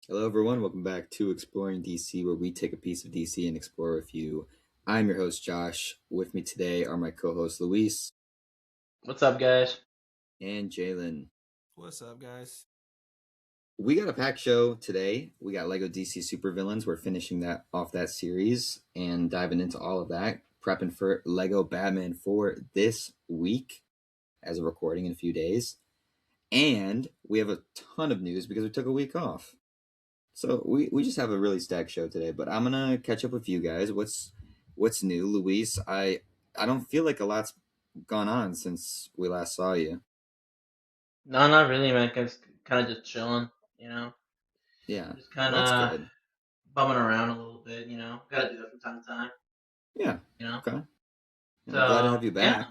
Hello, everyone. Welcome back to Exploring DC, where we take a piece of DC and explore with you. I'm your host, Josh. With me today are my co hosts, Luis What's up, guys? and Jalen. What's up, guys? We got a packed show today. We got Lego DC Supervillains. We're finishing that series and diving into all of that, prepping for Lego Batman for this week as a recording in a few days. And we have a ton of news because we took a week off. So we just have a really stacked show today, but I'm gonna catch up with you guys. What's new, Luis? I don't feel like a lot's gone on since we last saw you. No, not really, man. Kind of just chilling, you know. Yeah, Just kind well, that's of good. bumming around a little bit, you know. Gotta do that from time to time, Yeah, you know. okay. Well, glad to So have you yeah, back.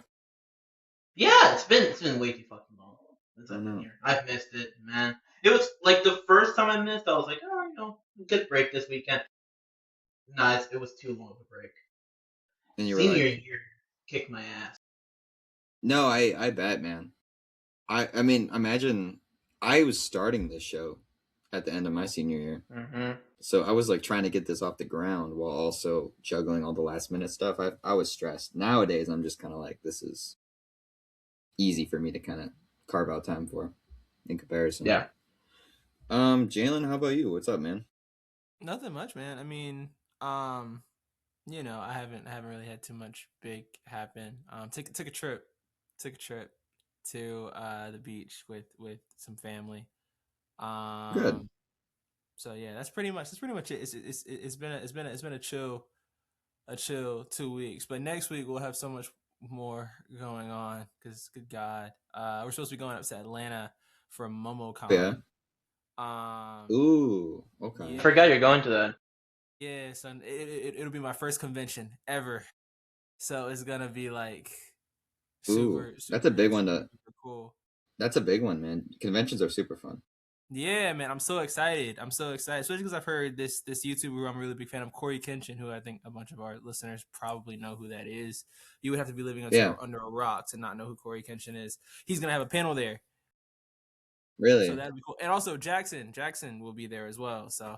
yeah. It's been way too fucking long since I I've been know. here. I've missed it, man. It was like the first time I missed. I was like, oh, good break this weekend. Nah, it was too long of a break. And you were Senior like, year kicked my ass. no, I bet, man. I mean, imagine I was starting this show at the end of my senior year. Mm-hmm. So I was like trying to get this off the ground while also juggling all the last minute stuff. I was stressed. Nowadays, I'm just kind of like, this is easy for me to kind of carve out time for in comparison. Yeah. Jalen, how about you? What's up, man? Nothing much, man. I mean, I haven't really had too much big happen. Took a trip to the beach with some family. Good. So yeah, that's pretty much it. It's been a chill 2 weeks. But next week we'll have so much more going on because good God, we're supposed to be going up to Atlanta for MomoCon. Yeah. Um, Ooh. Okay. yeah. Forgot you're going to that. Yeah, son, it'll be my first convention ever, so it's gonna be like Ooh, super that's a big one to. super cool. That's a big one, man. Conventions are super fun. Yeah, man, I'm so excited. Especially because I've heard this YouTuber who I'm a really big fan of, Corey Kenshin, who I think a bunch of our listeners probably know who that is. You would have to be living under a rock to not know who Corey Kenshin is. He's gonna have a panel there, Really? so that'd be cool. And also Jackson will be there as well. So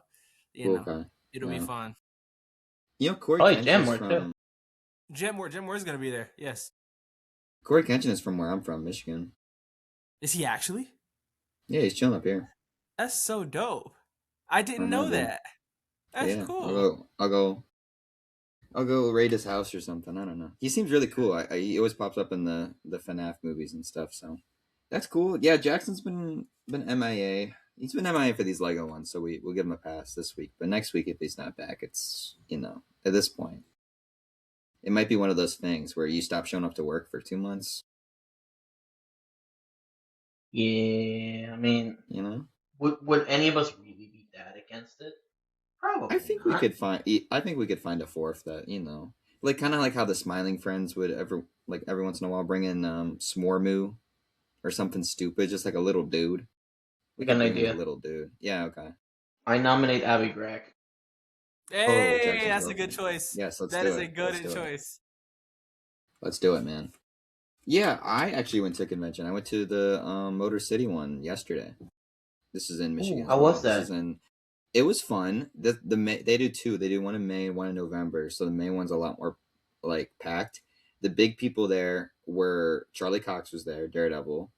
Okay. it'll be fun. Corey Oh, Kenshin Jam is Ward, too. from. Jim Moore is gonna be there. Yes. Corey Kenshin is from where I'm from, Michigan. Is he actually? Yeah, he's chilling up here. That's so dope. I didn't I know, know dude. that. That's Yeah, cool. I'll go raid his house or something. I don't know. He seems really cool. He always pops up in the FNAF movies and stuff. So that's cool. Yeah, Jackson's been MIA. He's been MIA for these Lego ones, so we'll give him a pass this week. But next week, if he's not back, it's at this point, it might be one of those things where you stop showing up to work for 2 months. Yeah, I mean, would any of us really be that against it? Probably. I think not. we could find a fourth that like kind of like how the Smiling Friends would every once in a while bring in Smormu or something stupid, just like a little dude. We Got can an bring in idea. a little dude. Yeah, okay. I nominate Abby Greg. Hey, Jackson's that's a girlfriend. good choice. Yes, let's That do is it. a good Let's do it. choice. Let's do it, man. Yeah, I actually went to a convention. I went to the Motor City one yesterday. This is in Michigan. Ooh, how was that? It was fun. They do two. They do one in May, one in November. So the May one's a lot more like packed. The big people there were Charlie Cox was there, Daredevil.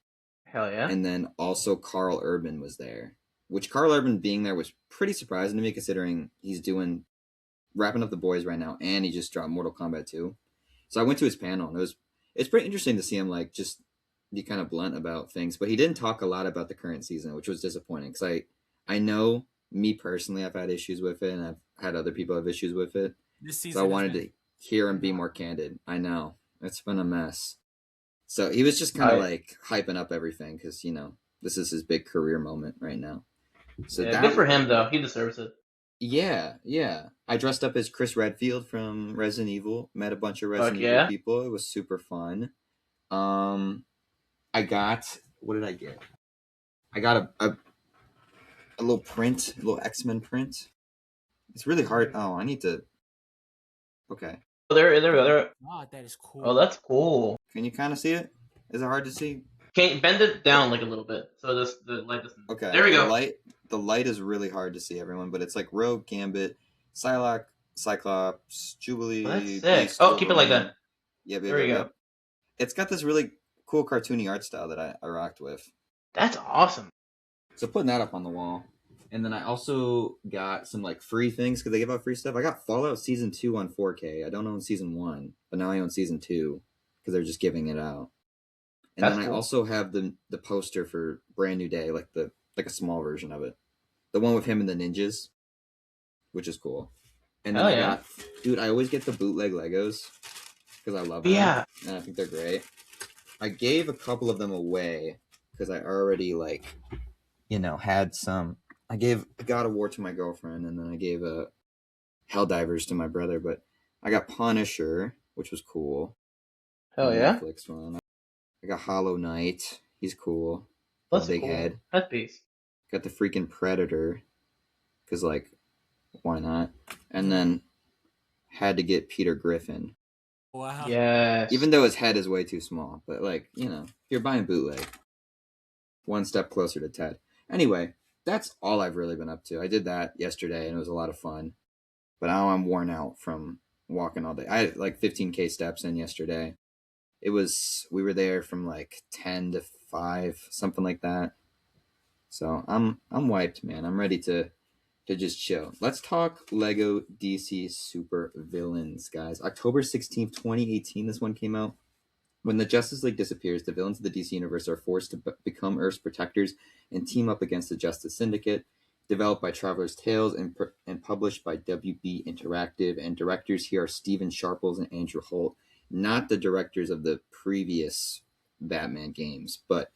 Hell yeah. And then also Carl Urban was there. Which Carl Urban being there was pretty surprising to me considering he's wrapping up The Boys right now and he just dropped Mortal Kombat 2. So I went to his panel and it's pretty interesting to see him like just be kind of blunt about things, but he didn't talk a lot about the current season, which was disappointing because I know me personally I've had issues with it and I've had other people have issues with it. This season, so I wanted to hear him be more candid. I know it's been a mess. So he was just kind of like hyping up everything because this is his big career moment right now. So yeah, good for him though. He deserves it. Yeah. I dressed up as Chris Redfield from Resident Evil. Met a bunch of Resident Evil people. It was super fun. I got what did I get? I got a little print, a little X-Men print. It's really hard. Oh, I need to. Okay. Oh, there we go. God, that is cool. Oh, that's cool. Can you kind of see it? Is it hard to see? Can you bend it down like a little bit so the light doesn't? Okay. There we go. The the light is really hard to see, everyone, but it's like Rogue, Gambit, Psylocke, Cyclops, Well, that's Jubilee, sick. Beast, Oh, keep it like Wolverine. that. Yep, yep, There we yep, go. yep. It's got this really cool cartoony art style that I rocked with. That's awesome. So putting that up on the wall. And then I also got some like free things because they give out free stuff. I got Fallout Season 2 on 4K. I don't own Season 1, but now I own Season 2 because they're just giving it out. And That's then I cool. also have the poster for Brand New Day, like a small version of it. The one with him and the ninjas, which is cool. And then Hell I yeah. got, dude, I always get the bootleg Legos because I love them. Yeah. And I think they're great. I gave a couple of them away because I already had some. I gave God of War to my girlfriend, and then I gave Helldivers to my brother. But I got Punisher, which was cool. Hell The yeah. Netflix one. I got Hollow Knight. He's cool. Got a That's big cool. head. That's beast. Got the freaking Predator. Because, why not? And then had to get Peter Griffin. Wow. Yes. Even though his head is way too small. But, if you're buying bootleg, one step closer to Ted. Anyway, that's all I've really been up to. I did that yesterday, and it was a lot of fun. But now I'm worn out from walking all day. I had 15K steps in yesterday. We were there from 10 to 5, something like that. So I'm wiped, man. I'm ready to just chill. Let's talk Lego DC Super Villains, guys. October 16th, 2018, this one came out. When the Justice League disappears, the villains of the DC Universe are forced to become Earth's protectors and team up against the Justice Syndicate. Developed by Traveler's Tales and published by WB Interactive. And directors here are Steven Sharples and Andrew Holt, not the directors of the previous Batman games, but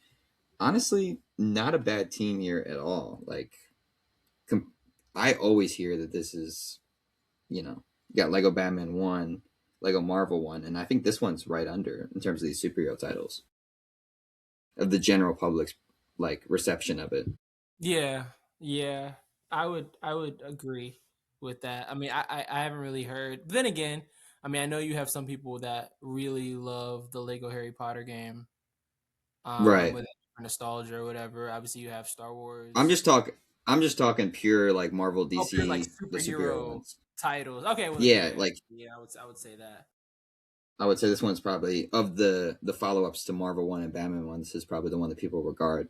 honestly, not a bad team here at all. I always hear that this is, you got Lego Batman 1, Lego Marvel 1, and I think this one's right under in terms of these superhero titles of the general public's reception of it. Yeah, yeah. I would agree with that. I mean, I haven't really heard. Then again, I mean, I know you have some people that really love the Lego Harry Potter game, Right. with nostalgia or whatever. Obviously, you have Star I'm Wars. just talking. I'm just talking pure Marvel, Oh, pure like DC, the superhero superhero ones. titles. Okay, well, Yeah, yeah. I would say that. I would say this one's probably of the follow ups to Marvel 1 and Batman 1. This is probably the one that people regard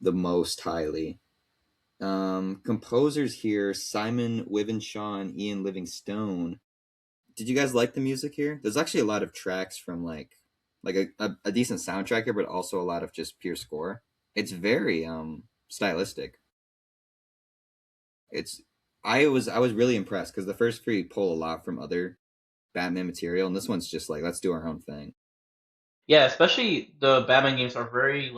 the most highly. Composers here: Simon Wivenshaw and Ian Livingstone. Did you guys like the music here? There's actually a lot of tracks from a decent soundtrack here, but also a lot of just pure score. It's very stylistic. It's I was really impressed because the first three pull a lot from other Batman material, and this one's just let's do our own thing. Yeah, especially the Batman games are very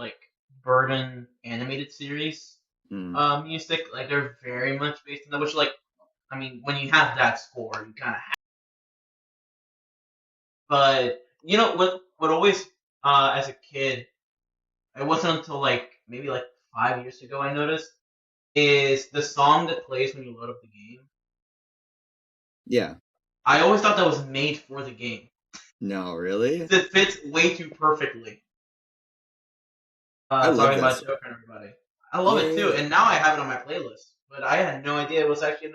Burton animated series Mm. music. Like they're very much based on that, which I mean, when you have that score, you kind of have. But you know what always as a kid, it wasn't until maybe 5 years ago I noticed is the song that plays when you load up the game. Yeah. I always thought that was made for the game. No, really. It fits way too perfectly. I love Talking that. about Joker and everybody. I love Yeah, it yeah, too, yeah. and now I have it on my playlist. But I had no idea it was actually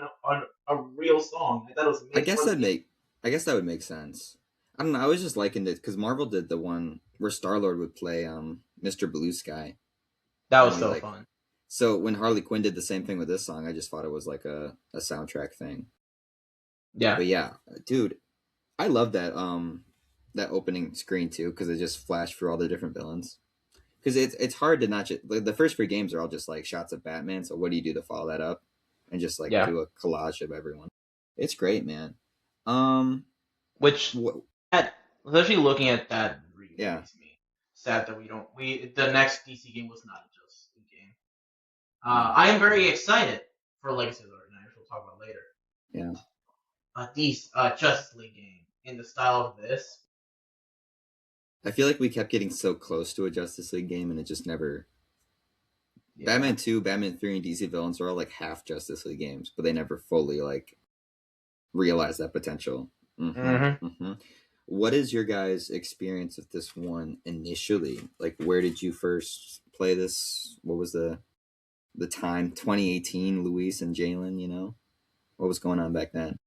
a real song. I thought it was I made guess for the that game. make. I guess that would make sense. I don't know. I was just liking it because Marvel did the one where Star Lord would play Mr. Blue Sky, That and was he so fun. So when Harley Quinn did the same thing with this song, I just thought it was a soundtrack thing. Yeah, But yeah, dude, I love that opening screen too because it just flashed through all the different villains. Because it's hard to not just the first three games are all just shots of Batman. So what do you do to follow that up and just yeah. do a collage of everyone? It's great, man. Um, Which wh- especially looking at that really yeah, makes me sad that we the next DC game was not a Justice League game. no, I am very excited for Legacy of the Dark Knight, which we'll talk about later. yeah. These Justice League game in the style of this. I feel like we kept getting so close to a Justice League game, and it just never. Yeah. Batman 2, Batman 3, and DC Villains are all half Justice League games, but they never fully realize that potential. What is your guys' experience with this one initially? Where did you first play this? What was the the time 2018, Luis and Jalen. You know what was going on back then?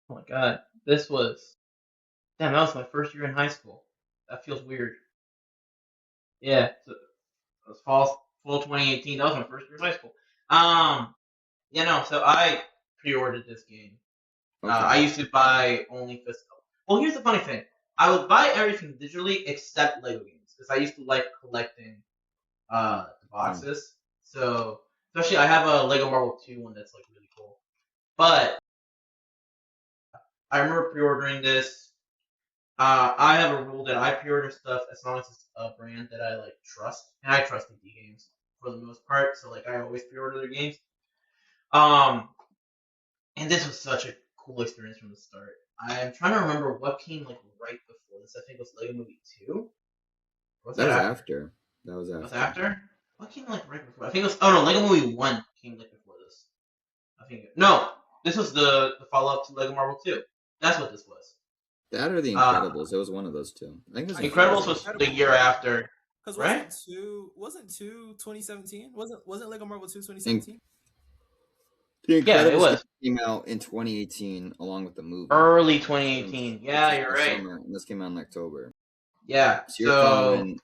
Oh my god, this was damn. That was my first year in high school. That feels weird. Yeah, so it was fall 2018. That was my first year in high school. So I pre-ordered this game. I Okay. used to buy only physical. Well, here's the funny thing. I would buy everything digitally except Lego games because I used to like collecting the Oh, boxes. So especially I have a Lego Marvel 2 one that's like really cool. But I remember pre-ordering this. I have a rule that I pre-order stuff as long as it's a brand that I like trust, and I trust indie games for the most part. So like I always pre-order their games. Um, and this was such a cool experience from the start. I'm trying to remember what came like right before this. I think it was Lego Movie 2. Or was that that was after? after. That was Was after. after? What came like right before? I think it was. Oh no, Lego Movie 1 came like before this. I think no. This was the follow up to Lego Marvel 2. That's what this was. That or The Uh, Incredibles. It was one of those two. I think it was Incredibles Incredibles, Incredibles. was the year yeah. after, Because right? wasn't two 2017? Wasn't Lego Marvel 2 In- 2017? the Yeah, it Incredibles game was came out in 2018 along with the movie. early So 2018. it's Yeah, just you're the right. summer, and this came out in October. Yeah, So you're so following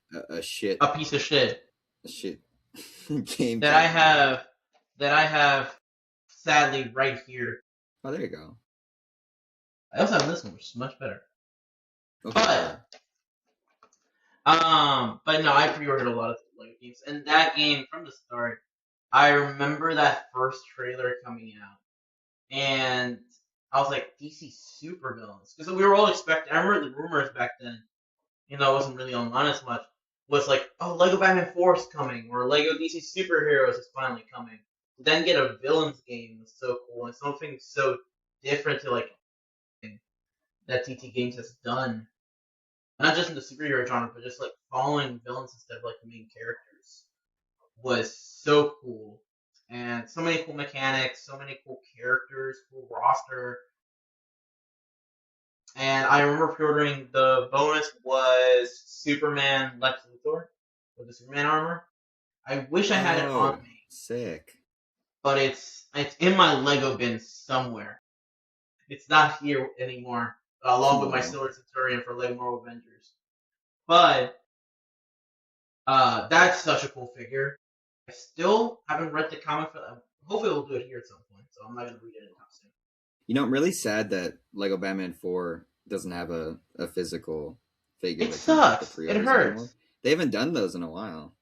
a piece of shit a shit game that I calendar. have that I have sadly right here. Oh, there you go. I also have this one, which is much better. Okay, But good. but no, I pre-ordered a lot of Lego games, and that game from the start, I remember that first trailer coming out, and I was like, DC supervillains, because we were all expecting. I remember the rumors back then, I wasn't really online as much. Was like, oh, Lego Batman 4 is coming, or Lego DC Superheroes is finally coming. To then get a villains game was so cool, and something so different to like that TT Games has done, not just in the superhero genre, but just like following villains instead of like the main characters was so cool. And so many cool mechanics, so many cool characters, cool roster. And I remember pre-ordering the bonus was Superman Lex Luthor with the Superman armor. I wish I had it on Oh, me, sick. but it's in my Lego bin somewhere. It's not here anymore, along with my Tomorrow. Silver Centurion for Lego Marvel Avengers. But that's such a cool figure. I still haven't read the comic for that. Hopefully, we'll do it here at some point. So I'm not gonna read it anytime soon. You know, I'm really sad that Lego Batman 4 doesn't have a physical figure It that comes with the sucks. It pre-orders anymore. hurts. They haven't done those in a while.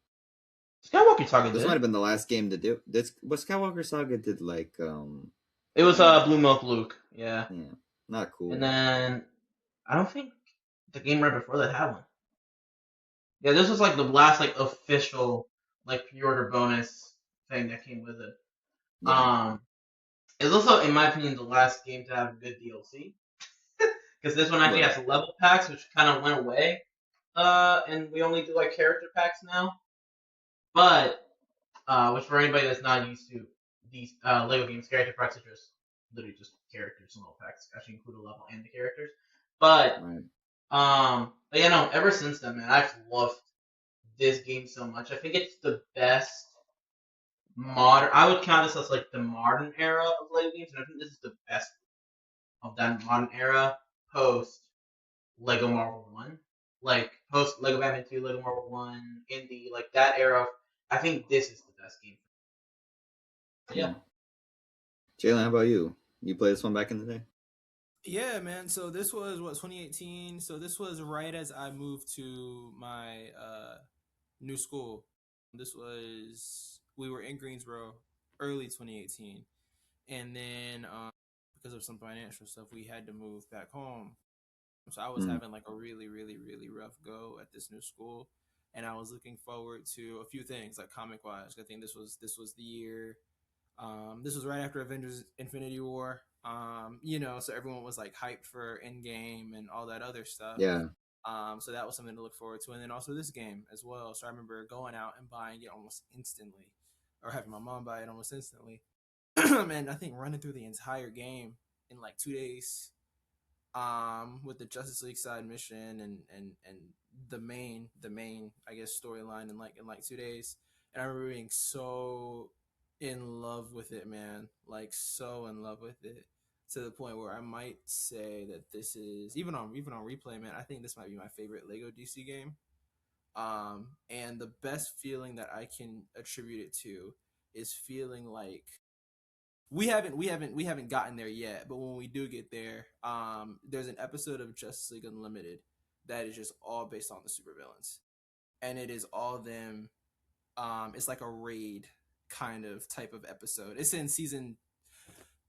Skywalker Saga This might did. have been the last game to do. This what Skywalker Saga did like It was uh Blue Milk Luke. Yeah, yeah, not and cool. then I don't think the game right before that had one. Yeah, this was like the last like official like pre-order bonus thing that came with it. Yeah. Um, it's also, in my opinion, the last game to have good DLC because this one actually Right. has level packs, which kind of went away. And we only do like character packs now. But which for anybody that's not used to these Lego games, character packs are just literally just characters and level packs. Actually include a level and the characters. But Right. but yeah, no. Ever since then, man, I've loved this game so much. I think it's the best modern. I would count this as like the modern era of Lego games, and I think this is the best of that modern era post Lego Marvel One, like post Lego Batman 2, Lego Marvel One, Indie, like that era. I think this is the best game. But yeah, Cool. Jalen, how about you? You played this one back in the day? Yeah, man. So this was what 2018. So this was right as I moved to my new school. This was we were in Greensboro early 2018, and then because of some financial stuff, we had to move back home. So I was Mm. having like a really, really, really rough go at this new school, and I was looking forward to a few things like comic wise. I think this was the year. This was right after Avengers: Infinity War. So everyone was like hyped for Endgame and all that other stuff. Yeah. So that was something to look forward to, and then also this game as well. So I remember going out and buying it almost instantly, or having my mom buy it almost instantly. And I think running through the entire game in like 2 days, with the Justice League side mission and the main I guess storyline in like 2 days. and I remember being so in love with it, man. Like so in love with it to the point where I might say that this is even on replay, man. I think this might be my favorite Lego DC game. And the best feeling that I can attribute it to is feeling like we haven't gotten there yet, but when we do get there, there's an episode of Justice League Unlimited that is just all based on the supervillains, and it is all them. It's like a raid kind of type of episode. It's in season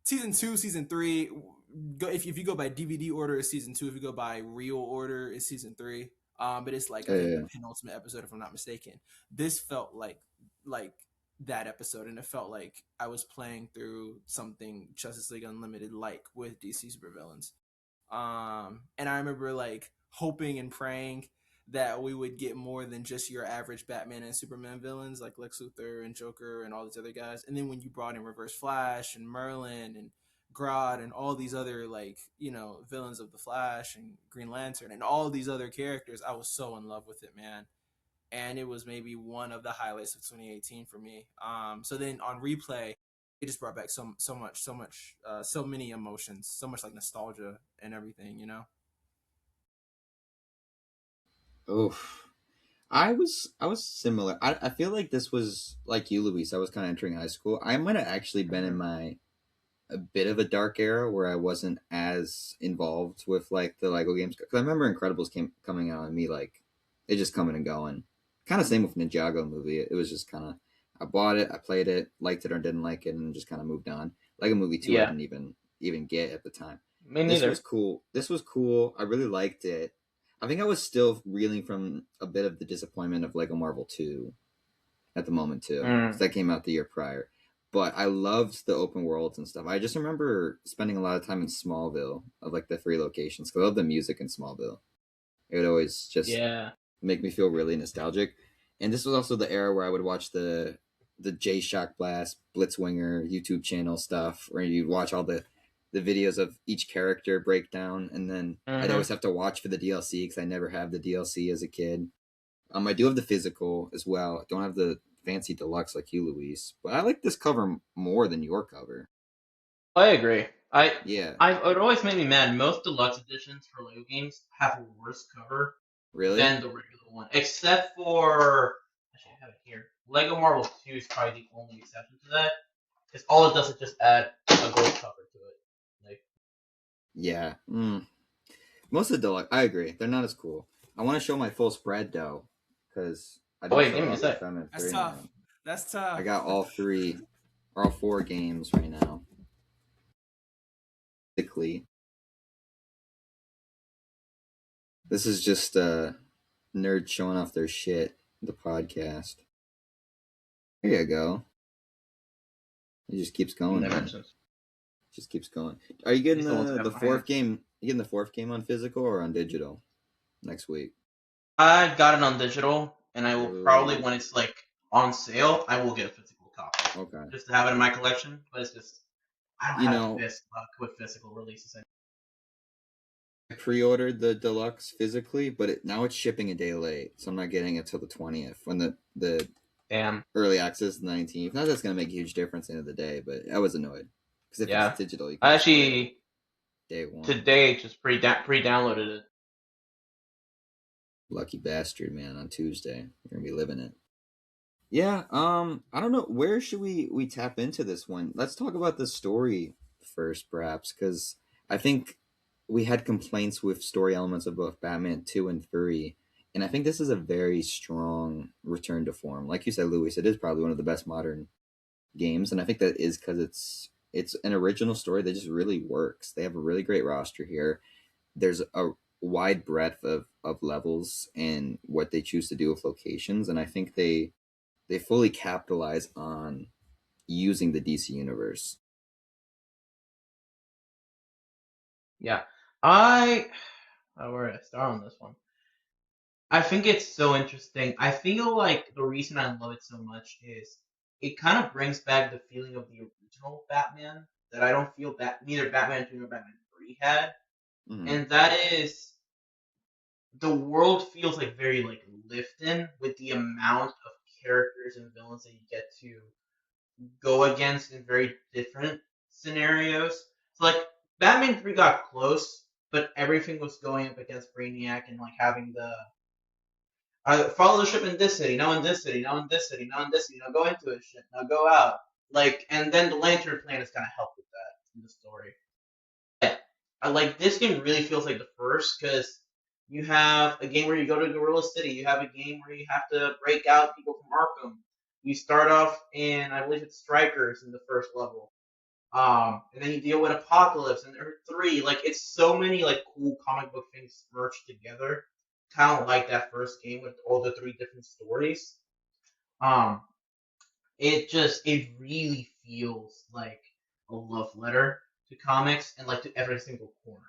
2, season 3. If you go by DVD order, it's season 2. If you go by real order, it's season 3. But it's like I think the penultimate episode, if I'm not mistaken. This felt like that episode, and it felt like I was playing through something Justice League Unlimited like with DC supervillains. And I remember like hoping and praying that we would get more than just your average Batman and Superman villains like Lex Luthor and Joker and all these other guys. And then when you brought in Reverse Flash and Merlin and Grodd and all these other like, villains of the Flash and Green Lantern and all these other characters, I was so in love with it, man. And it was maybe one of the highlights of 2018 for me. So then on replay, it just brought back so many emotions, so much like nostalgia and everything. Oof. I was similar. I feel like this was like you, Luis. I was kind of entering high school. I might have actually been in a bit of a dark era where I wasn't as involved with like the Lego games. Because I remember Incredibles coming out and me like it just coming and going. Kind of same with Ninjago movie. It was just kind of I bought it, I played it, liked it or didn't like it, and just kind of moved on. Lego Movie 2 I Yeah, didn't even get at the time. me This neither. was cool. This was cool. I really liked it. I think I was still reeling from a bit of the disappointment of Lego Marvel 2 at the moment too, because Mm. that came out the year prior. But I loved the open worlds and stuff. I just remember spending a lot of time in Smallville, of like the 3 locations. Cause I love the music in Smallville. It would always just Yeah. make me feel really nostalgic. And this was also the era where I would watch the J Shock Blast Blitzwinger YouTube channel stuff, where you'd watch all the videos of each character breakdown, and then I'd Mm-hmm. always have to watch for the DLC because I never have the DLC as a kid. I do have the physical as well. I don't have the fancy deluxe like you, Luis, but I like this cover more than your cover. I agree. Yeah, It always made me mad. Most deluxe editions for Lego games have a worse cover really? than the regular one, except for actually I have it here. Lego Marvel 2 is probably the only exception to that, because all it does is just add a gold cover to it. Like, Yeah. Most of the deluxe, I agree. They're not as cool. I want to show my full spread though, because I oh didn't wait, show give it me a off for sec. Femin That's 3, tough. man. That's tough. I got all 3, or all 4 games right now. Basically, this is just nerds showing off their shit. The podcast. There you go. It just keeps going, man. Dimensions. Just keeps going. Are you getting These are the ones I have the in my fourth hand. game? You getting the 4th game on physical or on digital next week? I got it on digital, and I will probably, Ooh, when it's like on sale, I will get a physical copy okay. just to have it in my collection. But it's just I don't You have know, luck with physical releases. I pre-ordered the deluxe physically, but now it's shipping a day late, so I'm not getting it till the 20th. When the Damn. early access the 19th. Not that's gonna make a huge difference at the end of the day, but I was annoyed because if it's Yeah. digital, you can I just play it actually day one. today just pre-downloaded it. Lucky bastard, man! On Tuesday, you're gonna be living it. Yeah. I don't know. Where should we tap into this one? Let's talk about the story first, perhaps, because I think we had complaints with story elements of both Batman 2 and 3, and I think this is a very strong return to form. Like you said, Louis, it is probably one of the best modern games, and I think that is because it's an original story that just really works. They have a really great roster here. There's a wide breadth of levels and what they choose to do with locations, and I think they fully capitalize on using the DC universe. Yeah. I where did I start on this one? I think it's so interesting. I feel like the reason I love it so much is it kind of brings back the feeling of the original Batman that I don't feel that neither Batman 2 nor Batman 3 had. Mm-hmm. And that is the world feels like very like lived in with the amount of characters characters and villains that you get to go against in very different scenarios. So like Batman 3 got close, but everything was going up against Brainiac and like having the follow the ship in this city, now in this city, now in this city, now in this city, now go into a ship, now go out. Like, and then the Lantern Planet kind of helped with that in the story. Yeah, I like this game really feels like the first because you have a game where you go to Gorilla City, you have a game where you have to break out people from Arkham. You start off in, I believe it's Strikers in the first level. And then you deal with Apocalypse and Earth 3. Like, it's so many, like, cool comic book things merged together. Kind of like that first game with all the three different stories. Um, it really feels like a love letter to comics and, like, to every single corner.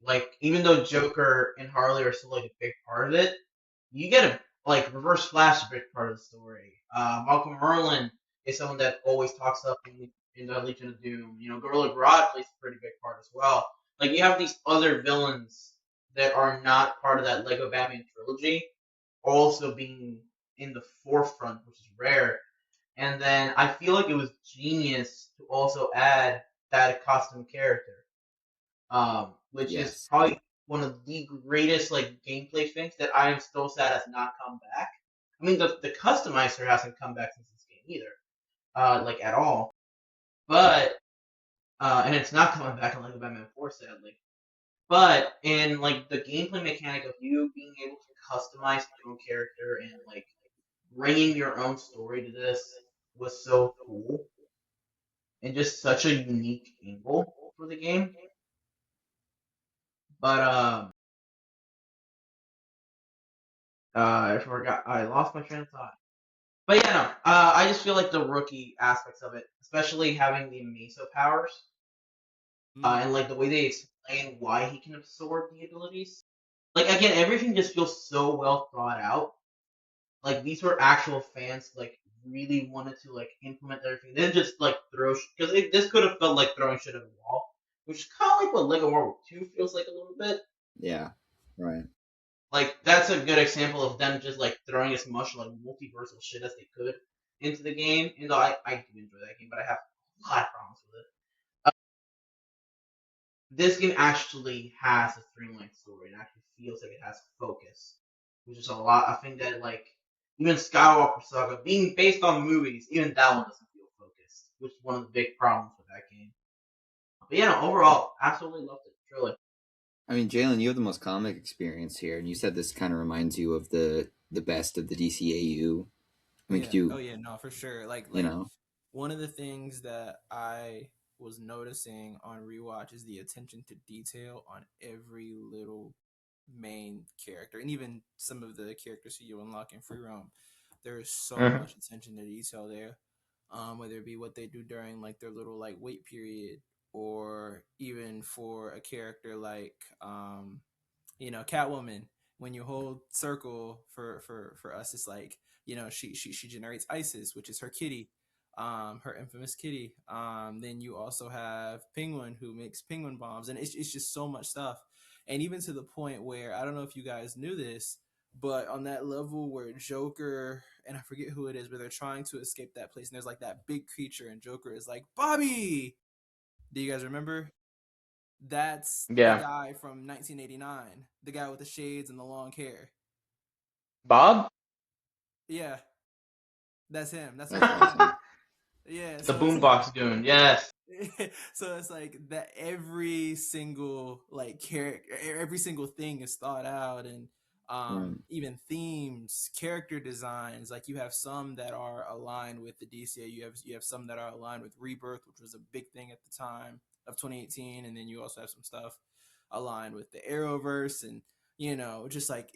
Like, even though Joker and Harley are still, like, a big part of it, you get a, like, Reverse Flash a big part of the story. Malcolm Merlin is someone that always talks up in the Legion of Doom. You know, Gorilla Grodd plays a pretty big part as well. Like, you have these other villains that are not part of that Lego Batman trilogy also being in the forefront, which is rare. And then I feel like it was genius to also add that costume character, which is Yes. probably one of the greatest like gameplay things that I am still sad has not come back. I mean, the customizer hasn't come back since this game either, like at all. But and it's not coming back in Lego Batman 4, sadly. But in like the gameplay mechanic of you being able to customize your own character and like bringing your own story to this was so cool and just such a unique angle for the game. But I forgot. I lost my train of thought. But yeah, no. I just feel like the rookie aspects of it, especially having the Meso powers, and like the way they explain why he can absorb the abilities. Like again, everything just feels so well thought out. Like these were actual fans, like really wanted to like implement everything. Then just like throw because this could have felt like throwing shit at a wall, which is kind of like what Lego World War 2 feels like a little bit. Yeah. Right. Like that's a good example of them just like throwing as much like multiversal shit as they could into the game. And though I do enjoy that game, but I have a lot of problems with it. This game actually has a streamlined story and actually feels like it has focus, which is a lot. I think that like even Skywalker Saga being based on movies, even that one doesn't feel focused, which is one of the big problems with that game. But yeah, no, overall, absolutely loved it. Truly. I mean, Jalen, you have the most comic experience here, and you said this kind of reminds you of the best of the DCAU. I mean, could Yeah. Oh you, yeah. No, for sure. you know, One of the things that I was noticing on rewatch is the attention to detail on every little main character, and even some of the characters who you unlock in free roam. There is so Mm-hmm. much attention to detail there. Whether it be what they do during like their little like wait period, or even for a character like Catwoman. When you hold circle for us, it's like she generates Isis, which is her kitty, her infamous kitty. Then you also have Penguin, who makes penguin bombs, and it's just so much stuff. And even to the point where I don't know if you guys knew this, but on that level where Joker and I forget who it is, but they're trying to escape that place, and there's like that big creature, and Joker is like, Bobby. Do you guys remember? That's the Yeah. guy from 1989, the guy with the shades and the long hair. Bob? Yeah, that's him. That's that's what I'm saying. awesome. Yeah, The so it's like Boombox Goon, yes. so it's like that every single like character, every single thing is thought out, and Right. even themes, character designs. Like you have some that are aligned with the DCA. You have some that are aligned with Rebirth, which was a big thing at the time of 2018, and then you also have some stuff aligned with the Arrowverse, and just like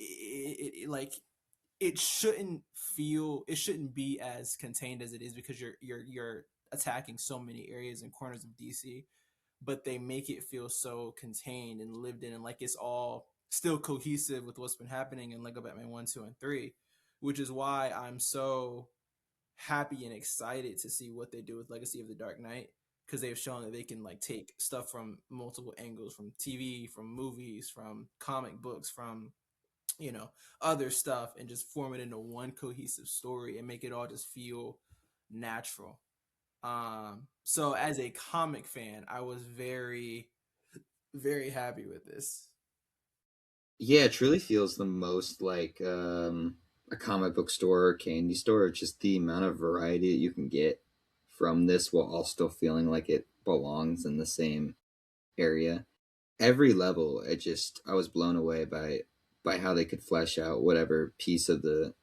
like it shouldn't be as contained as it is because you're attacking so many areas and corners of DC, but they make it feel so contained and lived in, and like it's all still cohesive with what's been happening in Lego Batman 1, 2, and 3, which is why I'm so happy and excited to see what they do with Legacy of the Dark Knight, because they've shown that they can like take stuff from multiple angles, from TV, from movies, from comic books, from you know, other stuff and just form it into one cohesive story and make it all just feel natural. So as a comic fan, I was very, very happy with this. Yeah, it truly feels the most like a comic book store or candy store. Just the amount of variety that you can get from this while all still feeling like it belongs in the same area. Every level, I was blown away by how they could flesh out whatever piece of the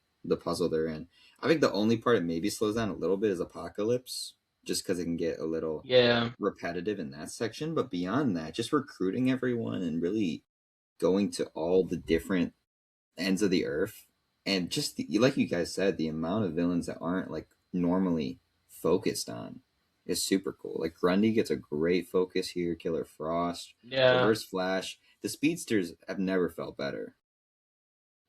puzzle they're in. I think the only part it maybe slows down a little bit is Apocalypse, just because it can get a little Yeah. repetitive in that section. But beyond that, just recruiting everyone and really going to all the different ends of the earth, and just like you guys said, the amount of villains that aren't like normally focused on is super cool. Like Grundy gets a great focus here. Killer Frost, Yeah. Reverse Flash. The speedsters have never felt better.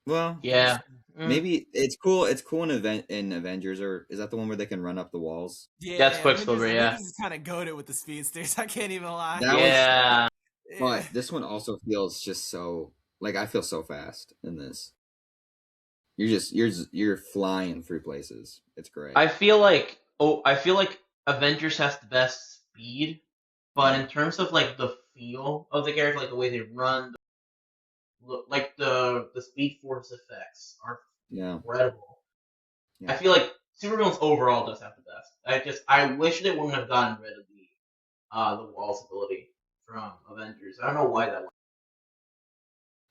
Well, Yeah. maybe it's cool. It's cool in Avengers, or is that the one where they can run up the walls? That's Yeah, Quicksilver, yeah. Avengers is kind of goaded with the speedsters. I can't even lie. That was, Yeah. Yeah. but this one also feels just so like I feel so fast in this. You're flying through places. It's great. I feel like Avengers has the best speed, but Yeah. in terms of like the feel of the character, like the way they run, like the Speed Force effects are Yeah. incredible. Yeah. I feel like Supervillains overall does have the best. I wish they wouldn't have gotten rid of the Walls ability from Avengers. I don't know why that was.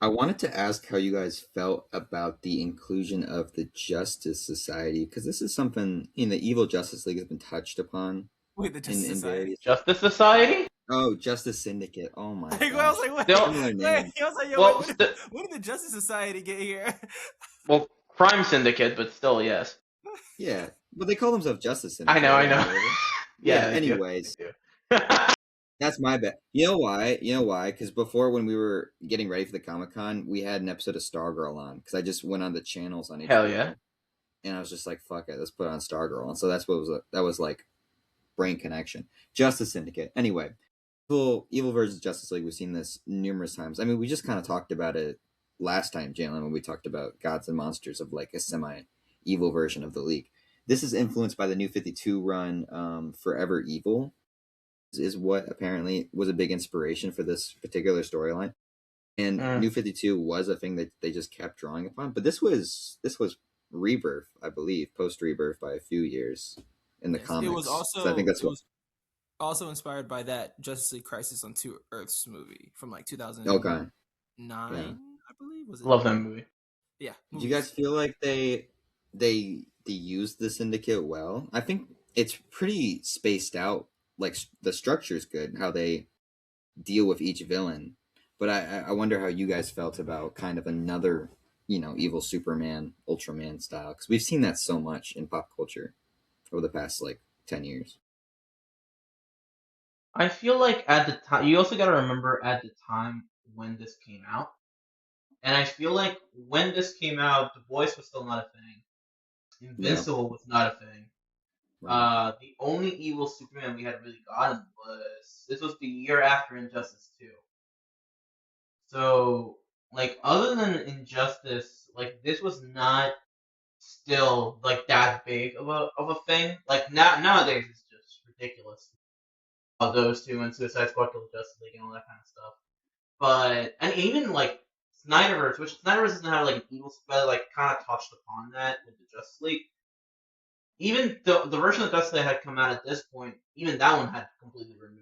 I wanted to ask how you guys felt about the inclusion of the Justice Society, because this is something in the Evil Justice League has been touched upon Wait, the Justice in Society? various. Justice Society? Oh, Justice Syndicate. Oh my I was gosh. like, wait, Still- Similar wait. name. I was like, yo, Well, wait, when did the Justice Society get here? Well, Crime Syndicate, but still, yes. Yeah, but they call themselves Justice I Syndicate. know, I right? know. Whatever. Yeah, Yeah. they do. Anyways, They do. that's my bet. You know why? You know why? Because before, when we were getting ready for the Comic Con, we had an episode of Stargirl on. Because I just went on the channels on Hell HBO, yeah. and I was just like, "Fuck it, let's put on Stargirl." And so that's what that was like brain connection. Justice Syndicate. Anyway, Evil versus Justice League. We've seen this numerous times. I mean, we just kind of talked about it last time, Jalen, when we talked about Gods and Monsters of like a semi-evil version of the League. This is influenced by the New 52 run, Forever Evil, is what apparently was a big inspiration for this particular storyline. And New 52 was a thing that they just kept drawing upon. But this was Rebirth, I believe, post Rebirth by a few years in the comics. It was So I think that's what. also inspired by that Justice League Crisis on Two Earths movie from like 2009, Okay. I believe. Was it? Love that movie. Yeah. Do you guys feel like they used the Syndicate well? I think it's pretty spaced out. Like the structure is good, how they deal with each villain. But I wonder how you guys felt about kind of another, evil Superman, Ultraman style, because we've seen that so much in pop culture over the past like 10 years. I feel like at the time, you also got to remember at the time when this came out. And I feel like when this came out, The Voice was still not a thing. Invincible was not a thing. Right. The only evil Superman we had really gotten was the year after Injustice 2. So, like, other than Injustice, like, this was not still, like, that big of a thing. Like, nowadays it's just ridiculous. Those two and Suicide Squad, Kill the Justice League, and all that kind of stuff. But, and even, like, Snyderverse, which Snyderverse doesn't have, like, an evil, but, like, kind of touched upon that with the Justice League. Even the version of Justice that had come out at this point, even that one had completely removed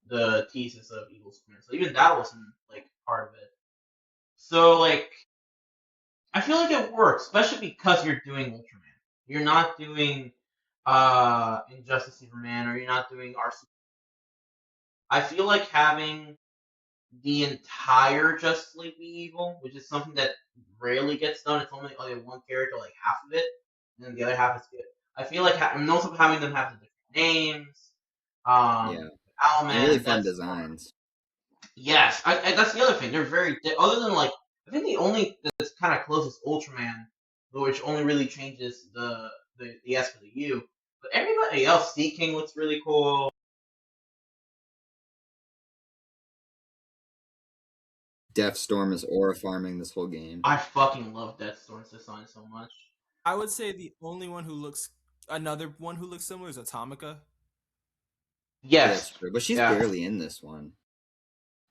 the thesis of evil Superman. So even that wasn't like part of it. So like, I feel like it works, especially because you're doing Ultraman. You're not doing Injustice Superman, or you're not doing RC. I feel like having the entire Justice League be evil, which is something that rarely gets done. It's only one character, like half of it, and then the other half is good. I feel like, and also having them have the different names, Yeah. Owlman, And really fun designs. Yes, that's the other thing. They're very other than like, I think the only that's kind of close is Ultraman, which only really changes the S for the U. But everybody else, Sea King looks really cool. Deathstorm is aura farming this whole game. I fucking love Deathstorm's design so much. I would say the only one who looks another one who looks similar is Atomica. Yeah, that's Yes. true. But she's Yeah. barely in this one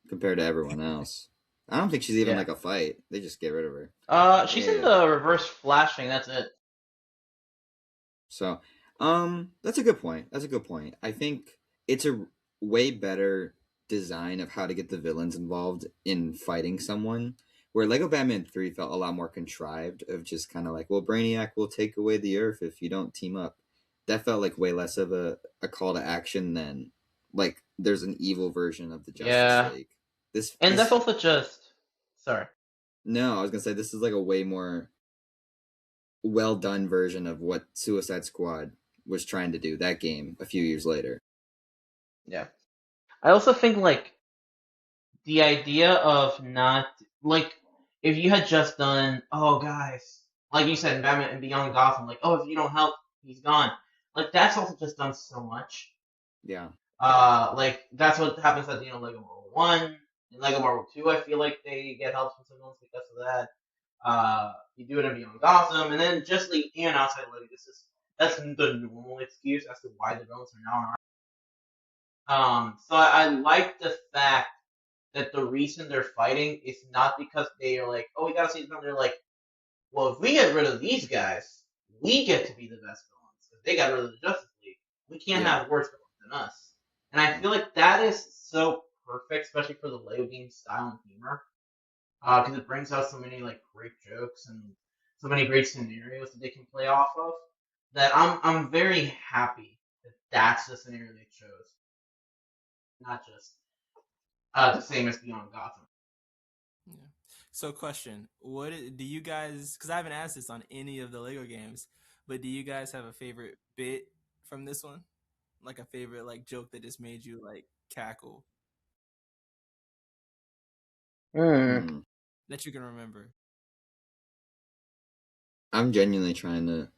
compared to everyone else. I don't think she's even Yeah. like a fight. They just get rid of her. She's Yeah, in yeah. the reverse flashing. That's it. So, that's a good point. That's a good point. I think it's a way better design of how to get the villains involved in fighting someone. Where Lego Batman 3 felt a lot more contrived of just kind of like, well, Brainiac will take away the Earth if you don't team up. That felt like way less of a call to action than like there's an evil version of the Justice League. And that's also just sorry. No, I was gonna say this is like a way more well done version of what Suicide Squad was trying to do that game a few years later. Yeah. I also think like the idea of not like if you had just done, oh guys, like you said in Batman and Beyond Gotham, like, oh, if you don't help, he's gone. Like that's also just done so much. Yeah. Like that's what happens at the end of Lego Marvel 1. In Lego Marvel 2, I feel like they get help from someone else because of that. You do it in Beyond Gotham, and then Just League and outside Lego, that's the normal excuse as to why the villains are now on. So I like the fact that the reason they're fighting is not because they are like, oh, we gotta see something. They're like, well, if we get rid of these guys, we get to be the best villains. If they got rid of the Justice League, we can't have worse villains than us. And I feel like that is so perfect, especially for the Lego game style and humor, because it brings out so many like great jokes and so many great scenarios that they can play off of. That I'm very happy that that's the scenario they chose, not just the same as Beyond Gotham. Yeah. So, question: do you guys? Because I haven't asked this on any of the Lego games, but do you guys have a favorite bit from this one? Like a favorite like joke that just made you like cackle that you can remember? I'm genuinely trying to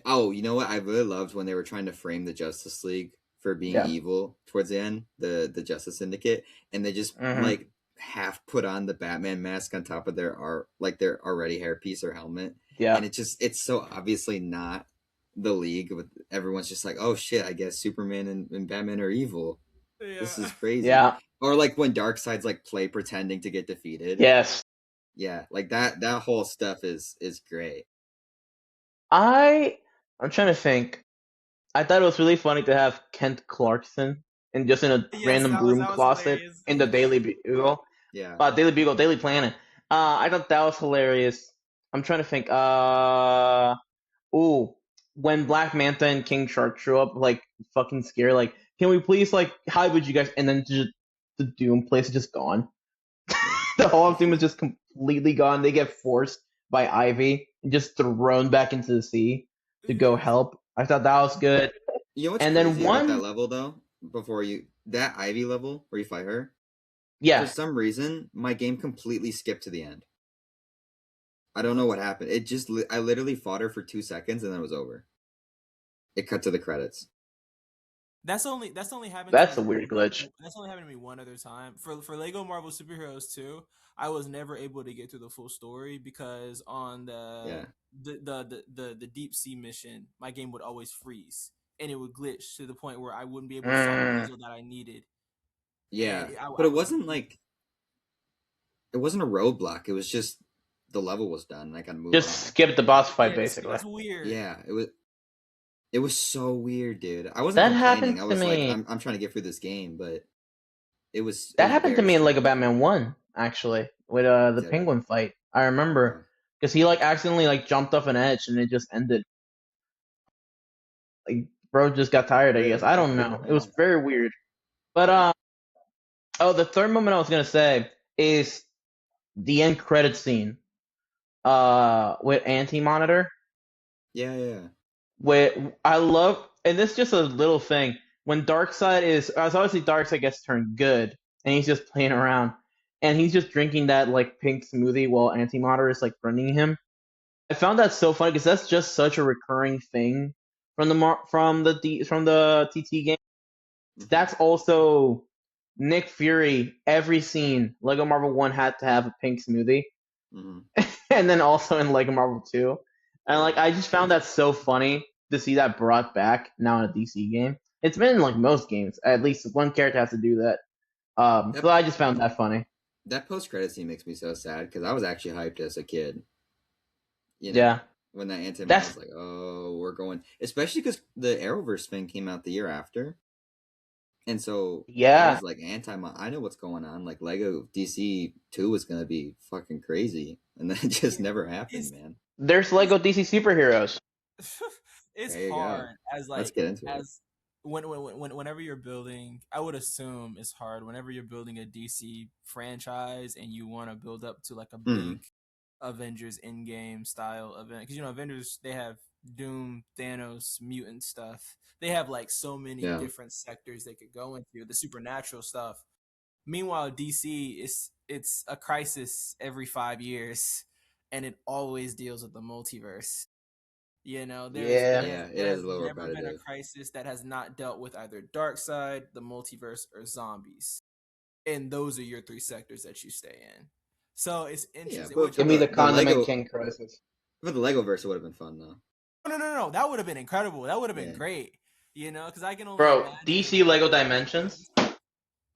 oh, you know what? I really loved when they were trying to frame the Justice League for being evil towards the end, the Justice Syndicate, and they just like half put on the Batman mask on top of their their already hairpiece or helmet. Yeah. And it's so obviously not the League. With everyone's just like, oh shit, I guess Superman and Batman are evil. Yeah. This is crazy. Yeah. Or like when Darkseid's like play pretending to get defeated. Yes. Yeah, like that whole stuff is great. I'm trying to think. I thought it was really funny to have Kent Clarkson in a random broom closet in the Daily Bugle. Yeah. Daily Bugle, Daily Planet. I thought that was hilarious. I'm trying to think. When Black Manta and King Shark show up, like fucking scary. Like, can we please like hide with you guys? And then just the Doom place is just gone. The whole Doom is just completely gone. They get forced by Ivy and just thrown back into the sea to go help. I thought that was good. You know what's crazy about that level though? That Ivy level where you fight her. Yeah. For some reason, my game completely skipped to the end. I don't know what happened. I literally fought her for 2 seconds and then it was over. It cut to the credits. That's only happened. That's a weird glitch. That's only happened to me one other time. For Lego Marvel Superheroes 2, I was never able to get through the full story because on the deep sea mission, my game would always freeze and it would glitch to the point where I wouldn't be able to find the puzzle that I needed. Yeah, but it wasn't like it wasn't a roadblock. It was just the level was done. I gotta move. Just skip the boss fight, basically. That's weird. Yeah, it was so weird, dude. I wasn't that complaining. Happened I was to like, me. I'm trying to get through this game, but it was. That happened to me in Lego Batman 1, actually, with the penguin fight. I remember because he like accidentally like jumped off an edge and it just ended. Like, bro just got tired. I guess I don't know. It was very weird. But the third moment I was gonna say is the end credit scene. With Anti-Monitor. Yeah. I love, and this is just a little thing. When Darkseid obviously Darkseid gets turned good, and he's just playing around, and he's just drinking that like pink smoothie while Anti-Monitor is like running him. I found that so funny because that's just such a recurring thing from the TT game. That's also Nick Fury, every scene, Lego Marvel 1 had to have a pink smoothie. Mhm. And then also in Lego Marvel 2. And like I just found that so funny to see that brought back now in a DC game. It's been in like most games. At least one character has to do that. So That I just found that funny. that post credit scene makes me so sad because I was actually hyped as a kid. You know, Yeah. when that Anti I That's was like, oh, we're going. Especially because the Arrowverse thing came out the year after, and so I yeah. was like, I know what's going on. Like Lego DC 2 was gonna be fucking crazy, and then it just Yeah, never happened, it's man. There's it's Lego DC superheroes. it's There you go. hard as Let's like get into it. as whenever you're building, I would assume it's hard whenever you're building a DC franchise and you want to build up to like a Hmm. big Avengers in-game style event, because Avengers, they have Doom, Thanos, mutant stuff. They have like so many Yeah. different sectors they could go into, the supernatural stuff. Meanwhile, DC is it's a crisis every 5 years, and it always deals with the multiverse. There is Yeah. Yeah. It there is has a little never been a repetitive. crisis that has not dealt with either dark side, the multiverse, or zombies. And those are your three sectors that you stay in. So it's Yeah, interesting. but Which for Give me I'm the the Condiment Lego King crisis. for the Lego verse, it would have been fun though. no. That would have been incredible. That would have been Yeah, great. Because I can only Bro, imagine DC Lego Dimensions.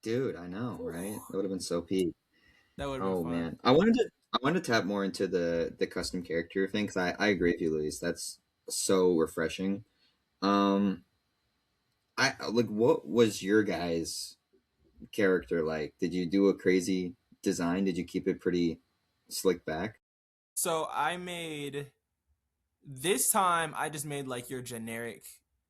dude, I know, whew, right? That would have been so peak. that would have been Oh fun. man, I wanted to tap more into the custom character thing because I agree with you, Luis. That's so refreshing. Um, I like what was your guys' character like? Did you do a crazy design? Did you keep it pretty slick back? So this time I just made like your generic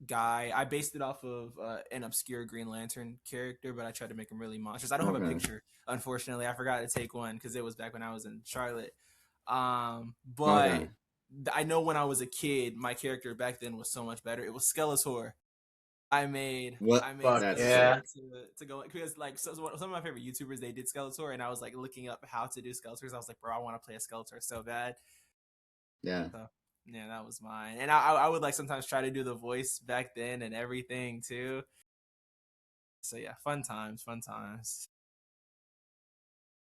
guy. I based it off of an obscure Green Lantern character, but I tried to make him really monstrous. I don't have a Okay, picture, unfortunately. I forgot to take one because it was back when I was in Charlotte. But okay. I know when I was a kid, my character back then was so much better. It was Skeletor. I made What? I made Fuck That's Skeletor sick. yeah. to go because like some of my favorite YouTubers, they did Skeletor, and I was like looking up how to do Skeletors. I was like, bro, I want to play a Skeletor so bad. Yeah. So yeah, that was mine. And I would like sometimes try to do the voice back then and everything too. So yeah, fun times, fun times.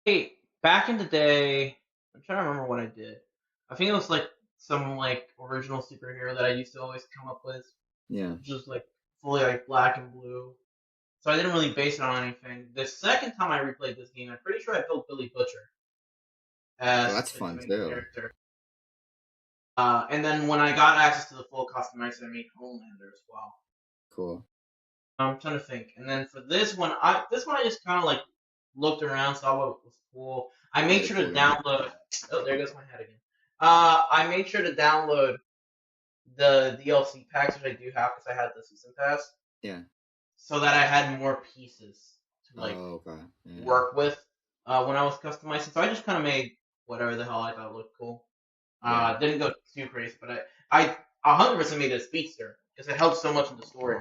Hey, back in the day, I'm trying to remember what I did. I think it was like some like original superhero that I used to always come up with, Yeah. which was like fully like black and blue. So I didn't really base it on anything. The second time I replayed this game, I'm pretty sure I built Billy Butcher Oh, as that's its fun main too. character. And then when I got access to the full customization, I made Homelander as well. Cool. I'm trying to think. And then for this one I just kind of like looked around, saw what was cool. I You made had a sure cool to name. download. Oh, there goes my head again. I made sure to download the DLC packs, which I do have because I had the season pass, Yeah. so that I had more pieces to like Oh, okay. Yeah. work with when I was customizing. So I just kind of made whatever the hell I thought looked cool. Yeah. Didn't go too crazy, but I 100% made it a speedster because it helps so much in the story.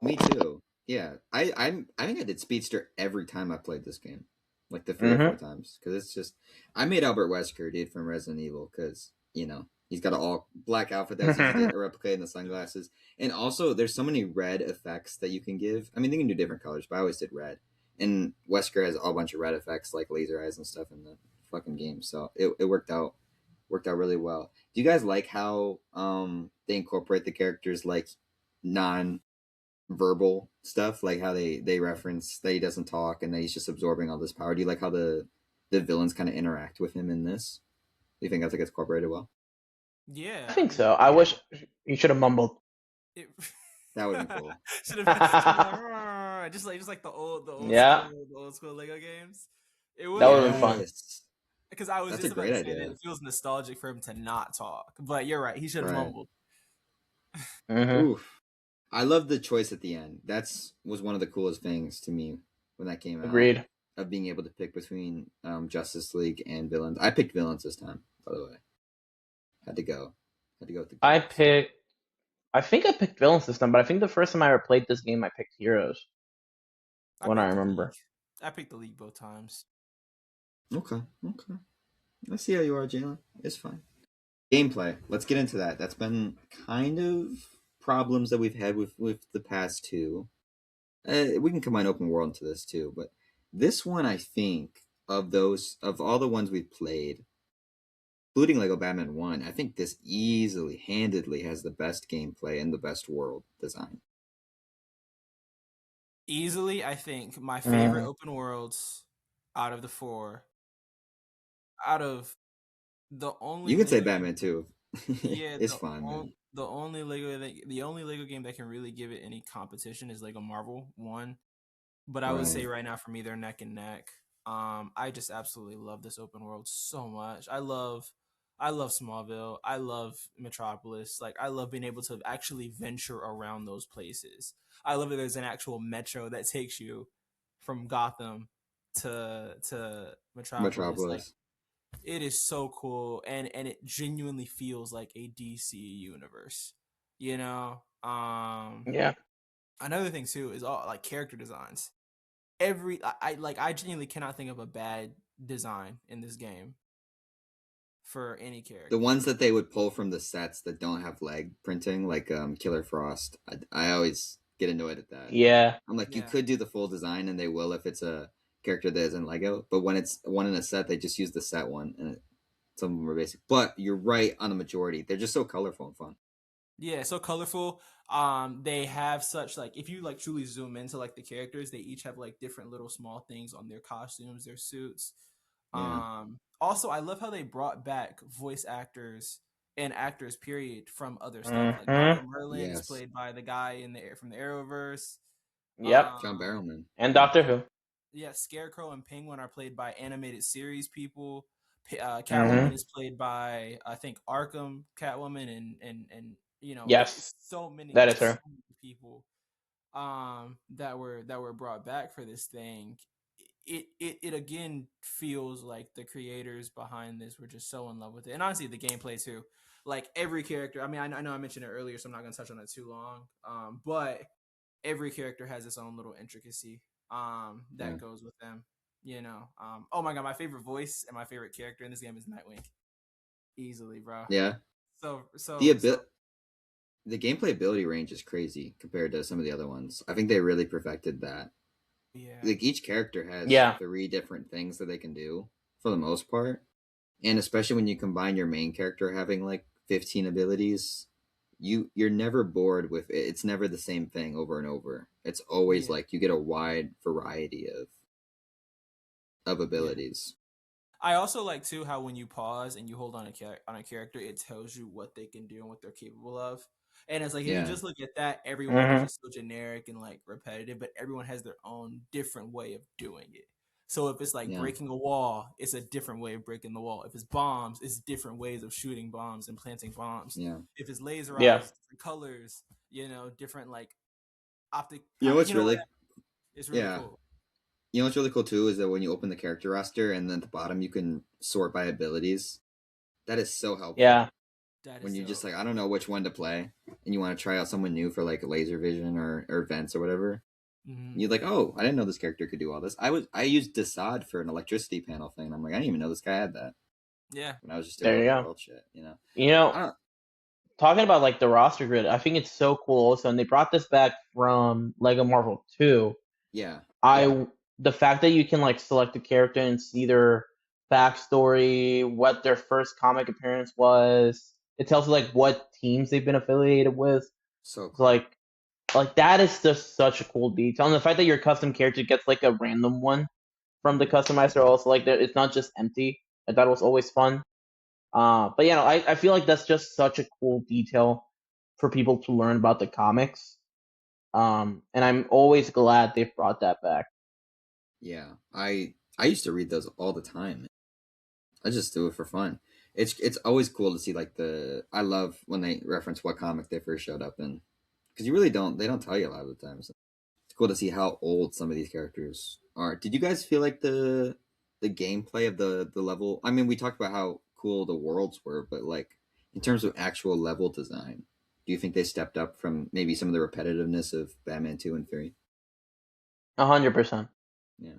Me too. Yeah, I think I did Speedster every time I played this game, like the 3 or 4 Mm-hmm. times, because it's just I made Albert Wesker, dude, from Resident Evil, because he's got an all black outfit that's easy to replicate in the sunglasses, and also there's so many red effects that you can give. I mean, they can do different colors, but I always did red, and Wesker has a whole bunch of red effects like laser eyes and stuff in the fucking game, so it worked out really well. Do you guys like how they incorporate the characters like non verbal stuff, like how they reference that he doesn't talk and that he's just absorbing all this power? Do you like how the villains kind of interact with him in this? Do you think that's like it's incorporated well? I Yeah, I think mean, so. I wish you should have mumbled. it That would have been cool. should be like "Rrrr," just like Yeah, the old school Lego games. It that would have would been have been fun. Yes, because I was that's a just about great to say that idea. it feels nostalgic for him to not talk. But you're right, he should have Right. mumbled. Mm-hmm. Oof. I love the choice at the end. That's was one of the coolest things to me when that came out, Agreed. of being able to pick between Justice League and villains. I picked villains this time, by the way. Had to go. Had to go with the I goats. picked. I think I picked villain system, but I think the first time I ever played this game, I picked heroes. I When I picked the league. remember. I picked the league both times. Okay. Okay. I see how you are, Jalen. It's fine. Gameplay. Let's get into that. That's been kind of problems that we've had with the past two. We can combine open world into this too, but this one, I think, of all the ones we've played, including Lego Batman 1, I think this easily, handedly has the best gameplay and the best world design. Easily, I think my favorite Mhm. open worlds out of the four, out of the only You could say Lego game, Batman 2. yeah, It's fine, man. the only Lego game that can really give it any competition is Lego Marvel 1. But I would say Right. right now for me they're neck and neck. I just absolutely love this open world so much. I love Smallville. I love Metropolis. Like I love being able to actually venture around those places. I love that there's an actual metro that takes you from Gotham to Metropolis. Like Metropolis. it is so cool, and it genuinely feels like a DC universe. You know. Yeah. Another thing too is all like character designs. I genuinely cannot think of a bad design in this game for any The character. ones that they would pull from the sets that don't have leg printing, like Killer Frost, I always get annoyed at that. Yeah. I'm like, you Yeah. could do the full design, and they will if it's a character that isn't Lego. But when it's one in a set, they just use the set one, and some of them are basic. But you're right on the majority; they're just so colorful and fun. Yeah, so colorful. They have such like if you like truly zoom into like the characters, they each have like different little small things on their costumes, their suits. Yeah. Also I love how they brought back voice actors and actors period from other stuff. Like Mhm. Dr. Merlin is Yes. played by the guy in the from the Arrowverse. Yep. John Um Barrowman. And Yeah. Doctor Who. yeah, Scarecrow and Penguin are played by animated series people. Catwoman Mhm. is played by I think Arkham Catwoman and you know Yes, that is so her. many people that were brought back for this thing. It again feels like the creators behind this were just so in love with it, and honestly the gameplay too. Like every character, I mean I know I mentioned it earlier, so I'm not gonna touch on it too long. But every character has its own little intricacy Yeah. that goes with them. You know, oh my god, my favorite voice and my favorite character in this game is Nightwing, easily, bro. Yeah. So The so so abil- the gameplay ability range is crazy compared to some of the other ones. I think they really perfected that. yeah, Like each character has Yeah. 3 different things that they can do for the most part, and especially when you combine your main character having like 15 abilities, you're never bored with it. It's never the same thing over and over. It's always yeah, like you get a wide variety of yeah. abilities. I also like too how when you pause and you hold on on a character, it tells you what they can do and what they're capable of. And it's like if you Yeah. just look at that, everyone is Mhm. just so generic and like repetitive, but everyone has their own different way of doing it. So if it's like Yeah. breaking a wall, it's a different way of breaking the wall. If it's bombs, it's different ways of shooting bombs and planting bombs. Yeah. If it's laser Yeah. eyes, different colors, you know, different like optic You know power. what's You know what? really It's really yeah. cool. You know what's really cool too is that when you open the character roster and then at the bottom you can sort by abilities. That is so helpful. Yeah. That When is you just dope. like I don't know which one to play and you want to try out someone new for like laser vision or vents or whatever. Hmm. You're like, oh, I didn't know this character could do all this. I used Desaad for an electricity panel thing. And I'm like, I didn't even know this guy had that Yeah. when I was just doing There you open go. world shit. You know, You know, I don't. talking about like the roster grid, I think it's so cool also, and they brought this back from Lego Marvel 2. Yeah, I the fact that you can like select a character and see their backstory, what their first comic appearance was. It tells you like what teams they've been affiliated with. so It's cool. like that is just such a cool detail. And the fact that your custom character gets like a random one from the customizer also like that it's not just empty. I thought it was always fun. But yeah, no, I feel like that's just such a cool detail for people to learn about the comics. And I'm always glad they've brought that back. Yeah, I used to read those all the time. I just do it for fun. It's always cool to see like the. I love when they reference what comic they first showed up in because you really don't. They don't tell you a lot of the times. It's cool to see how old some of these characters are. Did you guys feel like the gameplay of the level? I mean, we talked about how cool the worlds were, but like in terms of actual level design, do you think they stepped up from maybe some of the repetitiveness of Batman 2 and 3? 100%. Yeah.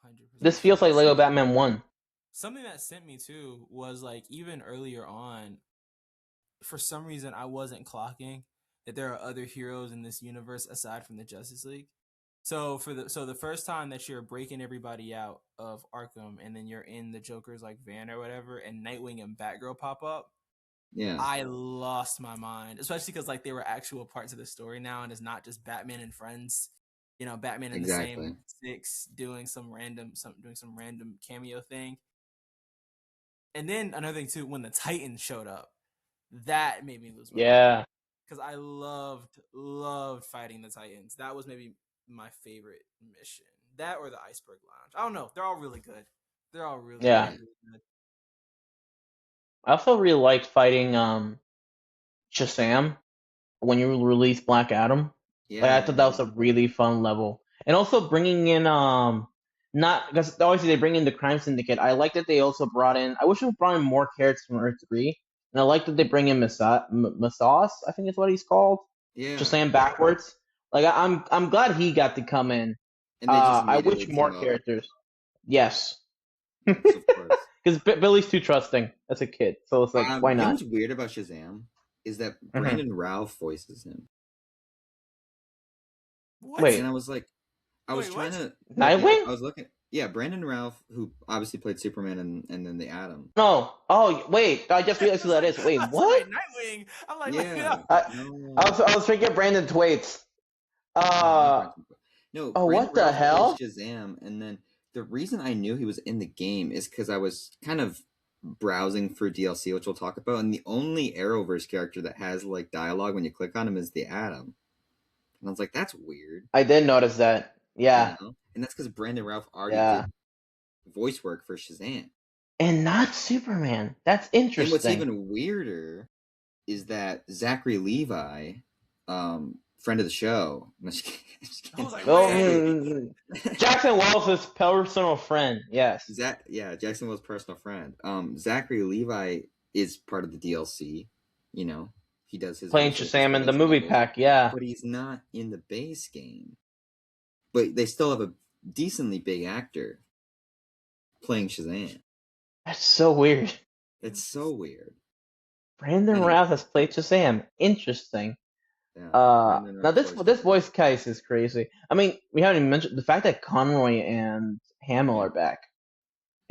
100%. This feels like Lego Batman 1. Something that sent me too was like even earlier on, for some reason I wasn't clocking that there are other heroes in this universe aside from the Justice League. So the first time that you're breaking everybody out of Arkham and then you're in the Joker's like van or whatever, and Nightwing and Batgirl pop up, Yeah, I lost my mind, especially because like they were actual parts of the story now, and it's not just Batman and friends. Batman in the exactly. same six doing some random cameo thing. And then another thing too, when the Titans showed up, that made me lose my mind Yeah. because I loved fighting the Titans. That was maybe my favorite mission. That or the Iceberg Lounge. I don't know. They're all really good. They're all really, Yeah. really, really good. I also really liked fighting Shazam when you release Black Adam. Like I Yeah, thought that was a really fun level, and also bringing in not because obviously they bring in the Crime Syndicate. I like that they also brought in. I wish they brought in more characters from Earth 3, and I like that they bring in Masas. I think is what he's called. yeah. Shazam backwards. Like I'm glad he got to come in. And they just I immediately wish more team up. characters. Yes, Yes, of course. because Billy's too trusting as a kid, so it's like why You know not? what's weird about Shazam is that Hmm. Brandon Routh voices him, What? and Wait, I was like, I was Wait, trying what? to, yeah, Nightwing? I was looking, yeah, Brandon Routh, who obviously played Superman and then the Atom. No. Oh, wait. I just realized who that is. Wait, I was what? like Nightwing. I'm like, wait Yeah, up. I no, I was thinking Brandon Thwaites. no, not Uh Brandon. No, oh, Brandon what the Routh plays hell? Shazam, and then the reason I knew he was in the game is because I was kind of browsing for DLC, which we'll talk about, and the only Arrowverse character that has like dialogue when you click on him is the Atom, and I was like, that's weird, I did notice that. you Yeah, know, and that's because Brandon Routh already yeah. did voice work for Shazam. And not Superman. That's And what's interesting. even weirder is that Zachary Levi, friend of the show, I'm just kidding, I'm just I kidding. was like, Well, wait. Jackson Wells' personal friend. Yes, Yeah, Jackson was personal friend. Zachary Levi is part of the DLC. You know, he does his playing voiceovers Shazam for in the those movie levels, pack. Yeah, but he's not in the base game. But they still have a decently big actor playing Shazam. that's so weird. It's so weird. Brandon Anyway, Routh has played Shazam. Interesting. yeah, Brandon Now Routh voiced this Shazam. voice cast is crazy. I mean, we haven't even mentioned the fact that Conroy and Hamill Yeah, are back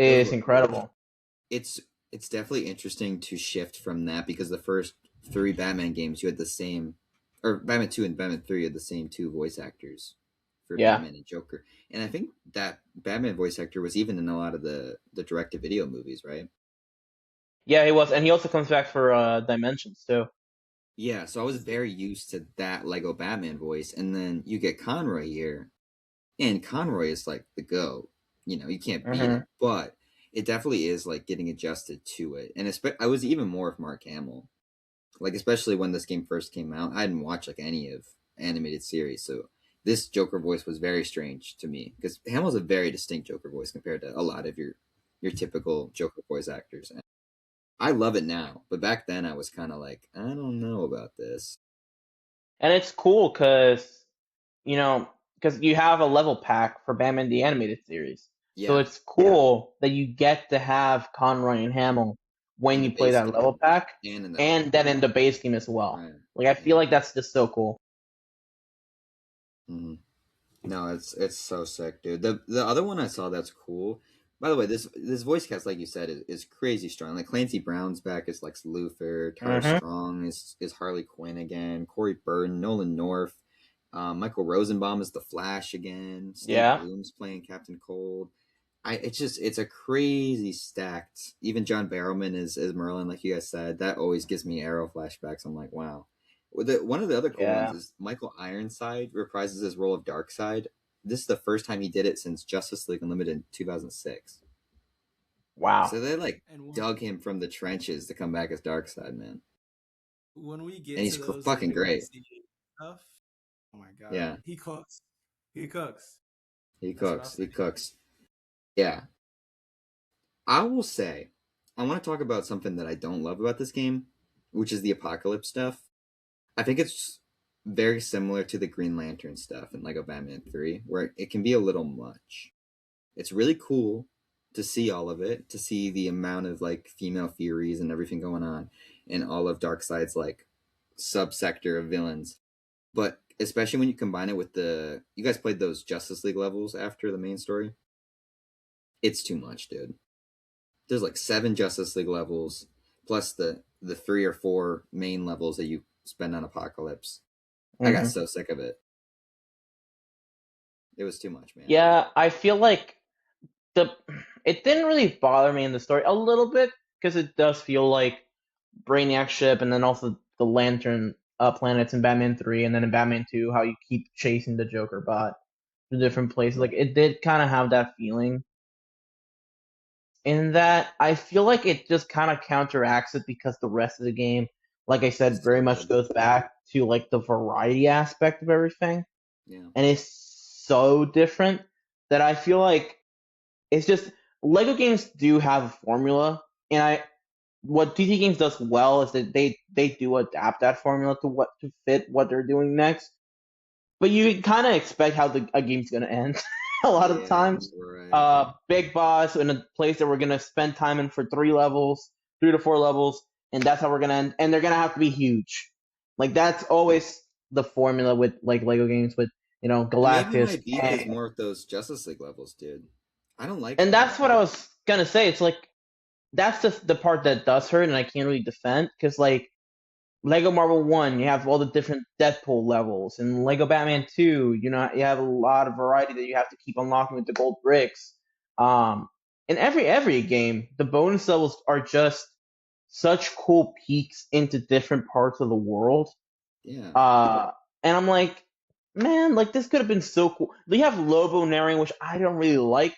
those is were cool. incredible. It's definitely interesting to shift from that because the first three Batman games you had the same, or Batman 2 and Batman 3 had the same two voice actors for Yeah, Batman and Joker. And I think that Batman voice actor was even in a lot of the direct to video movies, right? yeah, he was, and he also comes back for Dimensions too. Yeah, so I was very used to that Lego Batman voice, and then you get Conroy here, and Conroy is like the GOAT. You know, you can't beat Hmm. him, but it definitely is like getting adjusted to it. And I was even more of Mark Hamill, like especially when this game first came out. I didn't watch like any of animated series, so this Joker voice was very strange to me because Hamill's a very distinct Joker voice compared to a lot of your typical Joker voice actors. And I love it now, but back then I was kind of like, I don't know about this. And it's cool because because you have a level pack for Batman the Animated Series, so Yeah, it's cool that you get to have Conroy and Hamill when in the you play base that level game pack, and in that and level then pack, in the base game as well. right? Like I feel Yeah. like that's just so cool. Mhm. No, it's so sick, dude. The other one I saw that's cool. By the way, this voice cast, like you said, is crazy strong. Like Clancy Brown's back as Lex Luthor. Tara Hmm. Strong is Harley Quinn again. Corey Burton, Nolan North, Michael Rosenbaum is the Flash again. Steve Yeah, Bloom's playing Captain Cold. It's a crazy stacked. Even John Barrowman is Merlin, like you guys said. That always gives me Arrow flashbacks. I'm like, wow. One of the other cool ones yeah. is Michael Ironside reprises his role of Darkseid. This is the first time he did it since Justice League Unlimited in 2006. Wow. So they like And dug him from the trenches to come back as Darkseid, man. when we And get he's to those fucking like great. DC stuff, oh my god, Yeah, he cooks. He cooks. he That's what I'll cooks. say. He cooks. Yeah. I will say, I want to talk about something that I don't love about this game, which is the apocalypse stuff. I think it's very similar to the Green Lantern stuff in Lego Batman 3, where it can be a little much. It's really cool to see all of it, to see the amount of like female Furies and everything going on, and all of Darkseid's like subsector of villains. But especially when you combine it with you guys played those Justice League levels after the main story. It's too much, dude. There's like 7 Justice League levels plus the 3 or 4 main levels that you spend on Apocalypse. I got so sick of it. It was too much, man. Yeah, I feel like it didn't really bother me in the story a little bit because it does feel like Brainiac ship, and then also the Lantern planets in Batman 3, and then in Batman 2, how you keep chasing the Joker bot to different places. Like it did kind of have that feeling. In that, I feel like it just kind of counteracts it because the rest of the game, like I said, very much goes back to like the variety aspect of everything. Yeah. And it's so different that I feel like it's just Lego games do have a formula, and what DC Games does well is that they do adapt that formula to fit what they're doing next. But you kind of expect how a game's gonna end a lot of times. Right. Big boss in a place that we're gonna spend time in for 3 to 4 levels, and that's how we're gonna end. And they're gonna have to be huge. Like that's always the formula with like Lego games with Maybe my Galactus. beef is more with those Justice League levels, dude. I don't like And them. that's what I was gonna say. It's like that's the part that does hurt, and I can't really defend because like Lego Marvel 1, you have all the different Deadpool levels, and Lego Batman 2, you have a lot of variety that you have to keep unlocking with the gold bricks. In every game, the bonus levels are just such cool peeks into different parts of the world. Yeah. And I'm like, man, like this could have been so cool. They have Lobo narrating, which I don't really like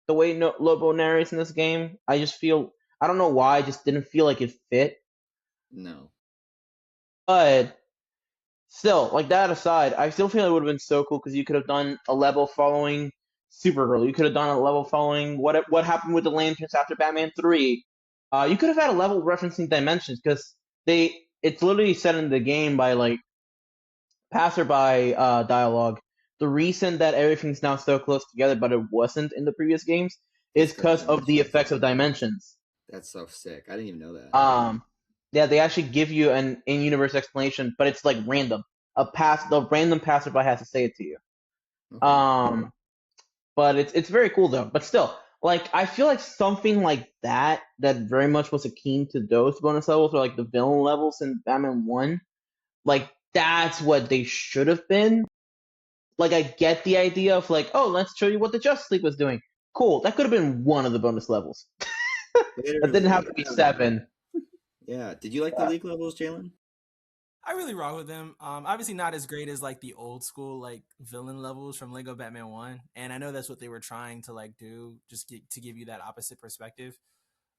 the way Lobo narrates in this game. I just feel I don't know why, I just didn't feel like it fit. No. But still, like that aside, I still feel it would have been so cool because you could have done a level following Supergirl. You could have done a level following what happened with the Lanterns after Batman 3. You could have had a level referencing dimensions because it's literally set in the game by like passerby dialogue. The reason that everything's now so close together, but it wasn't in the previous games, is because of the effects of dimensions. That's so sick. I didn't even know that. Yeah, they actually give you an in-universe explanation, but it's like random. The random passerby has to say it to you. Okay. But it's very cool though. But still, like I feel like something like that very much was akin to those bonus levels, or like the villain levels in Batman 1. Like that's what they should have been. Like I get the idea of like, oh, let's show you what the Justice League was doing. Cool, that could have been one of the bonus levels. That didn't have to be 7. Yeah. Did you like the League levels, Jalen? I really rock with them. Obviously not as great as like the old school like villain levels from Lego Batman 1, and I know that's what they were trying to like do, just to give you that opposite perspective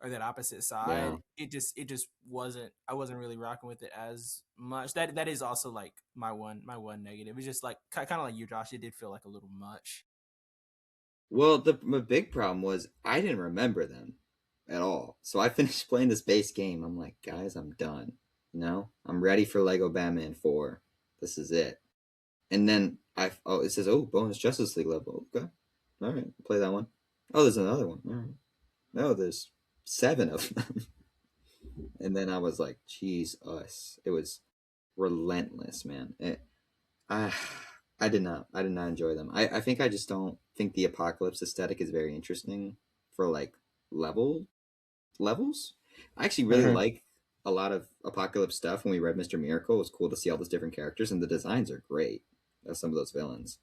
or that opposite side. Yeah. It just wasn't. I wasn't really rocking with it as much. That is also like my one negative. It's just like kind of like you, Josh. It did feel like a little much. Well, my big problem was I didn't remember them at all. So I finished playing this base game. I'm like, guys, I'm done. I'm ready for Lego Batman 4. This is it. And then it says, bonus Justice League level. Okay. All right. Play that one. Oh, there's another one. All right. No, there's 7 of them. And then I was like, geez, us. It was relentless, man. I did not enjoy them. I think I just don't think the apocalypse aesthetic is very interesting for like levels. I actually really like a lot of apocalypse stuff. When we read Mr. Miracle, it was cool to see all those different characters, and the designs are great of some of those villains.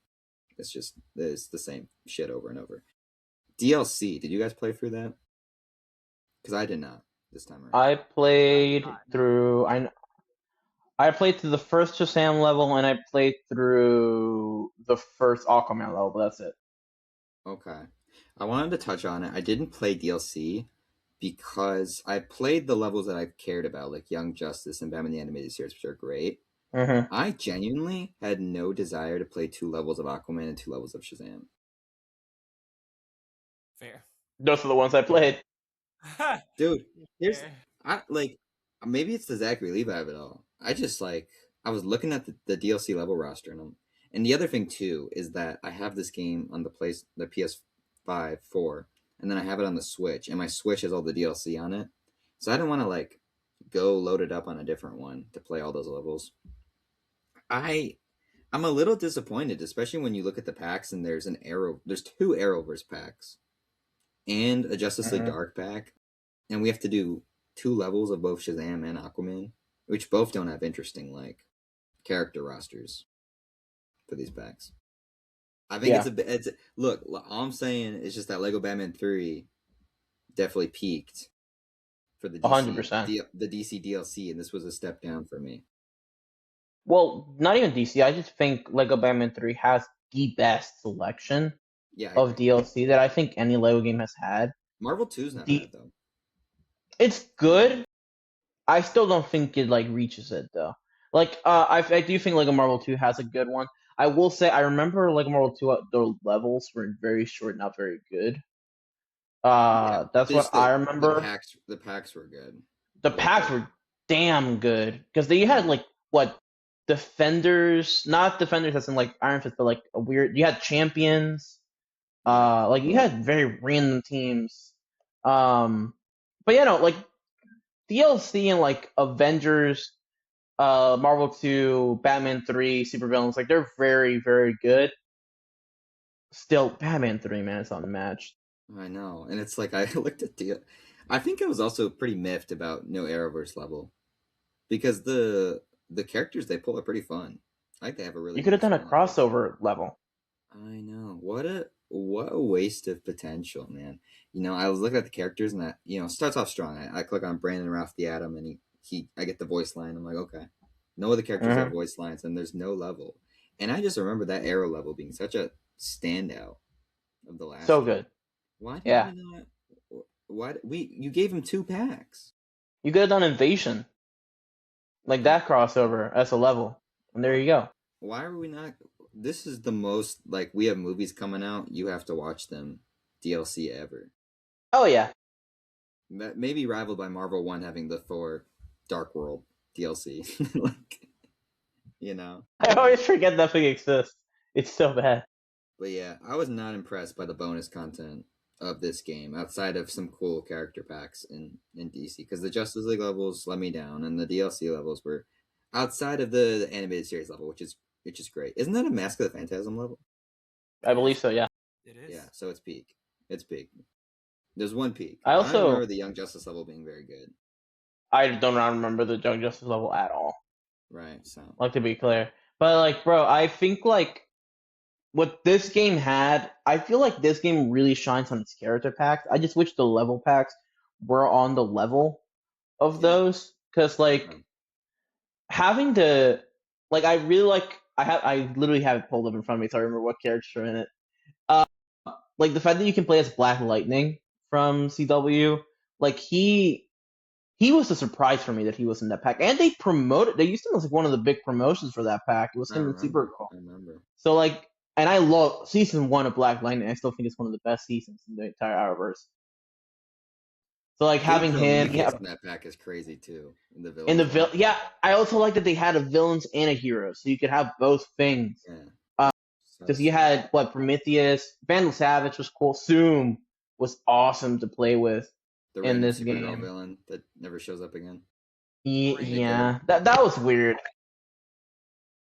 It's the same shit over and over. DLC, did you guys play through that? Because I did not this time around. I played through the first Shazam level, and I played through the first Aquaman level, but that's it. Okay. I wanted to touch on it. I didn't play DLC because I played the levels that I cared about, like Young Justice and Batman the Animated Series, which are great. I genuinely had no desire to play 2 levels of Aquaman and 2 levels of Shazam. Fair. Those are the ones I played. Dude, maybe it's the Zachary Levi of it all. I was looking at the DLC level roster, and the other thing too is that I have this game on the PS5 4, and then I have it on the Switch, and my Switch has all the DLC on it. So I don't want to go load it up on a different one to play all those levels. I'm a little disappointed, especially when you look at the packs and there's two Arrowverse packs and a Justice League Dark pack, and we have to do 2 levels of both Shazam and Aquaman, which both don't have interesting like character rosters for these packs. I think look. All I'm saying is just that Lego Batman 3 definitely peaked for the DC, 100%. the DC DLC, and this was a step down for me. Well, not even DC. I just think Lego Batman 3 has the best selection of DLC that I think any Lego game has had. Marvel 2's not bad though. It's good. I still don't think it like reaches it though. Like I do think Lego Marvel 2 has a good one. I will say I remember Lego Marvel 2 the levels were very short, not very good. That's what I remember. The packs were good. The packs were damn good because they had like what Defenders, not Defenders as in like Iron Fist, but like a weird. You had Champions. Like you had very random teams. But yeah, no, like DLC and like Avengers, Marvel 2, Batman 3, Supervillains, like they're very, very good. Still, Batman 3, man, it's unmatched. I know, and it's like I looked at I think I was also pretty miffed about no Arrowverse level because the characters they pull are pretty fun. I think they have a really. You could have done a crossover level. I know. What a waste of potential, man. You know, I was looking at the characters and that, you know, starts off strong. I click on Brandon Ralph the Atom and I get the voice line. I'm like, okay. No other characters have voice lines and there's no level. And I just remember that Arrow level being such a standout of the last. So good. Why did you gave him 2 packs? You could have done Invasion. Like that crossover as a level. And there you go. Why are we not? This is the most, like, we have movies coming out, you have to watch them DLC ever. Oh, yeah. Maybe rivaled by Marvel 1 having the Thor Dark World DLC. Like, you know. I always forget that thing exists. It's so bad. But yeah, I was not impressed by the bonus content of this game outside of some cool character packs in DC, because the Justice League levels let me down and the DLC levels were outside of the animated series level, which is great. Isn't that a Mask of the Phantasm level? I believe so, yeah. It is. Yeah, so it's peak. There's one peak. I also remember the Young Justice level being very good. I don't remember the Young Justice level at all. Right, so. Like, to be clear. But, like, bro, I think, like, what this game had, I feel like this game really shines on its character packs. I just wish the level packs were on the level of those. Because, like, having to, like, I really like, I literally have it pulled up in front of me, so I remember what characters are in it. Like, the fact that you can play as Black Lightning from CW, like, he was a surprise for me that he was in that pack. And they used him as like one of the big promotions for that pack. It was him and Supergirl. I remember. So, like, and I love season 1 of Black Lightning. I still think it's one of the best seasons in the entire Arrowverse. So, like, having him in that pack is crazy too. Yeah, I also like that they had a villains and a hero, so you could have both things. Yeah. Because you had Prometheus, Vandal Savage was cool, Zoom was awesome to play with in this game. Villain that never shows up again. Yeah, that was weird.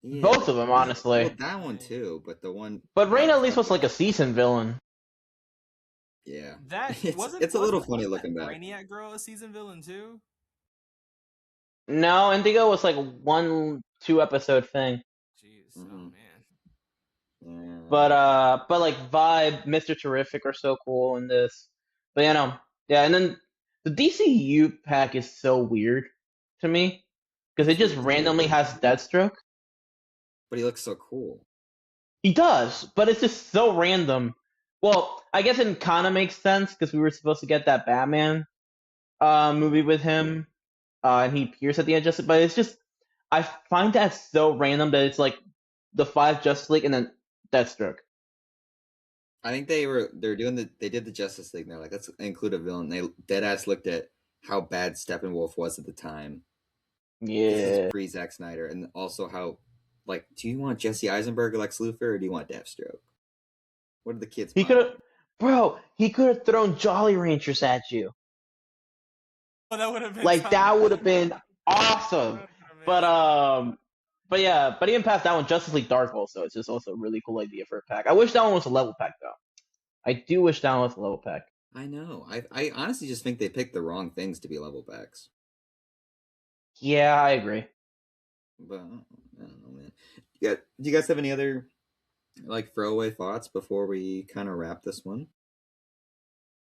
Yeah. Both of them, honestly. Well, that one too, but the one. But Rain at least was like a season villain. Yeah, it's a little funny looking back. Brainiac girl a season villain too? No, Indigo was like a 1-2 episode thing. Jeez, oh man. Yeah. But like Vibe, Mr. Terrific are so cool in this. But yeah, and then the DCU pack is so weird to me because it just randomly has Deathstroke. But he looks so cool. He does, but it's just so random. Well, I guess it kind of makes sense because we were supposed to get that Batman movie with him, and he appears at the end of Justice. But it's just, I find that so random that it's like the 5 Justice League and then Deathstroke. I think they did the Justice League. And they're like, let's include a villain. They deadass looked at how bad Steppenwolf was at the time. Yeah. This is pre Zack Snyder, and also how. Like, do you want Jesse Eisenberg or Lex Luthor, or do you want Deathstroke? What are the kids? He could have thrown Jolly Ranchers at you. that would have been Like that would have been That awesome. would have been amazing. But yeah, but even past that one, Justice League Dark also, it's just also a really cool idea for a pack. I wish that one was a level pack though. I do wish that one was a level pack. I know. I honestly just think they picked the wrong things to be level packs. Yeah, I agree. But I don't know, man. Do you guys have any other like throwaway thoughts before we kind of wrap this one?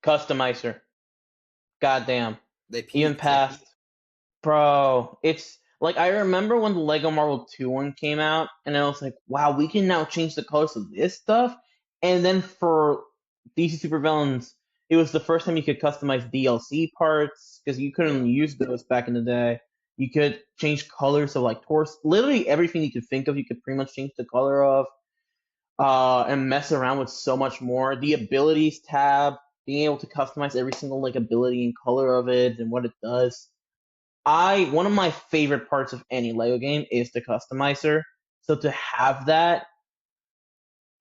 Customizer. Goddamn. They peaked. Even past, bro, it's like I remember when the Lego Marvel 2 one came out, and I was like, wow, we can now change the colors of this stuff. And then for DC Supervillains, it was the first time you could customize DLC parts because you couldn't use those back in the day. You could change colors of like torso, literally everything you could think of. You could pretty much change the color of, and mess around with so much more. The abilities tab, being able to customize every single like ability and color of it and what it does. One of my favorite parts of any Lego game is the customizer. So to have that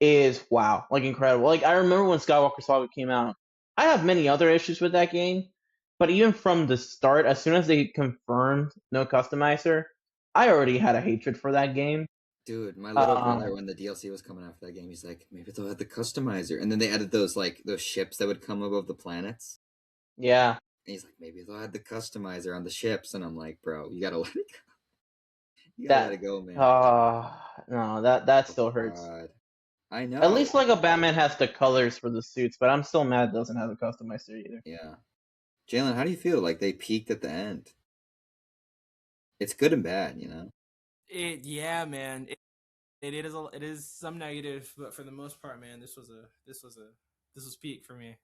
is wow, like incredible. Like I remember when Skywalker Saga came out. I have many other issues with that game, but even from the start, as soon as they confirmed no customizer, I already had a hatred for that game. Dude, my little brother, when the DLC was coming out for that game, he's like, maybe they'll add the customizer. And then they added those ships that would come above the planets. Yeah. And he's like, maybe they'll add the customizer on the ships. And I'm like, bro, you gotta let it go. You gotta let it go, man. No, that still hurts. God. I know. At least Lego Batman has the colors for the suits, but I'm still mad it doesn't have a customizer either. Yeah. Jalen, how do you feel? Like they peaked at the end. It's good and bad, you know? Yeah, man. It is some negative, but for the most part, man, this was peak for me.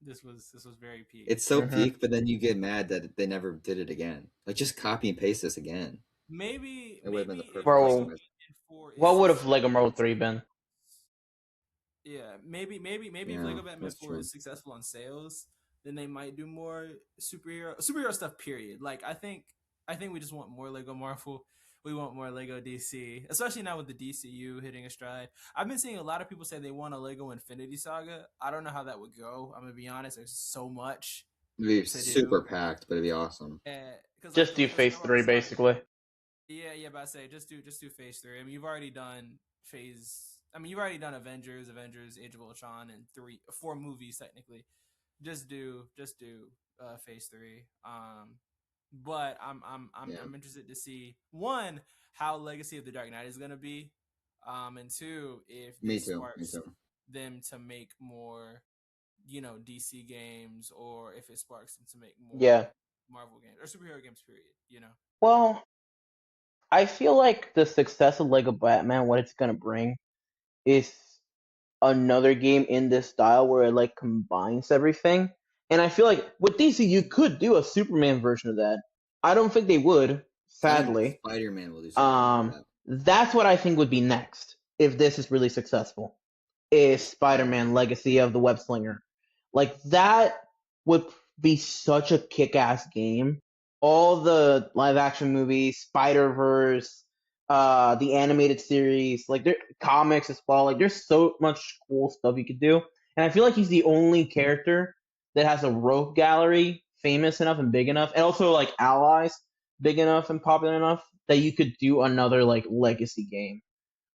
This was very peak. It's so peak, but then you get mad that they never did it again. Like just copy and paste this again. Maybe it would have been the perfect. Bro, what would have Lego Marvel 3 been? Yeah, maybe if Lego Batman 4 is successful on sales, then they might do more superhero stuff. Period. Like I think we just want more Lego Marvel. We want more Lego DC, especially now with the DCU hitting a stride. I've been seeing a lot of people say they want a Lego Infinity Saga. I don't know how that would go. I'm gonna be honest. There's so much. It'd be super packed, but it'd be awesome. Just do Phase 3, basically. Yeah, but I say just do Phase 3. I mean, you've already done Avengers, Age of Ultron, and 4 movies technically. Just do Phase 3. But I'm interested to see, one, how Legacy of the Dark Knight is gonna be, and two, if this sparks them to make more, DC games, or if it sparks them to make more Marvel games or superhero games. Period. Well, I feel like the success of Lego Batman, what it's gonna bring, is another game in this style where it like combines everything. And I feel like with DC, you could do a Superman version of that. I don't think they would, sadly. Spider-Man will do something like that. That's what I think would be next if this is really successful. Is Spider-Man Legacy of the Web Slinger. Like that would be such a kick-ass game. All the live-action movies, Spider-Verse, the animated series, like there comics as well. Like there's so much cool stuff you could do. And I feel like he's the only character that has a rogue gallery famous enough and big enough, and also like allies big enough and popular enough that you could do another like legacy game.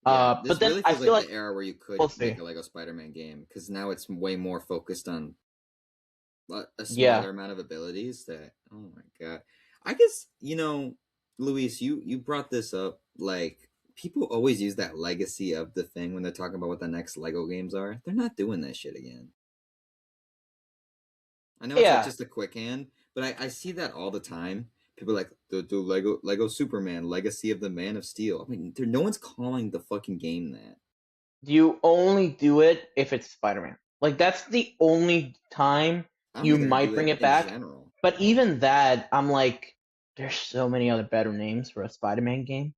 Yeah, but then really I feels feel like like the era where you could make a Lego Spider-Man game, because now it's way more focused on a smaller amount of abilities. That, oh my god, I guess Luis, you brought this up. Like people always use that legacy of the thing when they're talking about what the next Lego games are. They're not doing that shit again. I know it's like just a quick hand, but I see that all the time. People are like, do Lego Superman, Legacy of the Man of Steel. I mean, no one's calling the fucking game that. You only do it if it's Spider-Man. Like that's the only time you might bring it back. General. But even that, I'm like, there's so many other better names for a Spider-Man game.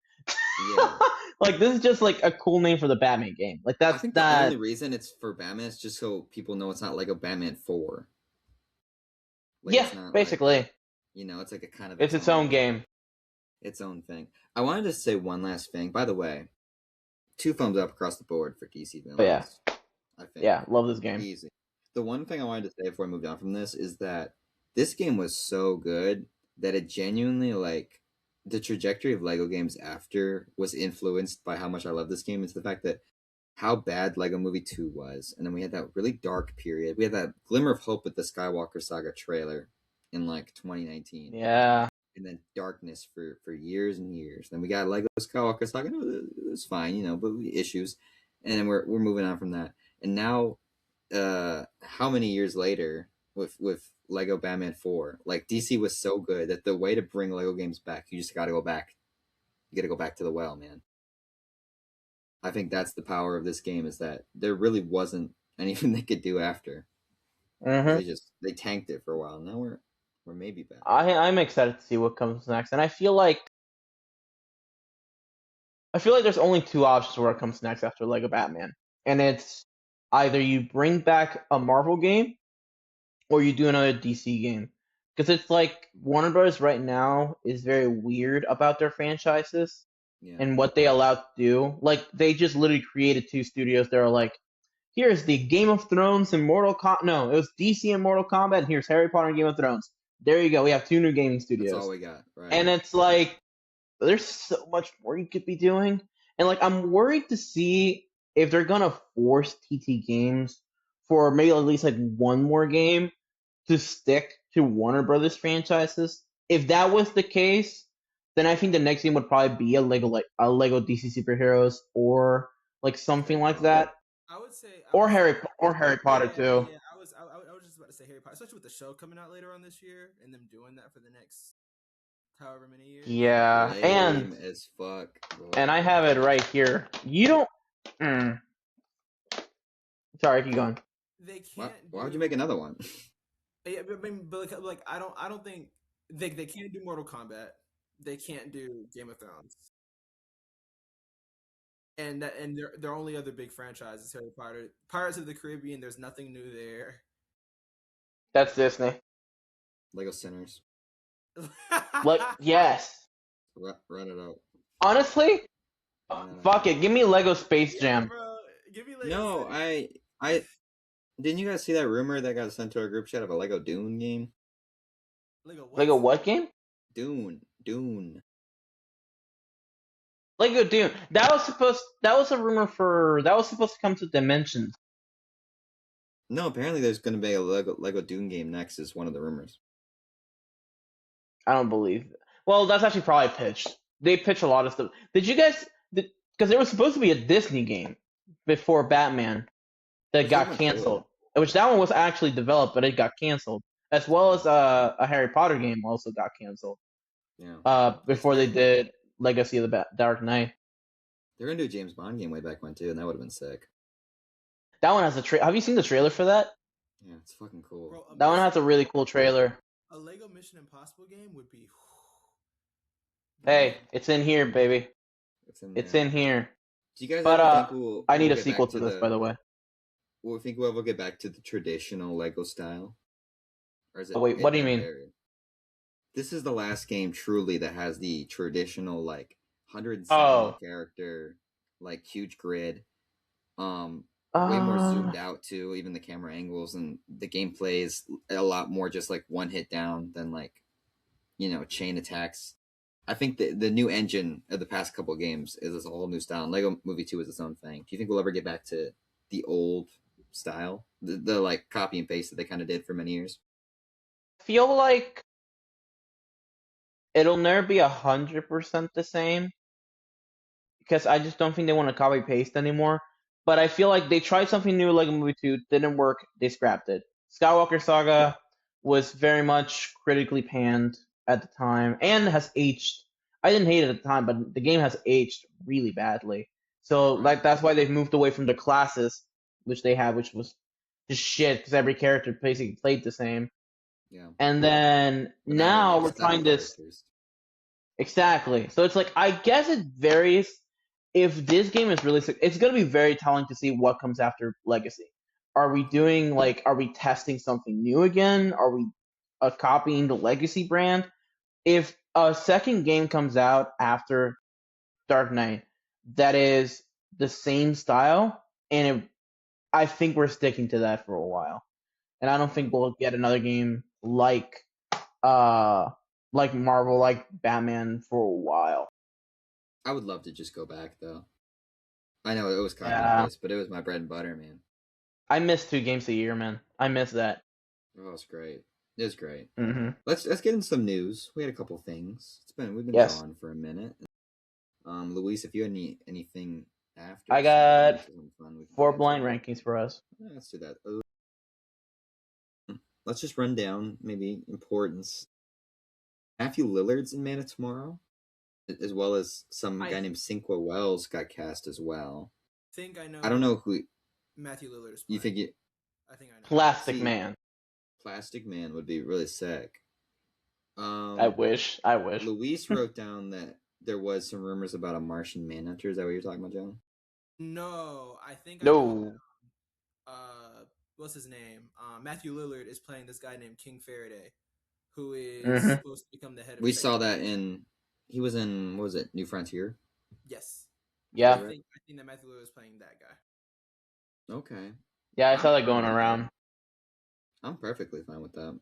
Yeah. Like this is just like a cool name for the Batman game. Like that's I think the only reason it's for Batman is just so people know it's not Lego Batman 4. Like, yeah, basically. Like, it's like a kind of... It's its own game. Its own thing. I wanted to say one last thing. By the way, 2 thumbs up across the board for DC Villains. Oh, yeah. I think. Yeah, love this game. Easy. The one thing I wanted to say before I moved on from this is that this game was so good that it genuinely like the trajectory of Lego games after was influenced by how much I love this game. It's the fact that how bad Lego Movie 2 was, and then we had that really dark period. We had that glimmer of hope with the Skywalker Saga trailer in like 2019. Yeah. And then darkness for years and years. Then we got Lego Skywalker Saga. It was fine, you know, but issues. And then we're moving on from that. And now, how many years later with Lego Batman 4, like DC was so good that the way to bring Lego games back, you just got to go back. You got to go back to the well, man. I think that's the power of this game, is that there really wasn't anything they could do after. Mm-hmm. They tanked it for a while. Now we're maybe back. I'm excited to see what comes next, and I feel like there's only two options where it comes next after Lego Batman, and it's either you bring back a Marvel game or you do another DC game, because it's like Warner Bros. Right now is very weird about their franchises and what they allow to do. Like they just literally created two studios that are like, here's the Game of Thrones and Mortal Kombat. No, it was DC and Mortal Kombat, and here's Harry Potter and Game of Thrones. There you go. We have two new gaming studios. That's all we got, right? And it's like, there's so much more you could be doing. And like, I'm worried to see if they're gonna force TT Games for maybe at least like one more game to stick to Warner Brothers franchises. If that was the case, then I think the next game would probably be a Lego DC Superheroes or like something like that. I would say, Harry Potter too. Yeah, I was just about to say Harry Potter, especially with the show coming out later on this year, and them doing that for the next however many years. Yeah, Lame as fuck. Bro. And I have it right here. You don't. Sorry, keep going. They can't. Why would you make another one? Yeah, but like I don't think they can't do Mortal Kombat. They can't do Game of Thrones. And their only other big franchise is Harry Potter. Pirates of the Caribbean, there's nothing new there. That's Disney. Lego Sinners. Like, yes. Run it out. Honestly, fuck it. Give me Lego Space Jam. Bro, give me Lego. No, I didn't you guys see that rumor that got sent to our group chat of a Lego Dune game? Lego what game? Dune. Lego Dune. That was supposed to come to Dimensions. No, apparently there's going to be a Lego Dune game next, is one of the rumors. I don't believe it. Well, that's actually probably pitched. They pitch a lot of stuff. Did you guys? Because there was supposed to be a Disney game before Batman that got canceled. Which that one was actually developed, but it got canceled. As well as a Harry Potter game also got canceled. Yeah. Before they did Legacy of the Dark Knight. They're gonna do a James Bond game way back when too, and that would have been sick. That one has a have you seen the trailer for that? Yeah, it's fucking cool. Bro, that one has a really cool trailer. A Lego Mission Impossible game would be. Hey, it's in here, baby. It's in here. Do you guys but I need a sequel to this, by the way. Well, we think we'll ever get back to the traditional Lego style? Or is it? Oh, wait, what do you mean? This is the last game truly that has the traditional like 170 character, like huge grid, way more zoomed out too. Even the camera angles and the gameplay is a lot more just like one hit down than like, chain attacks. I think the new engine of the past couple of games is a whole new style. And Lego Movie 2 is its own thing. Do you think we'll ever get back to the old style, the like copy and paste that they kind of did for many years? I feel like it'll never be 100% the same because I just don't think they want to copy paste anymore. But I feel like they tried something new, Lego Movie 2, didn't work, they scrapped it. Skywalker Saga was very much critically panned at the time and has aged. I didn't hate it at the time, but the game has aged really badly. So like that's why they've moved away from the classes, which they had, which was just shit because every character basically played the same. Yeah. And then now we're trying this. Exactly. So it's like, I guess it varies. If this game is really, it's going to be very telling to see what comes after Legacy. Are we testing something new again? Are we copying the Legacy brand? If a second game comes out after Dark Knight that is the same style, I think we're sticking to that for a while. And I don't think we'll get another game like like Marvel, like Batman for a while. I would love to just go back though. I know it was copied and Yeah. paste, but it was my bread and butter, man. I miss 2 games a year, man. I miss that. Oh, it's great. It was great. Mm-hmm. Let's get in some news. We had a couple things. We've been Yes. gone for a minute. Luis, if you had anything after, I got something fun, we can 4 get into blind it. rankings for us. Yeah, let's do that. Let's just run down maybe importance. Matthew Lillard's in Mana tomorrow, as well as some guy named Cinqua Wells got cast as well. Think I know. I don't know who Matthew Lillard is. you think. I think I know. Plastic Man. Plastic Man would be really sick. I wish. Luis wrote down that there was some rumors about a Martian Manhunter. Is that what you're talking about, John? No, I think No. What's his name? Matthew Lillard is playing this guy named King Faraday, who is Mhm. supposed to become the head of. We saw that he was in, what was it, New Frontier? Yes. Yeah. I think that Matthew Lillard is playing that guy. Okay. Yeah, I saw that going around. I'm perfectly fine with that.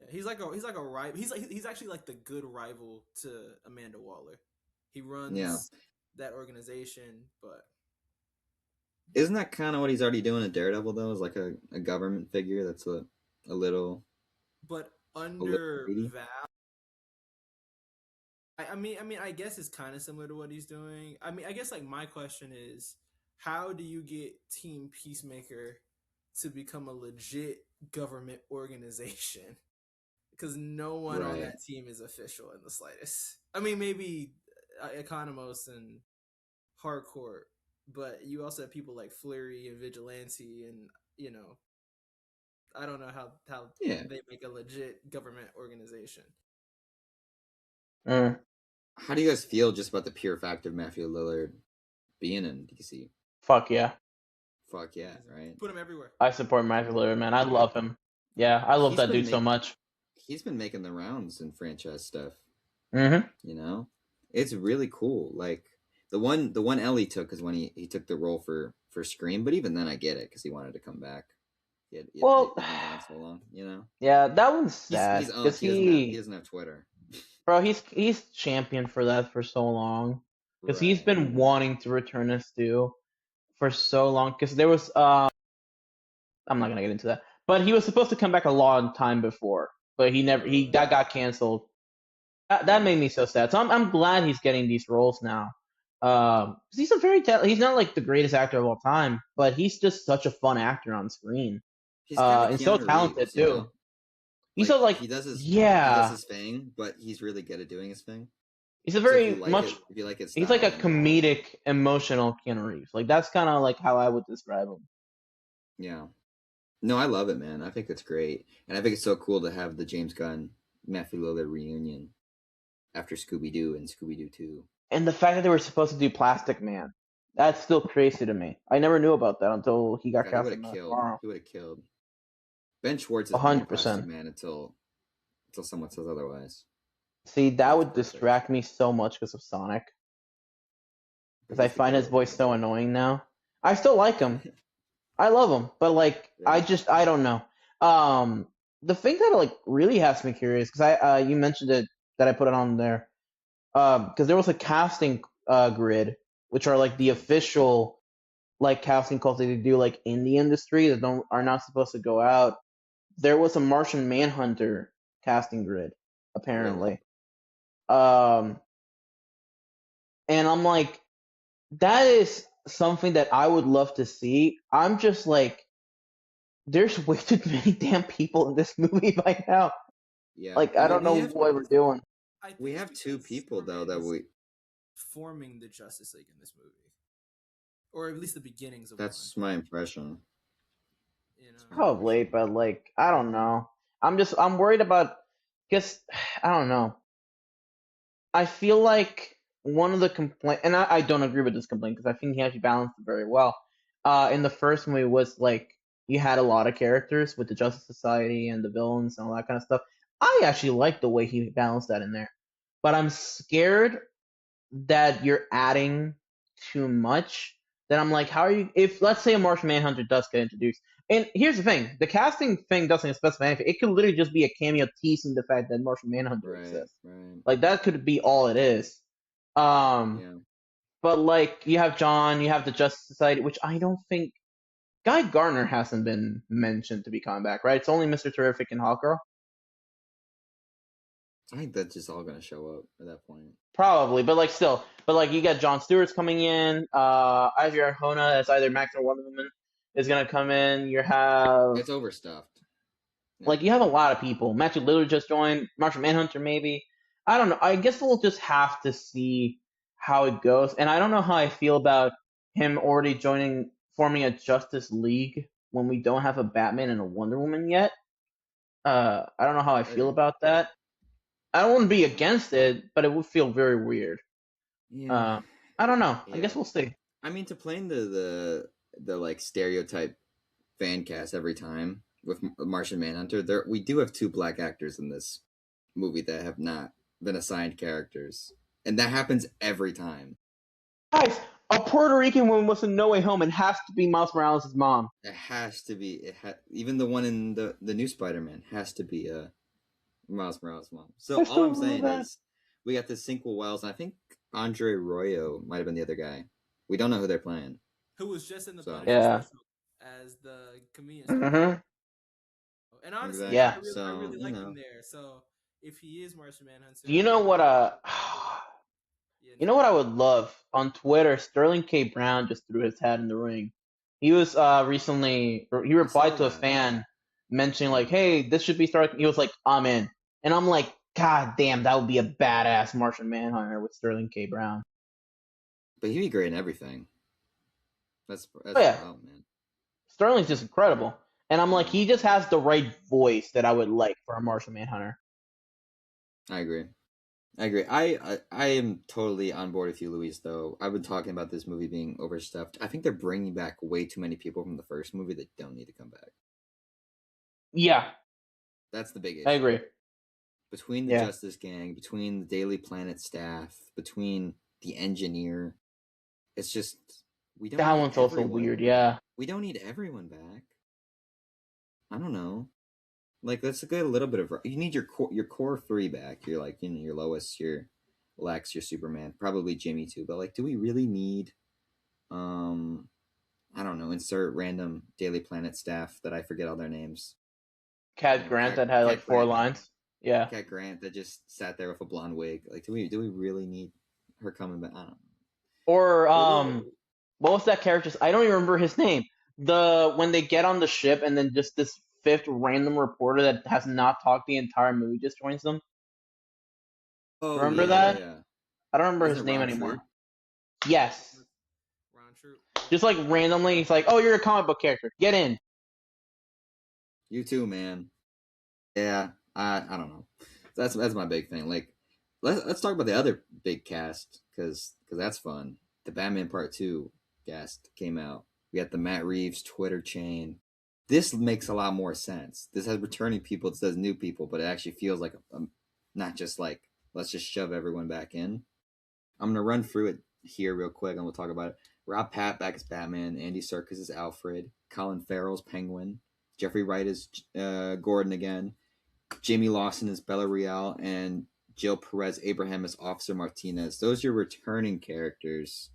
Yeah, he's like a rival. He's actually like the good rival to Amanda Waller. He runs that organization, but isn't that kind of what he's already doing at Daredevil though? Is like a government figure that's a little. But under Val, I mean, I guess it's kind of similar to what he's doing. I mean, I guess like my question is, how do you get Team Peacemaker to become a legit government organization? Because no one on that team is official in the slightest. I mean, maybe Economos and Hardcore, but you also have people like Flurry and Vigilante, and I don't know how they make a legit government organization. How do you guys feel just about the pure fact of Matthew Lillard being in DC? Fuck yeah. Fuck yeah, right? Put him everywhere. I support Matthew Lillard, man. I love him. Yeah, I love that dude so much. He's been making the rounds in franchise stuff. Mm-hmm. It's really cool. Like the one L he took is when he took the role for Scream, but even then I get it because he wanted to come back. He had been gone so long, Yeah, that one's sad because he doesn't have Twitter. Bro, he's champion for that for so long because he's been wanting to return as Stu for so long. Because there was I'm not gonna get into that, but he was supposed to come back a long time before, but that got canceled. That made me so sad. So I'm glad he's getting these roles now. He's a he's not like the greatest actor of all time, but he's just such a fun actor on screen. He's and so talented too. He's so like he does his thing, but he's really good at doing his thing. He's a very he's like a comedic, emotional Keanu Reeves. Like that's kind of like how I would describe him. Yeah. No, I love it, man. I think it's great, and I think it's so cool to have the James Gunn Matthew Lillard reunion after Scooby-Doo and Scooby-Doo 2. And the fact that they were supposed to do Plastic Man, that's still crazy to me. I never knew about that until he got cast in tomorrow. He would have killed. Ben Schwartz is 100% man until someone says otherwise. See, that would distract me so much because of Sonic. Because I find his voice so annoying now. I still like him. I love him, but like I don't know. The thing that like really has me curious because you mentioned it that I put it on there because there was a casting grid which are like the official like casting calls that they do like in the industry that are not supposed to go out. There was a Martian Manhunter casting grid apparently. And I'm like, that is something that I would love to see. I'm just like, there's way too many damn people in this movie by now. Yeah. Like, I don't know what we're doing. We have 2 people though that we forming the Justice League in this movie, or at least the beginnings of. That's my impression. Probably, but like, I don't know. I'm worried about because I don't know. I feel like one of the complaints, and I don't agree with this complaint because I think he actually balanced it very well. In the first movie was like you had a lot of characters with the Justice Society and the villains and all that kind of stuff. I actually like the way he balanced that in there, but I'm scared that you're adding too much. Then I'm like, how are you? If let's say a Martian Manhunter does get introduced, And here's the thing: the casting thing doesn't specify anything. It could literally just be a cameo teasing the fact that Martian Manhunter Right, exists. right. Like that could be all it is. Yeah. But like you have John, you have the Justice Society, which I don't think Guy Gardner hasn't been mentioned to be coming back, right? It's only Mr. Terrific and Hawkgirl. I think that's just all gonna show up at that point. Probably, but like still, but like you got John Stewart's coming in. Ivy Arjona as either Max or Wonder Woman is gonna come in. You have It's overstuffed. Yeah. like you have a lot of people. Matthew Lillard just joined. Martian Manhunter maybe. I don't know. I guess we'll just have to see how it goes. And I don't know how I feel about him already forming a Justice League when we don't have a Batman and a Wonder Woman yet. I don't know how I feel about that. I don't want to be against it, but it would feel very weird. Yeah. I don't know. I Yeah. guess we'll see. I mean, to play into the like stereotype fan cast every time with Martian Manhunter, we do have 2 black actors in this movie that have not been assigned characters, and that happens every time. Guys, a Puerto Rican woman was in No Way Home and has to be Miles Morales' mom. It has to be. Even the one in the new Spider-Man has to be Miles Morales' mom. So all I'm saying is we got this Cinco Wells, and I think Andre Royo might have been the other guy. We don't know who they're playing. Who was just in the Yeah. special as the comedian. Mm-hmm. And honestly, Exactly. Yeah. I really like you know. him there. So if he is Martian Manhunter, You know what? You know what I would love on Twitter? Sterling K. Brown just threw his hat in the ring. He was recently. He replied to a that. fan mentioning like, "Hey, this should be starting." He was like, "I'm in," and I'm like, "God damn, that would be a badass Martian Manhunter with Sterling K. Brown." But he'd be great in everything. That's yeah. wild, man. Sterling's just incredible, and I'm like, he just has the right voice that I would like for a Martian Manhunter. I agree. I am totally on board with you, Luis, though. I've been talking about this movie being overstuffed. I think they're bringing back way too many people from the first movie that don't need to come back. Yeah. That's the big issue. I agree. Between the Justice Gang, between the Daily Planet staff, between the engineer, it's just we don't. That one's also weird. Yeah. We don't need everyone back. I don't know. Like, let's get a little bit of. You need your core 3 back. You're like, your Lois, your Lex, your Superman, probably Jimmy too. But like, do we really need? I don't know. Insert random Daily Planet staff that I forget all their names. Cat Grant that had like 4 lines. Yeah. Cat Grant that just sat there with a blonde wig. Like, do we really need her coming back? I don't know. Or what was that character? I don't even remember his name. When they get on the ship and then just this 5th random reporter that has not talked the entire movie just joins them. Oh, remember that? Yeah. I don't remember his name anymore. Troop? Yes. Ron Troop. Just like randomly, he's like, "Oh, you're a comic book character. Get in." You too, man. Yeah, I don't know. That's my big thing. Like, let's talk about the other big cast because that's fun. The Batman Part 2 cast came out. We got the Matt Reeves Twitter chain. This makes a lot more sense. This has returning people. It says new people, but it actually feels like not just like let's just shove everyone back in. I'm gonna run through it here real quick, and we'll talk about it. Rob Pat back as Batman. Andy Serkis as Alfred. Colin Farrell's Penguin. Jeffrey Wright as Gordon again. Jamie Lawson as Bella Real, and Jill Perez Abraham as Officer Martinez. Those are returning characters.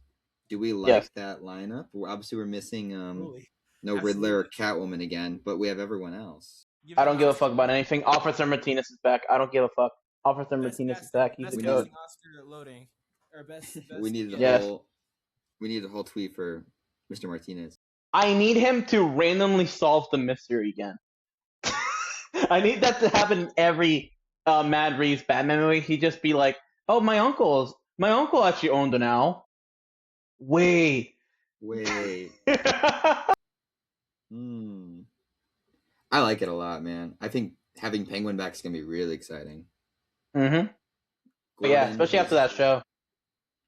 Do we like that lineup? Obviously, we're missing no Riddler or Catwoman again, but we have everyone else. I don't give a fuck about anything. Officer Martinez is back. I don't give a fuck. Officer Martinez is back. He's the goat. Oscar loading. Or best we needed a whole tweet for Mr. Martinez. I need him to randomly solve the mystery again. I need that to happen in every Matt Reeves Batman movie. He'd just be like, "Oh, my uncle actually owned an owl." Wait. I like it a lot, man. I think having Penguin back is gonna be really exciting. Mm-hmm. But yeah, especially after that show.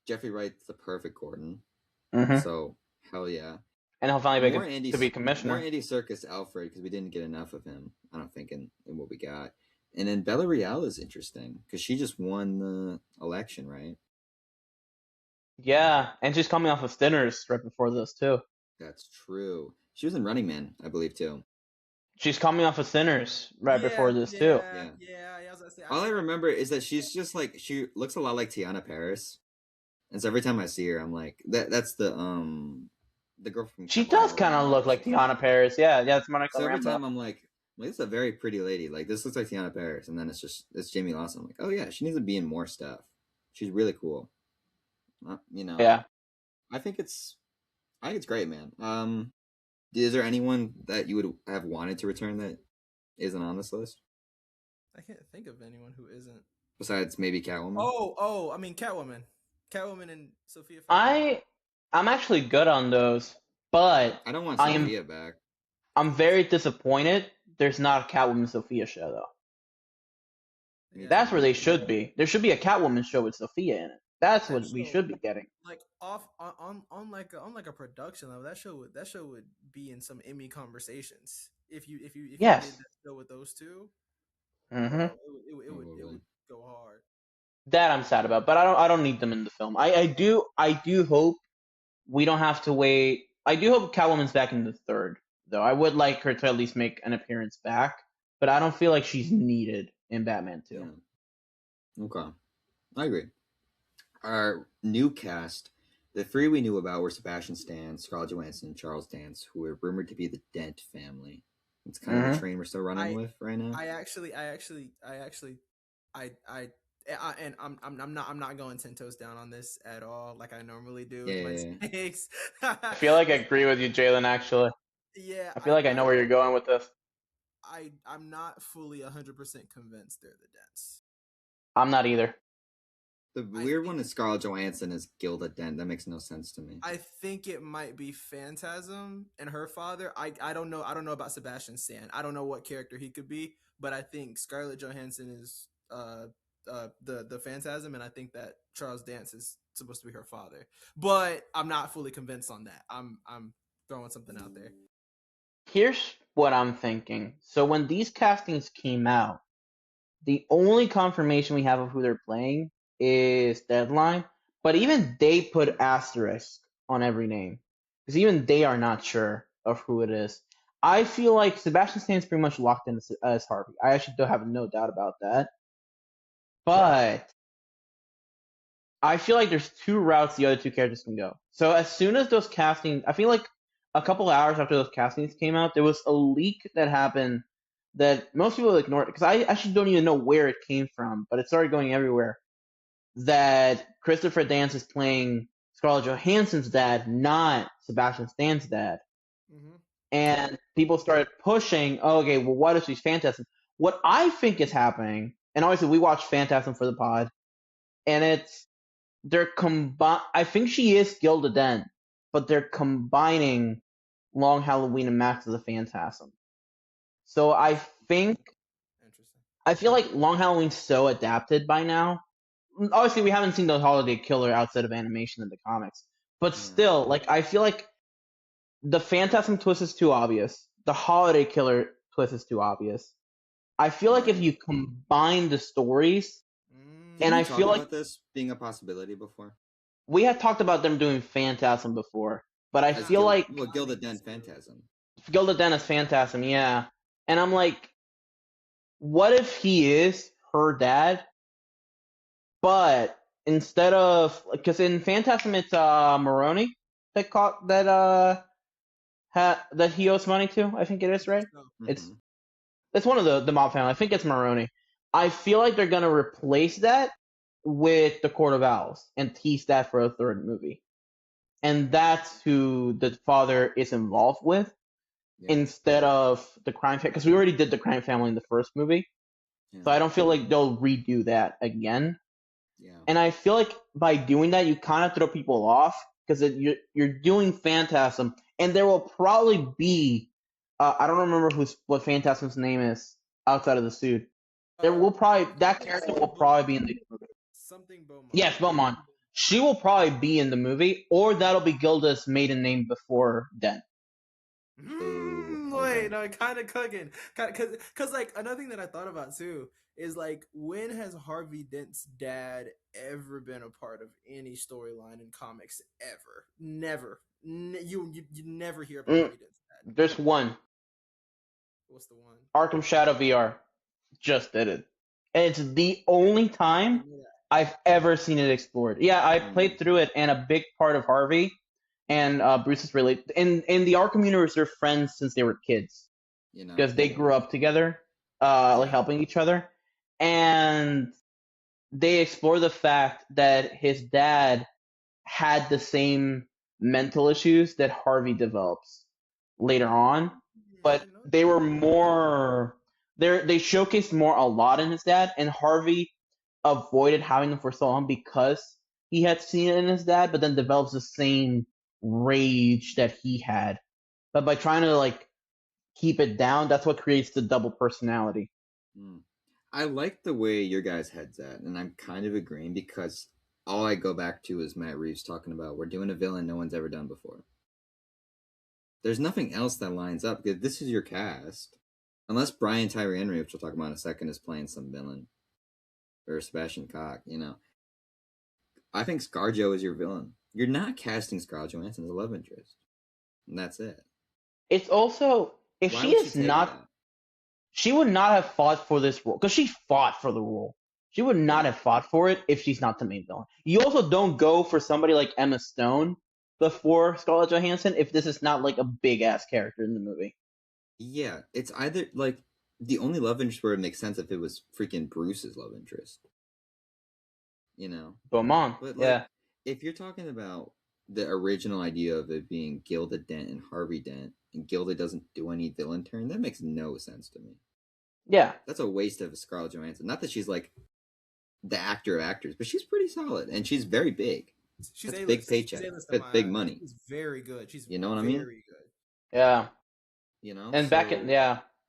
Jeffrey Wright's the perfect Gordon. Mm-hmm. So hell yeah. And he'll finally be to be commissioner. More Andy Serkis Alfred because we didn't get enough of him. I don't think in what we got. And then Bella Real is interesting because she just won the election, right? Yeah, and she's coming off of Sinners right before this too. That's true. She was in Running Man, I believe, too. She's coming off of Sinners right before this too. Yeah. I was gonna say, All I remember is that she's just like, she looks a lot like Tiana Paris. And so every time I see her, I'm like, that's the girl from She Captain does Marvel. kind of look like Tiana Paris. Yeah, it's Monica So every Rambeau. time I'm like, this is a very pretty lady. Like, this looks like Tiana Paris. And then it's Jamie Lawson. I'm like, oh yeah, she needs to be in more stuff. She's really cool. Yeah. I think it's great, man. Is there anyone that you would have wanted to return that isn't on this list I can't think of anyone who isn't. besides maybe Catwoman? Oh, I mean Catwoman and Sophia. I'm actually good on those, but I don't want I am Sophia back. I'm very disappointed there's not a Catwoman Sophia show though. Yeah. That's where they should be. There should be a Catwoman show with Sophia in it. That's what we should be getting. Like off on like a production level, that show would be in some Emmy conversations. If you Yes. did that show with those two, Mm-hmm. it would go hard. That I'm sad about, but I don't need them in the film. I do hope we don't have to wait. I do hope Catwoman's back in the third, though. I would like her to at least make an appearance back, but I don't feel like she's needed in Batman 2. Yeah. Okay. I agree. Our new cast, the three we knew about were Sebastian Stan, Scarlett Johansson, and Charles Dance, who were rumored to be the Dent family. It's kind of the train we're still running with right now. And I'm not going 10 toes down on this at all, like I normally do Yeah, with my takes. I feel like I agree with you, Jalen. Actually, Yeah, I feel like I know where you're going with this. I'm not fully 100% convinced they're the Dents. I'm not either. The weird one is Scarlett Johansson as Gilda Dent. That makes no sense to me. I think it might be Phantasm and her father. I don't know. I don't know about Sebastian Stan. I don't know what character he could be, but I think Scarlett Johansson is the Phantasm, and I think that Charles Dance is supposed to be her father. But I'm not fully convinced on that. I'm throwing something out there. Here's what I'm thinking. So when these castings came out, the only confirmation we have of who they're playing is Deadline, but even they put asterisk on every name because even they are not sure of who it is. I feel like Sebastian Stan's pretty much locked in as Harvey. I actually don't have no doubt about that. But I feel like there's two routes the other two characters can go. So as soon as those castings, I feel like a couple of hours after those castings came out, there was a leak that happened that most people ignored because I actually don't even know where it came from, but it started going everywhere. That Christopher Dance is playing Scarlett Johansson's dad, not Sebastian Stan's dad. Mm-hmm. And people started pushing, oh, okay, well, what if she's Phantasm? What I think is happening, and obviously we watched Phantasm for the pod, and they're I think she is Gilda Dent, but they're combining Long Halloween and Mask of the Phantasm. So I think, I feel like Long Halloween's so adapted by now. Obviously, we haven't seen the Holiday Killer outside of animation in the comics, but still, like I feel like the Phantasm twist is too obvious. The Holiday Killer twist is too obvious. I feel like if you combine the stories, and I feel like this being a possibility before. We had talked about them doing Phantasm before, but I feel like Gilda Dent Phantasm. Gilda Dent is Phantasm, yeah. And I'm like, what if he is her dad? But instead of, because in Phantasm it's Maroni that that he owes money to. I think it is, right? Mm-hmm. It's one of the mob family. I think it's Maroni. I feel like they're gonna replace that with the Court of Owls and tease that for a third movie, and that's who the father is involved with instead of the crime family. Because we already did the crime family in the first movie, so I don't feel like they'll redo that again. And I feel like by doing that, you kind of throw people off because you're doing Phantasm, and there will probably be I don't remember what Phantasm's name is outside of the suit. There will probably that character will probably be in the movie. Something Beaumont. Yes, Beaumont. She will probably be in the movie, or that'll be Gilda's maiden name before Dent. Wait, no, kind of cooking, because like another thing that I thought about too is like, when has Harvey Dent's dad ever been a part of any storyline in comics ever? Never. You never hear about Harvey Dent's There's one. What's the one? Arkham Shadow VR just did it. And it's the only time I've ever seen it explored. Yeah, I played through it, and a big part of Harvey and Bruce is related. In the Arkham universe, they're friends since they were kids You know, because they grew up together, like helping each other, and they explore the fact that his dad had the same mental issues that Harvey develops later on, but they were more they showcased more a lot in his dad, and Harvey avoided having them for so long because he had seen it in his dad, but then develops the same rage that he had. But by trying to like keep it down, that's what creates the double personality. I like the way your guys' head's at, and I'm kind of agreeing because all I go back to is Matt Reeves talking about we're doing a villain no one's ever done before. There's nothing else that lines up because this is your cast. Unless Brian Tyree Henry, which we'll talk about in a second, is playing some villain. Or Sebastian Koch, you know. I think ScarJo is your villain. You're not casting Scarlett Johansson as a love interest. And that's it. It's also, if Why she would is take not, that? she would not have fought for this role because she fought for the role. She would not have fought for it if she's not the main villain. You also don't go for somebody like Emma Stone before Scarlett Johansson if this is not like a big ass character in the movie. Yeah, it's either like the only love interest where it makes sense if it was freaking Bruce's love interest. You know? Beaumont, But like, yeah. if you're talking about the original idea of it being Gilda Dent and Harvey Dent, and Gilda doesn't do any villain turn, that makes no sense to me. Yeah. That's a waste of Scarlett Johansson. Not that she's like the actor of actors, but she's pretty solid and she's very big. She's That's A-list. big paycheck. That's big money. She's very good. She's You know what I mean? very good. Yeah. You know, And back in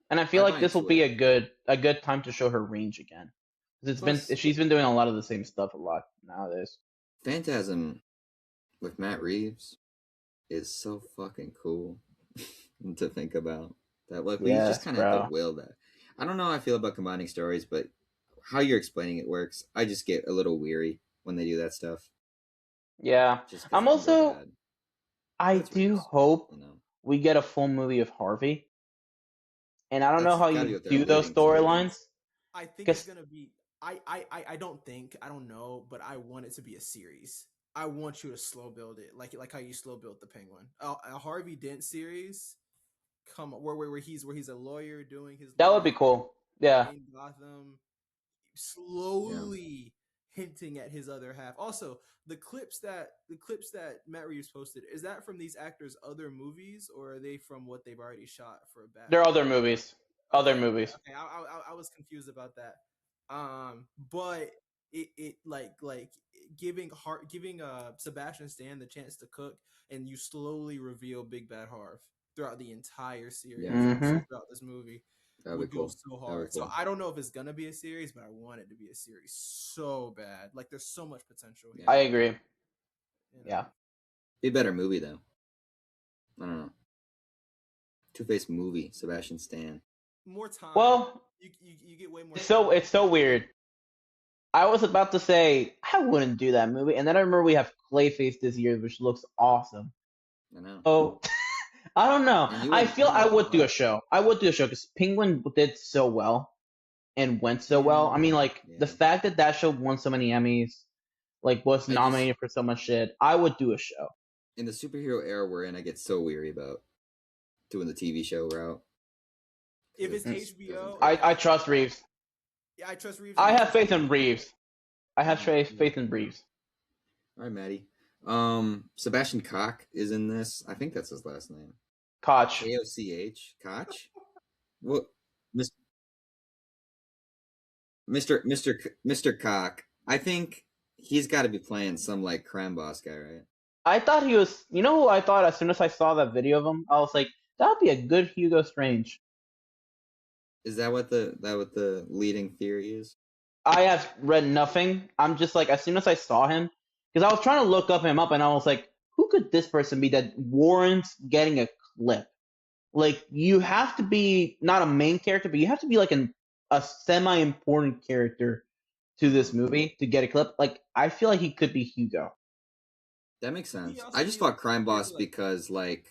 and I feel like this will be a good time to show her range again. Because she's been doing a lot of the same stuff a lot nowadays. Phantasm with Matt Reeves is so fucking cool to think about. That like we just kind of have to will that. I don't know how I feel about combining stories, but how you're explaining it works. I just get a little weary when they do that stuff. Yeah. I'm also I do hope we get a full movie of Harvey. And I don't know how you do those storylines. I think it's gonna be I don't know, but I want it to be a series. I want you to slow build it, like how you slow built the Penguin. A Harvey Dent series, come on, where he's a lawyer doing his. That would be cool. Yeah. In Gotham, slowly hinting at his other half. Also, the clips that Matt Reeves posted, is that from these actors' other movies, or are they from what they've already shot for a Batman? They're other movies. Other movies. Okay, I was confused about that. But it like giving Sebastian Stan the chance to cook, and you slowly reveal Big Bad Harv throughout the entire series, throughout this movie. Would go so hard. So I don't know if it's gonna be a series, but I want it to be a series so bad. Like there's so much potential here. I agree. You know? Yeah. Be a better movie though. I don't know. Two-Face movie, Sebastian Stan. More time. Well, you get way more. It's so weird. I was about to say I wouldn't do that movie, and then I remember we have Clayface this year, which looks awesome. I know. Oh. I don't know. I feel I would do a show. I would do a show because Penguin did so well and went so well. I mean, like the fact that show won so many Emmys, like was nominated for so much shit. I would do a show. In the superhero era we're in, I get so weary about doing the TV show route. If it's HBO, I trust Reeves. Yeah, I trust Reeves. I have faith in Reeves. I have faith in Reeves. All right, Maddie. Sebastian Koch is in this. I think that's his last name. Koch. Koch. Koch. What? Mr. Koch. I think he's got to be playing some like crime boss guy, right? I thought he was. You know who I thought as soon as I saw that video of him, I was like, that would be a good Hugo Strange. Is that what the leading theory is? I have read nothing. I'm just like, as soon as I saw him, because I was trying to look him up, and I was like, who could this person be that warrants getting a clip? Like, you have to be not a main character, but you have to be like a semi-important character to this movie to get a clip. Like, I feel like he could be Hugo. That makes sense. I just thought crime boss because like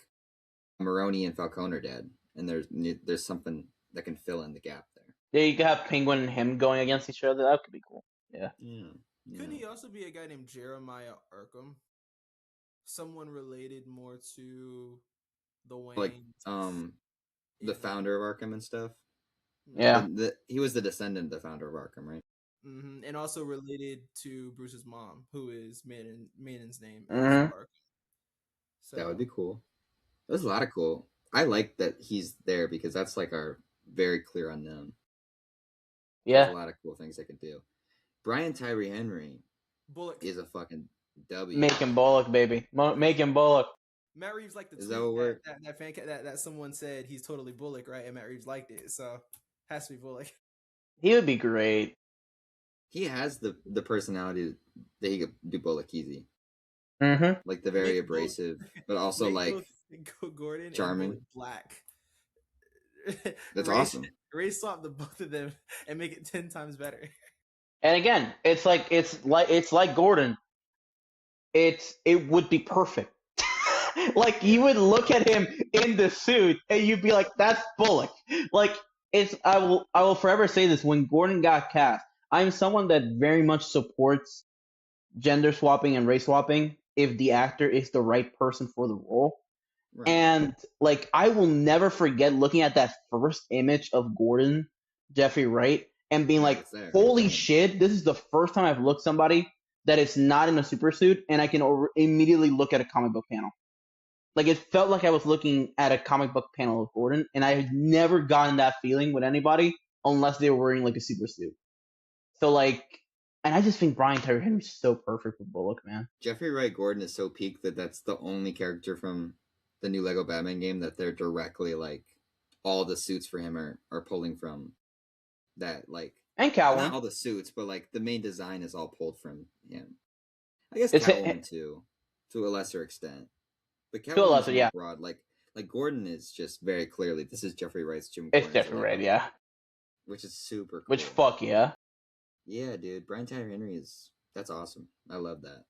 Maroni and Falcone are dead, and there's something that can fill in the gap there. Yeah, you could have Penguin and him going against each other. That could be cool. Yeah. Couldn't he also be a guy named Jeremiah Arkham? Someone related more to the Wayne. Like the founder of Arkham and stuff. Yeah. He was the descendant of the founder of Arkham, right? Mm-hmm. And also related to Bruce's mom, who is Manon's name is Mhm. Arkham. So That would be cool. There's a lot of cool. I like that he's there because that's like our very clear unknown. There's a Yeah. lot of cool things they could do. Brian Tyree Henry Bullock. is a fucking W. Make him Bullock, baby. Make him Bullock. Matt Reeves liked the Is tweet that what we're- that fan that someone said he's totally Bullock, right? And Matt Reeves liked it, so has to be Bullock. He would be great. He has the personality that he could do Bullock easy. Mm-hmm. Like the very Make abrasive, but also like Gordon charming. and Black. That's awesome. Ray swap the both of them and make it 10 times better. And again, it's like Gordon. It would be perfect. Like you would look at him in the suit and you'd be like, "That's Bullock." Like I will forever say this: when Gordon got cast, I'm someone that very much supports gender swapping and race swapping if the actor is the right person for the role. Right. And like I will never forget looking at that first image of Gordon, Jeffrey Wright, and being like, it's there. "Holy shit! This is the first time I've looked somebody that is not in a super suit, and I can immediately look at a comic book panel." Like it felt like I was looking at a comic book panel of Gordon, and I had never gotten that feeling with anybody unless they were wearing like a super suit. So like, and I just think Brian Tyree Henry's so perfect for Bullock, man. Jeffrey Wright Gordon is so peak that that's the only character from the new Lego Batman game that they're directly like all the suits for him are pulling from that, like, And not Catwoman. all the suits, but like the main design is all pulled from him. I guess It's Catwoman too, to a lesser extent. But To a Catwoman's lesser, more yeah. broad. Like Gordon is just very clearly this is Jeffrey Wright's Jim It's Gordon's Jeffrey Wright, Lego, yeah. which is super cool. Which fuck yeah. Yeah, dude, Brian Tyree Henry that's awesome. I love that.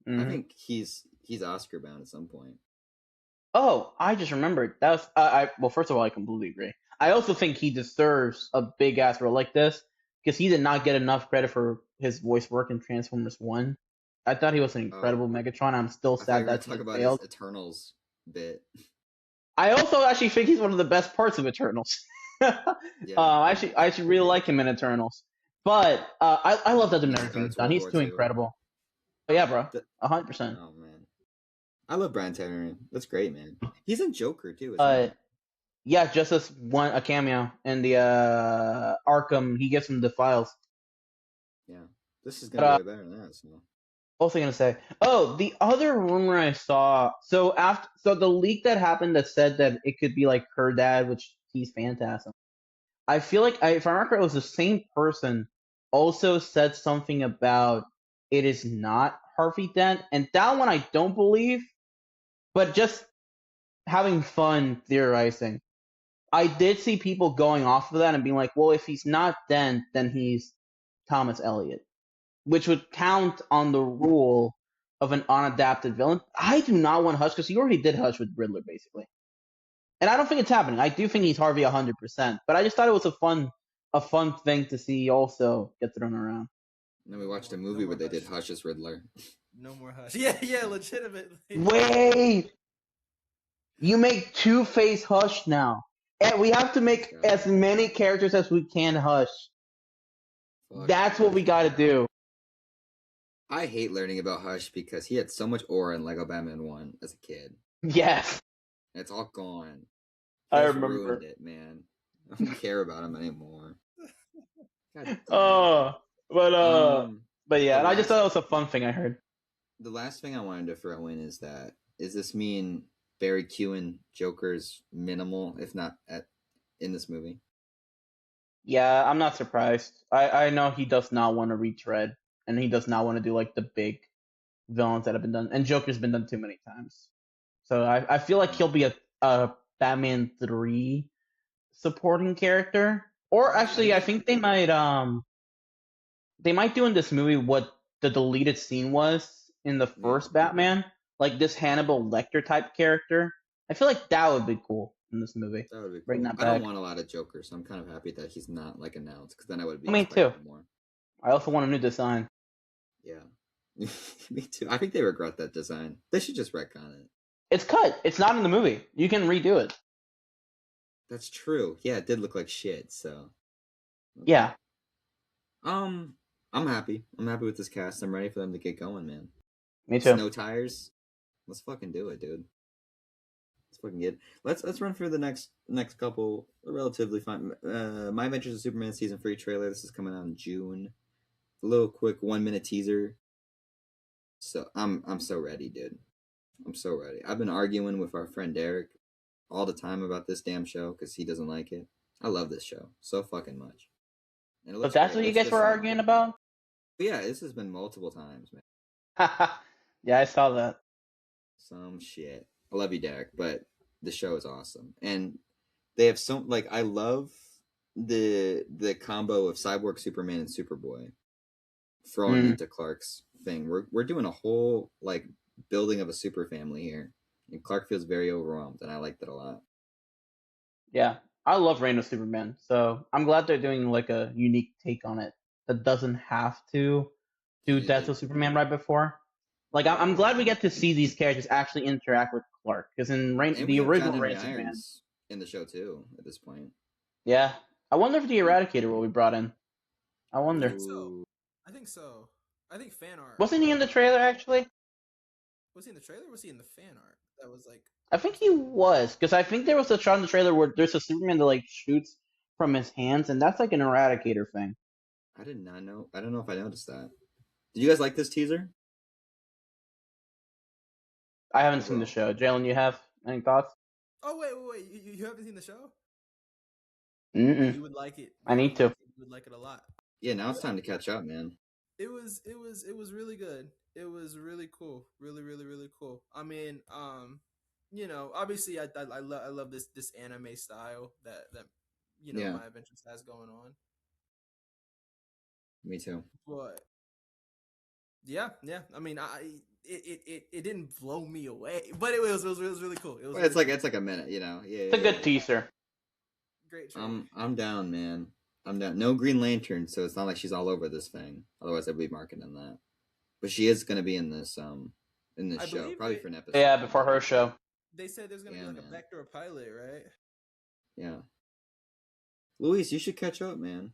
Mhm. I think he's Oscar bound at some point. Oh, I just remembered. That was well, first of all, I completely agree. I also think he deserves a big ass role like this because he did not get enough credit for his voice work in Transformers 1. I thought he was an incredible Megatron. I'm still I thought you sad were gonna that talk he about failed. his Eternals bit. I also actually think he's one of the best parts of Eternals. Yeah. I actually really like him in Eternals. But I love that everything he's done. He's World too War II. incredible. But yeah, bro, The- 100%. Oh man, I love Brian Tyree Henry. That's great, man. He's in Joker too. Isn't he? Yeah, just as a cameo in the Arkham. He gets him the files. Yeah, this is gonna be way better than that. So. What was I gonna say? Oh, the other rumor I saw. So the leak that happened that said that it could be like her dad, which he's fantastic. I feel like if I remember, it was the same person also said something about it is not Harvey Dent, and that one I don't believe. But just having fun theorizing, I did see people going off of that and being like, well, if he's not Dent, then he's Thomas Elliot, which would count on the rule of an unadapted villain. I do not want Hush because he already did Hush with Riddler, basically. And I don't think it's happening. I do think he's Harvey 100%, but I just thought it was a fun thing to see also get thrown around. And then we watched a movie where they did Hush as Riddler. No more Hush. Yeah, legitimately. Wait! You make Two-Face Hush now. And we have to make as many characters as we can Hush. Fuck. That's what we gotta do. I hate learning about Hush because he had so much aura in Lego Batman 1 as a kid. Yes. It's all gone. I He's remember. ruined it, man. I don't care about him anymore. God damn. But yeah, the and I just last- thought it was a fun thing I heard. The last thing I wanted to throw in is does this mean Barry Keoghan Joker's minimal, if not in this movie? Yeah, I'm not surprised. I know he does not want to retread, and he does not want to do like the big villains that have been done. And Joker's been done too many times. So I feel like he'll be a Batman 3 supporting character. Or actually, I think they might do in this movie what the deleted scene was in the first Batman, like this Hannibal Lecter type character, I feel like that would be cool in this movie. That would be Bring cool. that I don't back. want a lot of Joker, so I'm kind of happy that he's not like announced, because then I would be Me too. expecting more. I also want a new design. Yeah. Me too. I think they regret that design. They should just retcon it. It's cut. It's not in the movie. You can redo it. That's true. Yeah, it did look like shit, so. Yeah. I'm happy. I'm happy with this cast. I'm ready for them to get going, man. Me too. Snow tires. Let's fucking do it, dude. Let's fucking get. Let's run through the next couple relatively fun. My Adventures of Superman season 3 trailer. This is coming out in June. A little quick 1-minute teaser. So I'm so ready, dude. I'm so ready. I've been arguing with our friend Derek all the time about this damn show because he doesn't like it. I love this show so fucking much. And it But looks that's great. what you guys were arguing about? But yeah, this has been multiple times, man. Yeah, I saw that. Some shit. I love you, Derek, but the show is awesome. And they have so like I love the combo of Cyborg Superman and Superboy thrown into Clark's thing. We're doing a whole like building of a super family here. And Clark feels very overwhelmed, and I liked it a lot. Yeah. I love Reign of Superman, so I'm glad they're doing like a unique take on it that doesn't have to do Death of Superman right before. Like I'm glad we get to see these characters actually interact with Clark, because in the original Reign of Superman in the show too at this point. Yeah, I wonder if the Eradicator will be brought in. I wonder. I think so. I think fan art. Wasn't he in the trailer actually? Was he in the trailer? Or was he in the fan art? That was like. I think he was, because I think there was a shot in the trailer where there's a Superman that like shoots from his hands, and that's like an Eradicator thing. I did not know. I don't know if I noticed that. Did you guys like this teaser? I haven't seen the show. Jalen, you have any thoughts? Oh wait! You haven't seen the show? Mm-mm. You would like it. I need to. You would like it a lot. Yeah, now it's time to catch up, man. It was really good. It was really cool. Really cool. I mean, you know, obviously I love this anime style that My Adventures has going on. Me too. But yeah. I mean, it didn't blow me away, but it was really cool. It's like a minute, you know. Yeah, it's a good teaser. Great. I'm down, man. I'm down. No Green Lantern, so it's not like she's all over this thing. Otherwise, I'd be marketing that. But she is gonna be in this show, probably for an episode. Yeah, before her show. They said there's gonna be like a backdoor pilot, right? Yeah. Luis, you should catch up, man.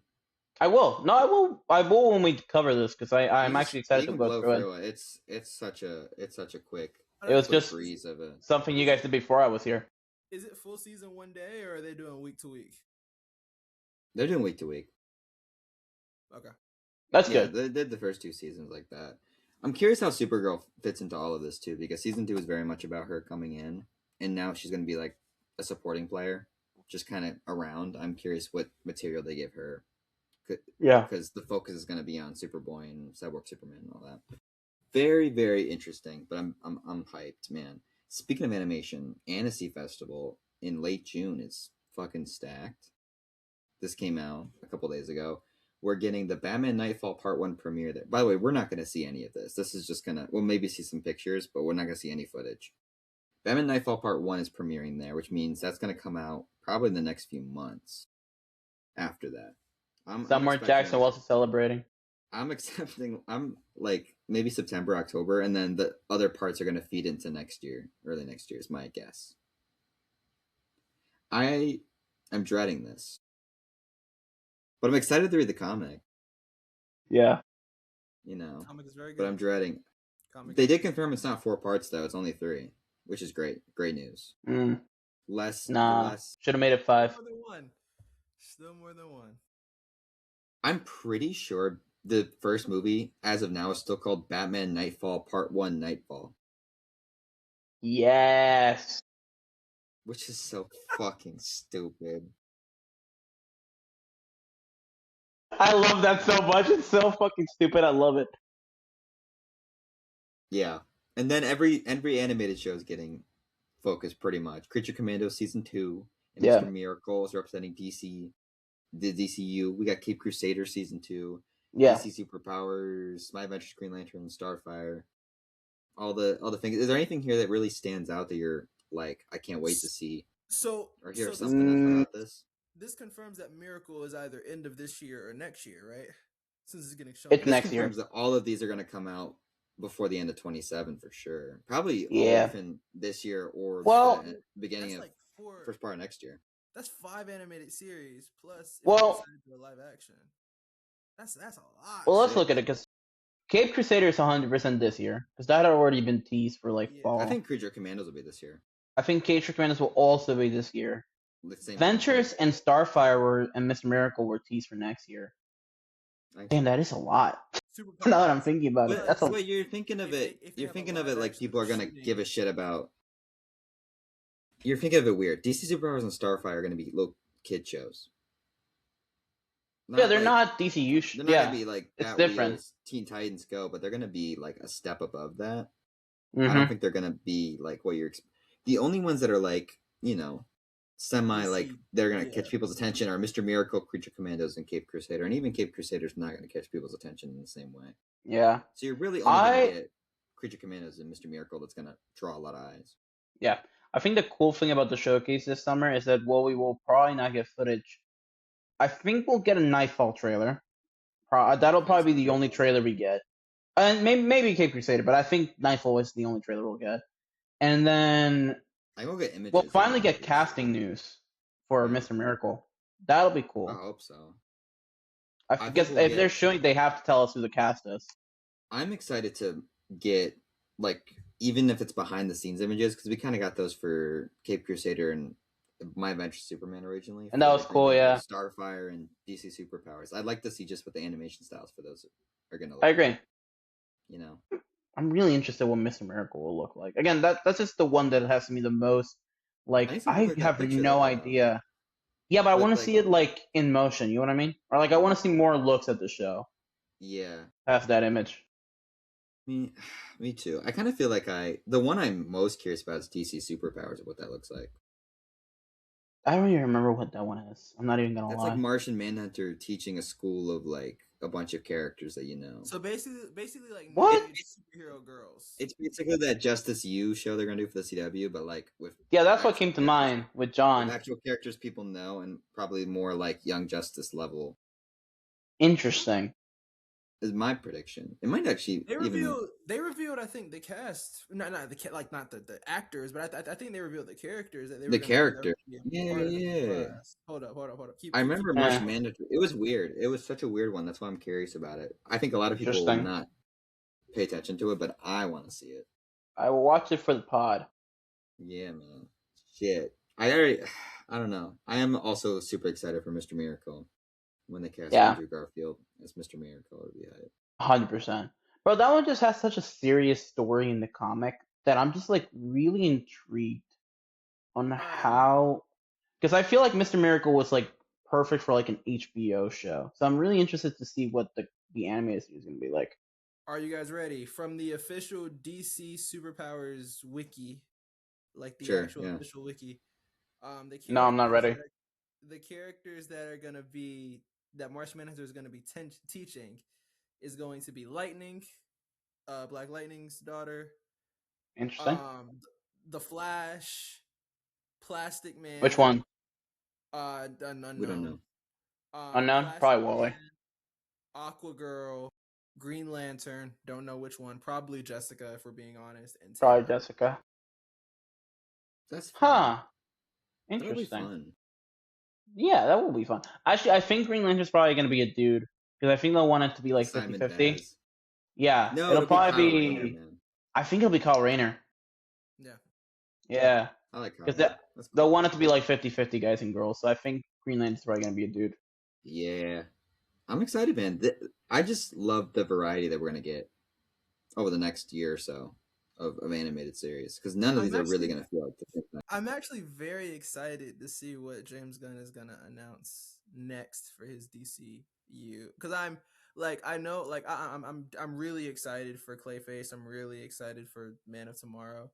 I will. No, I will when we cover this, because I'm actually excited to go through it. It's such a quick. It was just breeze of it. Something you guys did before I was here. Is it full season one day, or are they doing week to week? They're doing week to week. Okay. That's good. They did the first 2 seasons like that. I'm curious how Supergirl fits into all of this too, because season 2 is very much about her coming in, and now she's going to be like a supporting player, just kind of around. I'm curious what material they give her. Yeah. Because the focus is going to be on Superboy and Cyborg Superman and all that. Very, very interesting, but I'm hyped, man. Speaking of animation, Annecy Festival in late June is fucking stacked. This came out a couple days ago. We're getting the Batman Nightfall Part 1 premiere there. By the way, we're not going to see any of this. This is just going to... We'll maybe see some pictures, but we're not going to see any footage. Batman Nightfall Part 1 is premiering there, which means that's going to come out probably in the next few months after that. Samuel Jackson also celebrating. I'm like maybe September, October, and then the other parts are going to feed into next year. Early next year is my guess. I am dreading this. But I'm excited to read the comic. Yeah. You know. Comic is very good. But I'm dreading. They did confirm it's not 4 parts though. It's only 3, which is great. Great news. Less. Should have made it 5. More than 1. Still more than 1. I'm pretty sure the first movie, as of now, is still called Batman Nightfall Part 1 Nightfall. Yes. Which is so fucking stupid. I love that so much. It's so fucking stupid. I love it. Yeah. And then every animated show is getting focused pretty much. Creature Commando Season 2. And Mr. Miracle is representing DC. The DCU. We got Cape Crusader Season 2. Yeah. DC Superpowers. My Adventures Green Lantern. Starfire. All the things. Is there anything here that really stands out that you're like I can't wait to see So or hear this something about this. confirms that Miracle is either end of this year or next year, right? Since it's getting shown. It's This next year. confirms that all of these are going to come out before the end of 27 for sure. Probably all Yeah. within this year or Well, the beginning That's of like four. first part of next year. That's 5 animated series plus if Well- they decide to do a live action. That's a lot. Well, let's Shit. look at it because Cape Crusader is 100% this year because that had already been teased for like Yeah. fall. I think Creature Commandos will be this year. I think Cage Commandos will also be this year. The same Ventures and Starfire and Mr. Miracle were teased for next year. thing. Damn, that is a lot. Superpowers. Now that I'm thinking about it, But, that's a but you're thinking of if it. they You're have a thinking of live it like action people are gonna shooting- give a shit about. You're thinking of it weird. DC Superpowers and Starfire are gonna be little kid shows. yeah. They're like- not DCU. They're not Yeah, gonna be like it's Bat different. Wheels, Teen Titans Go, but they're gonna be like a step above that. I Mhm. don't think they're gonna be like what you're. The only ones that are like semi like DC, they're gonna yeah. catch people's attention are Mr. Miracle, Creature Commandos, and Cape Crusader, and even Cape Crusader's not gonna catch people's attention in the same way. Yeah, So you're really only I- gonna get Creature Commandos and Mr. Miracle that's gonna draw a lot of eyes. yeah. I think the cool thing about the showcase this summer is that while we will probably not get footage, I think we'll get a Nightfall trailer. That'll probably be the only trailer we get, and maybe Cape Crusader, but I think Nightfall is the only trailer we'll get. And then I will get images. we'll of finally get images. casting news for Yeah. Mr. Miracle. That'll be cool. I hope so. I think guess we'll if get- they're showing, they have to tell us who the cast is. I'm excited to get like even if it's behind the scenes images because we kind of got those for Cape Crusader and My Adventure Superman originally, And that for was cool, Green yeah. Lantern, Starfire and DC Superpowers. I'd like to see just what the animation styles for those are gonna look I agree. like, I'm really interested what Mr. Miracle will look like. Again, that's just the one that has to be the most. Like, I need to I look at that have picture no that, idea. Yeah, but I with, want to like- see it like in motion. You know what I mean? Or like I want to see more looks at the show Yeah. past that image. Me too. I kind of feel like the one I'm most curious about is DC Superpowers of what that looks like. I don't even remember what that one is. I'm not even gonna That's lie. like Martian Manhunter teaching a school of like a bunch of characters that you know. So basically like What? naked superhero girls. It's basically that Justice U show they're gonna do for the CW, but like with Yeah, that's what actual came to characters. mind with John. With actual characters people know and probably more like Young Justice level Interesting. is my prediction. It might actually They even revealed I think the cast, not the actors, but I think they revealed the characters that they were The gonna character. be a Yeah, part of the yeah. class. Hold up. I remember Yeah. Martian Manhunter. It was weird. It was such a weird one. That's why I'm curious about it. I think a lot of people will Interesting. not pay attention to it, but I want to see it. I will watch it for the pod. Yeah, man. Shit. I don't know. I am also super excited for Mr. Miracle. When they cast Yeah. Andrew Garfield as Mr. Miracle, it'll be hype. 100%. Bro, that one just has such a serious story in the comic that I'm just like really intrigued on how. Because I feel like Mr. Miracle was like perfect for like an HBO show. So I'm really interested to see what the animated series is going to be like. Are you guys ready? From the official DC Superpowers wiki, like the Sure, actual yeah. official wiki. No, I'm not ready. The characters that are gonna be that Martian Manhunter is gonna be teaching is going to be Lightning, Black Lightning's daughter. Interesting. The Flash, Plastic Man. Which one? Unknown. We don't know. Unknown? Plastic Probably Wally. Man, Aqua Girl, Green Lantern. Don't know which one. Probably Jessica, if we're being honest. And Probably Taylor. Jessica. That's Huh. That'll be Interesting. fun. Yeah, that will be fun. Actually, I think Green Lantern's probably going to be a dude. Because I think they'll want it to be like Simon 50-50. Daz. Yeah, No, it'll probably Kyle be. Rayner, man. I think it'll be Kyle Rayner. Yeah. Yeah. I like Kyle. 'Cause Rayner. That's They'll cool. want it to be like 50-50 guys and girls. So I think Green Lantern's probably going to be a dude. Yeah. I'm excited, man. I just love the variety that we're gonna get over the next year or so of animated series because none of I'm these are really actually- gonna feel like the same thing. I'm actually very excited to see what James Gunn is gonna announce next for his DCU. Because I'm like, I know, like, I'm really excited for Clayface. I'm really excited for Man of Tomorrow.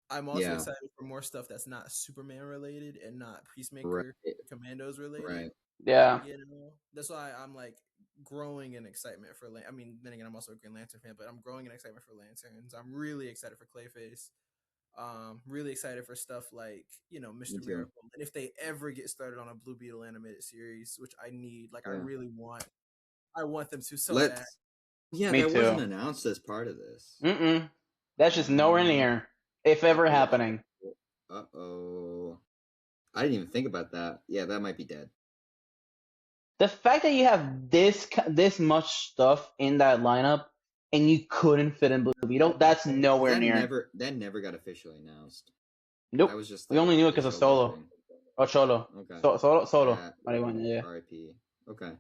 I'm also Yeah. excited for more stuff that's not Superman related and not Peacemaker, Right. Commandos related. Right. Yeah. You know, that's why I'm like growing in excitement for. I mean, then again, I'm also a Green Lantern fan, but I'm growing in excitement for Lanterns. I'm really excited for Clayface. Really excited for stuff like Me Mr. too. Miracle, and if they ever get started on a Blue Beetle animated series, which I need, like Yeah. I want them to so bad. Let's. Yeah, Me that wasn't too. announced as part of this. That's just nowhere Um, near, if ever uh-oh, happening. uh-oh. I didn't even think about that. Yeah, that might be dead. The fact that you have this much stuff in that lineup and you couldn't fit in Blue Beetle, that's nowhere near. That never got officially announced. Nope. That was just We like only knew it because of visual Solo. rendering. Oh, Cholo. Okay. Solo. Yeah. Yeah. R.I.P. Okay.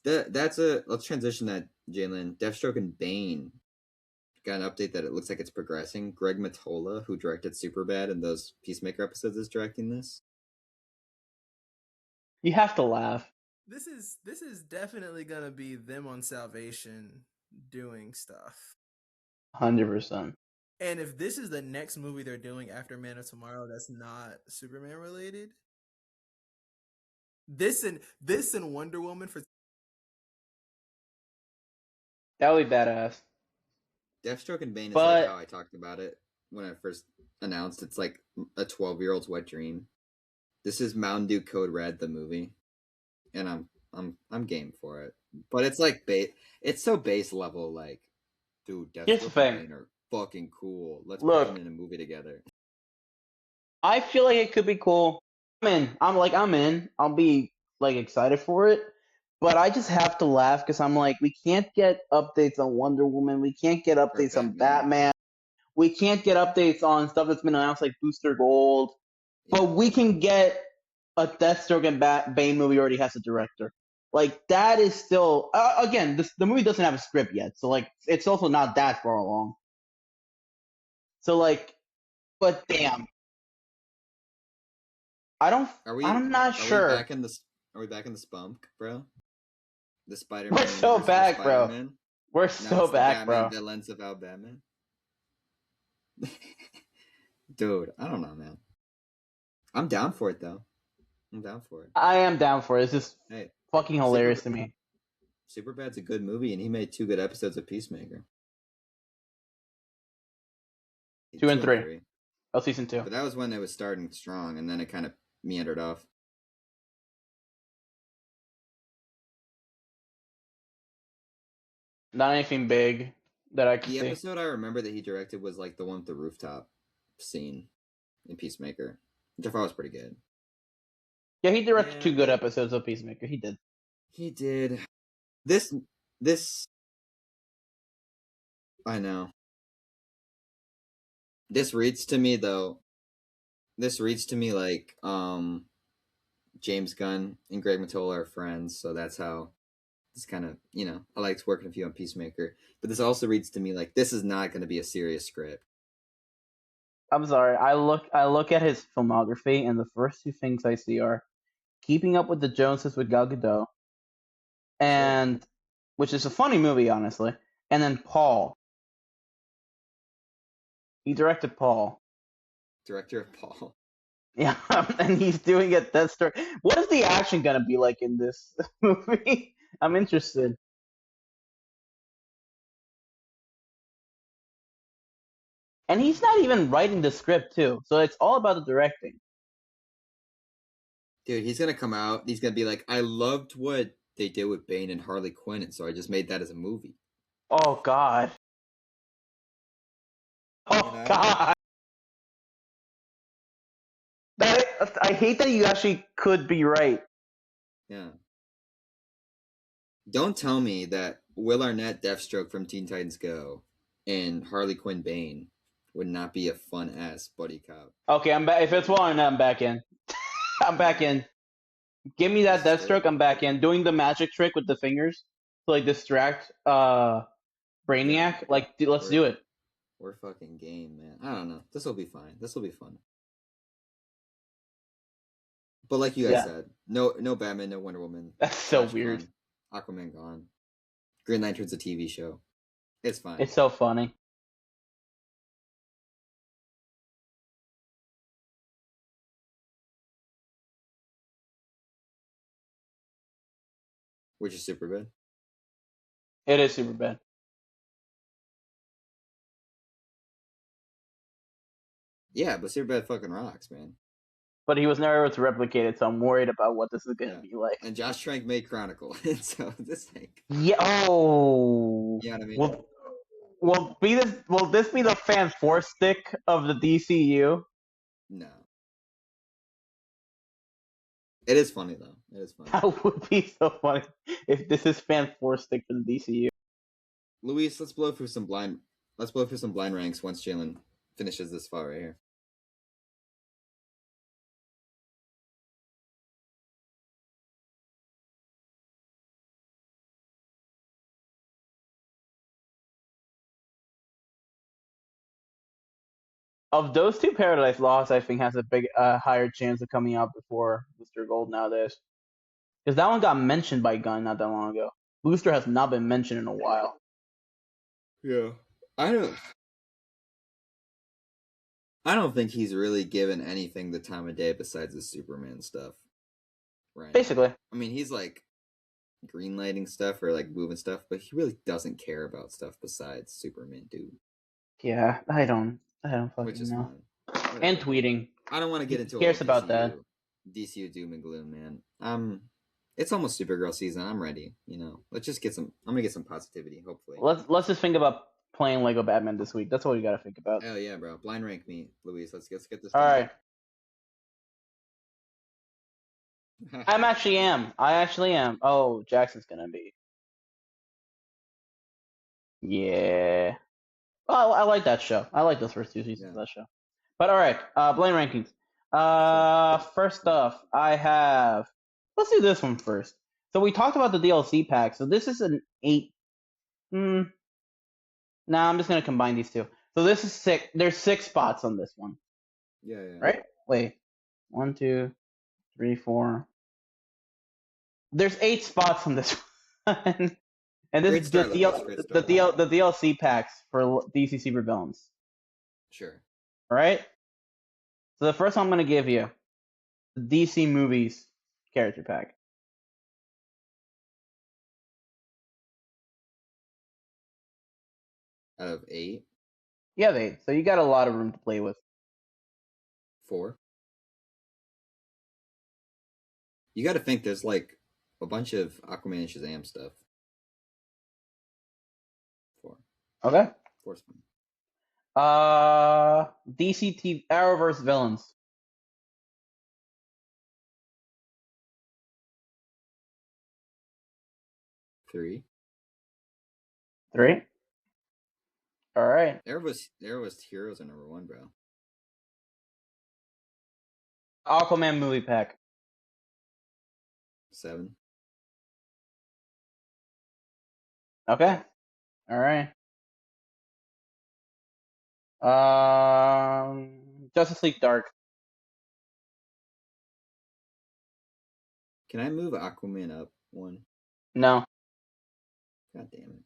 Let's transition that, Jalen. Deathstroke and Bane got an update that it looks like it's progressing. Greg Mottola, who directed Superbad and those Peacemaker episodes, is directing this. You have to laugh. This is definitely gonna be them on Salvation doing stuff. 100%. And if this is the next movie they're doing after Man of Tomorrow that's not Superman related, this and Wonder Woman for That would be badass. Deathstroke and Bane is But like how I talked about it when I first announced. It's like a 12-year-old's wet dream. This is Mountain Dew Code Red, the movie, and I'm game for it. But it's like it's so base level. Like, dude, here's the Deathstroke and thing. Bane are fucking cool. Let's put Look, them in a movie together. I feel like it could be cool. I'm in. I'll be like excited for it. But I just have to laugh because I'm like, we can't get updates on Wonder Woman. We can't get updates on Batman. We can't get updates on stuff that's been announced like Booster Gold. Yeah. But we can get a Deathstroke and Bane movie already has a director. Like that is still again, the movie doesn't have a script yet, so like it's also not that far along. So like, but damn, I'm not sure. Are we back in the spunk, bro? The Spider-Man We're so universe back, for bro. Spider-Man? We're Now so it's the back, Batman bro. villains about Batman. Dude, I don't know, man. I'm down for it though. I'm down for it. I am down for it. It's just fucking hilarious to me. Superbad's a good movie, and he made 2 good episodes of Peacemaker. 2 and 3. Oh, season 2. But that was when it was starting strong, and then it kind of meandered off. Not anything big that I can see. The episode I remember that he directed was like the one with the rooftop scene in Peacemaker, which I thought was pretty good. Yeah, he directed 2 good episodes of Peacemaker. He did. He did. This I know. This reads to me though. This reads to me like James Gunn and Greg Mottola are friends, so that's how it's kind of, I liked working with you on Peacemaker. But this also reads to me like this is not going to be a serious script. I'm sorry. I look at his filmography, and the first 2 things I see are Keeping Up with the Joneses with Gal Gadot, and which is a funny movie, honestly, and then Paul. He directed Paul. Director of Paul. Yeah, and he's doing it. Deathstroke. What is the action gonna be like in this movie? I'm interested. And he's not even writing the script too, so it's all about the directing. Dude, he's gonna come out. He's gonna be like, "I loved what they did with Bane and Harley Quinn, and so I just made that as a movie." Oh God. Oh God. I hate that you actually could be right. Yeah. Don't tell me that Will Arnett Deathstroke from Teen Titans Go and Harley Quinn Bane would not be a fun ass buddy cop. Okay, I'm back. If it's Will Arnett, I'm back in. I'm back in. Give me that Deathstroke. I'm back in. Doing the magic trick with the fingers to like distract Brainiac. Yeah. Like, let's do it. We're fucking game, man. I don't know. This will be fine. This will be fun. But like you guys said, no Batman, no Wonder Woman. That's so weird. Gone. Aquaman gone. Green Lantern's a TV show. It's fine. It's so funny. Which is super bad. It is super bad. Yeah, but Superbad fucking rocks, man. But he was never able to replicate it, so I'm worried about what this is gonna be like. And Josh Trank made Chronicle, so this thing. Yeah. Oh. You know what I mean? Will this be the fan force stick of the DCU? No. It is funny though. It is funny. That would be so funny if this is fan force stick for the DCU. Luis, let's blow through some blind ranks once Jalen finishes this far right here. Of those two, Paradise Lost, I think, has a big, higher chance of coming out before Booster Gold nowadays. Because that one got mentioned by Gunn not that long ago. Booster has not been mentioned in a while. Yeah. I don't think he's really given anything the time of day besides the Superman stuff. Right. Basically. I mean, he's like greenlighting stuff or like moving stuff, but he really doesn't care about stuff besides Superman, dude. Yeah, I don't Which fucking is know. fine. And tweeting. I don't want to get into Who cares all about that? DCU doom and gloom, man. It's almost Supergirl season. I'm ready. You know, let's just get some. I'm gonna get some positivity. Hopefully. Let's just think about playing Lego Batman this week. That's all you gotta think about. Hell yeah, bro! Blind rank me, Luis. Let's get this. All right. I actually am. Oh, Jackson's gonna be. Yeah. Oh, I like that show. I like those first two seasons of that show. But all right, blind rankings. First off, I have. Let's do this one first. So we talked about the DLC pack. So this is an 8. Nah, I'm just gonna combine these two. So this is 6. There's 6 spots on this one. Yeah. Right? Wait. 1, 2, 3, 4. There's 8 spots on this one. And this is just the DLC packs for DC Super Villains. Sure. All right. So the first one I'm gonna give you, the DC Movies character pack. Out of 8. You have 8, so you got a lot of room to play with. 4. You got to think there's like a bunch of Aquaman and Shazam stuff. 4. Okay. 4's fine. DC TV Arrowverse villains. 3. 3. All right. Arrowverse Heroes are number 1, bro. Aquaman movie pack. 7. Okay. All right. Justice League Dark. Can I move Aquaman up 1? No. God damn it.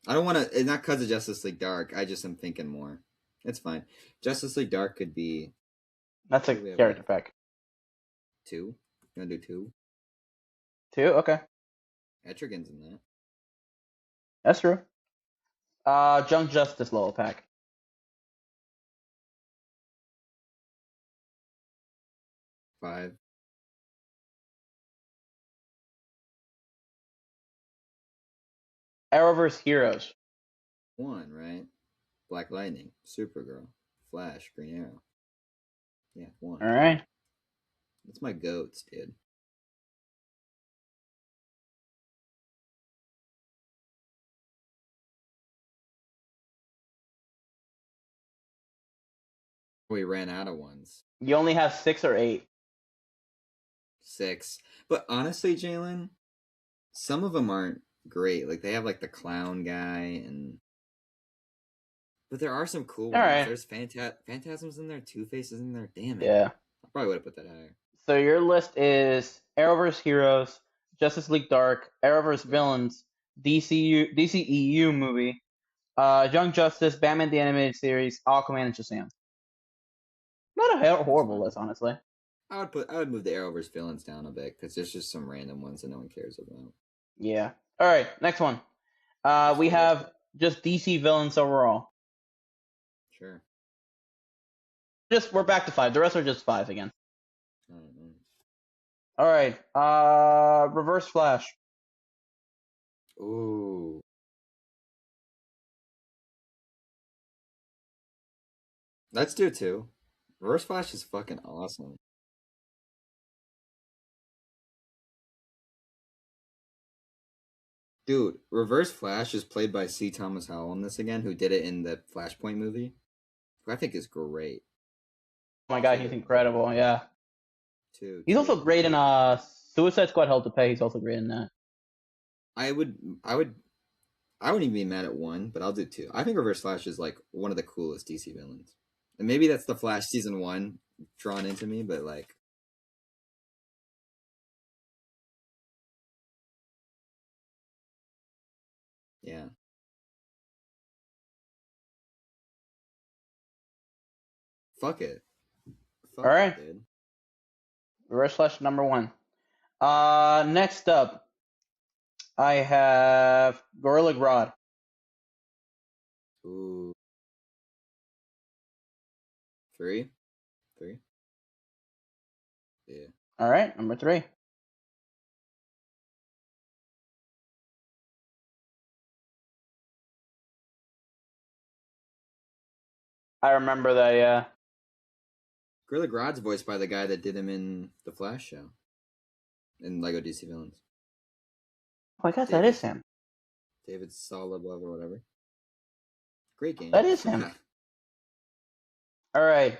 I don't want to. It's not because of Justice League Dark. I just am thinking more. It's fine. Justice League Dark could be. That's a character pack. 2. You want to do 2? 2? Okay. Etrigan's in that. That's true. Young Justice level pack. 5. Arrowverse Heroes. 1, right? Black Lightning, Supergirl, Flash, Green Arrow. Yeah, 1. All right. That's my goats, dude. We ran out of ones. You only have 6 or 8. 6. But honestly, Jalen, some of them aren't great. Like, they have, like, the clown guy, but there are some cool ones. Right. There's Phantasm's in there, Two-Face is in there. Damn it. Yeah. I probably would have put that higher. So your list is Arrowverse Heroes, Justice League Dark, Arrowverse Villains, DCEU movie, Young Justice, Batman the Animated Series, Aquaman, and Shazam. Not a horrible list, honestly. I would move the Arrowverse villains down a bit because there's just some random ones that no one cares about. Yeah. All right. Next one. We have just DC villains overall. Sure. We're back to 5. The rest are just 5 again. I don't know. All right. Reverse Flash. Ooh. Let's do 2. Reverse Flash is fucking awesome. Dude, Reverse Flash is played by C. Thomas Howell in this again, who did it in the Flashpoint movie, who I think is great. Oh my god, he's incredible. Yeah. Too. He's also great in Suicide Squad: Hell to Pay. He's also great in that. I wouldn't even be mad at 1, but I'll do 2. I think Reverse Flash is like one of the coolest DC villains, and maybe that's the Flash season 1 drawn into me, but like, yeah. Fuck it. Fuck All right. it, dude. Reverse Flash number 1. Next up, I have Gorilla Grodd. Ooh. 3. Yeah. All right, number 3. I remember that. Yeah. Gorilla Grodd's voiced by the guy that did him in the Flash show, in Lego DC Villains. Oh my god, that is him. David Solobov or whatever. Great game. That is him. All right,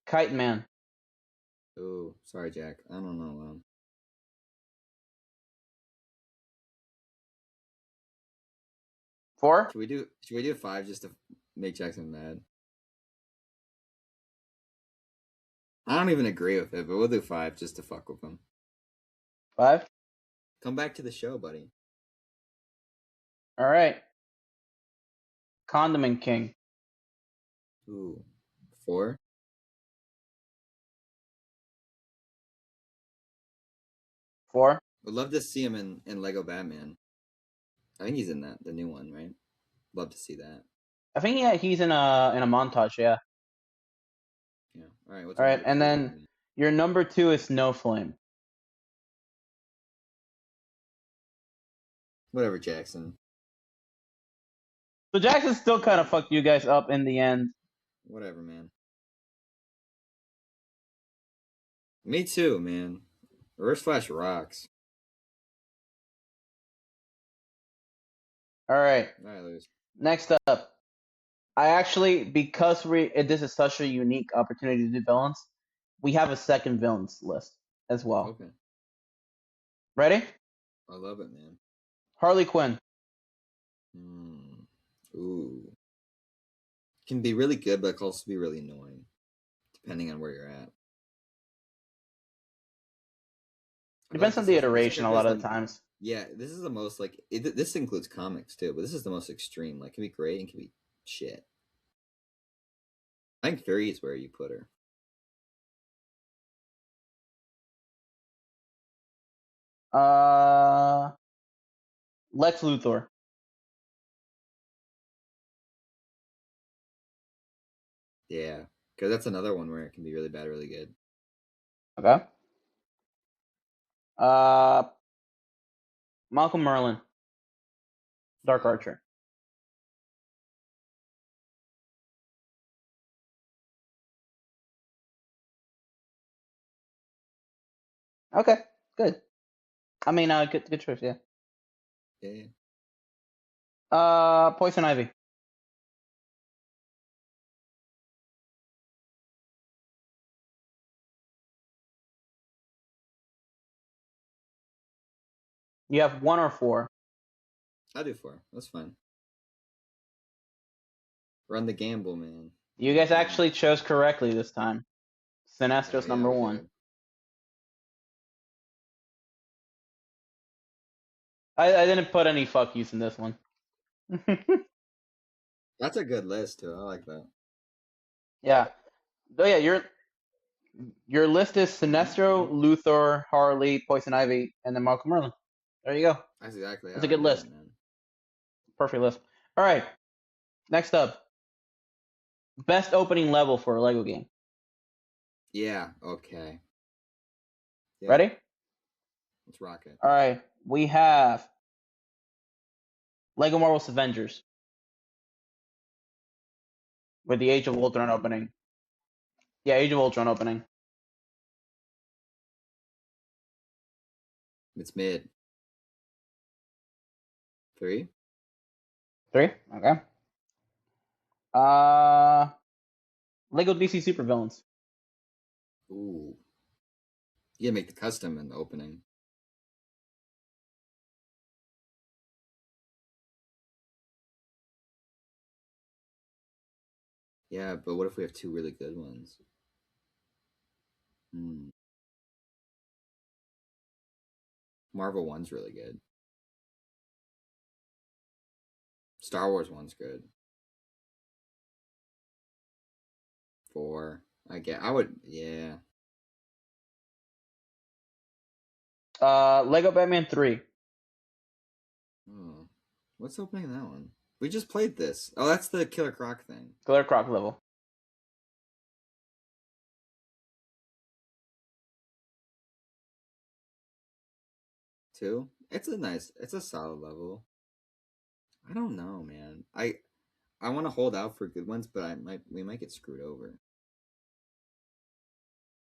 Kite Man. Oh, sorry, Jack. I don't know. 4. Should we do 5 just to make Jackson mad? I don't even agree with it, but we'll do 5 just to fuck with him. 5. Come back to the show, buddy. All right. Condiment King. Ooh, 4. 4. Would love to see him in Lego Batman. I think he's in that, the new one, right? Love to see that. I think he's in a montage. Yeah. Yeah. All right. All right, and then your number 2 is Snowflame. Whatever, Jackson. So Jackson still kind of fucked you guys up in the end. Whatever, man. Me too, man. Reverse Flash rocks. All right. All right, Lewis. Next up, I actually, because this is such a unique opportunity to do villains, we have a second villains list as well. Okay. Ready? I love it, man. Harley Quinn. Ooh. Can be really good, but it can also be really annoying, depending on where you're at. Depends on the iteration a lot of the times. Yeah, this is the most, like, this includes comics, too, but this is the most extreme. Like, it can be great and can be shit. I think 3 is where you put her. Lex Luthor. Yeah, because that's another one where it can be really bad, really good. Okay. Malcolm Merlin. Dark Archer. Okay, good. I mean, good choice, yeah. Yeah. Poison Ivy. You have 1 or 4. I'll do 4. That's fine. Run the gamble, man. You guys actually chose correctly this time. Sinestro's number 1. Good. I didn't put any fuck yous in this one. That's a good list, too. I like that. Yeah. Oh yeah, your list is Sinestro, Luthor, Harley, Poison Ivy, and then Malcolm Merlin. There you go. That's exactly. That's a good list. Man. Perfect list. All right. Next up, best opening level for a Lego game. Yeah. Okay. Yeah, Ready? let's rock it. All right. We have Lego Marvel's Avengers with the Age of Ultron opening. Yeah, Age of Ultron opening. It's mid. 3. 3. Okay. Lego DC Supervillains. Ooh. You gotta make the custom in the opening. Yeah, but what if we have 2 really good ones? Marvel 1's really good. Star Wars 1's good. 4. Yeah. Lego Batman 3. Oh. What's opening that one? We just played this. Oh, that's the Killer Croc thing. Killer Croc level. Two. It's a solid level. I don't know, man. I want to hold out for good ones, but we might get screwed over.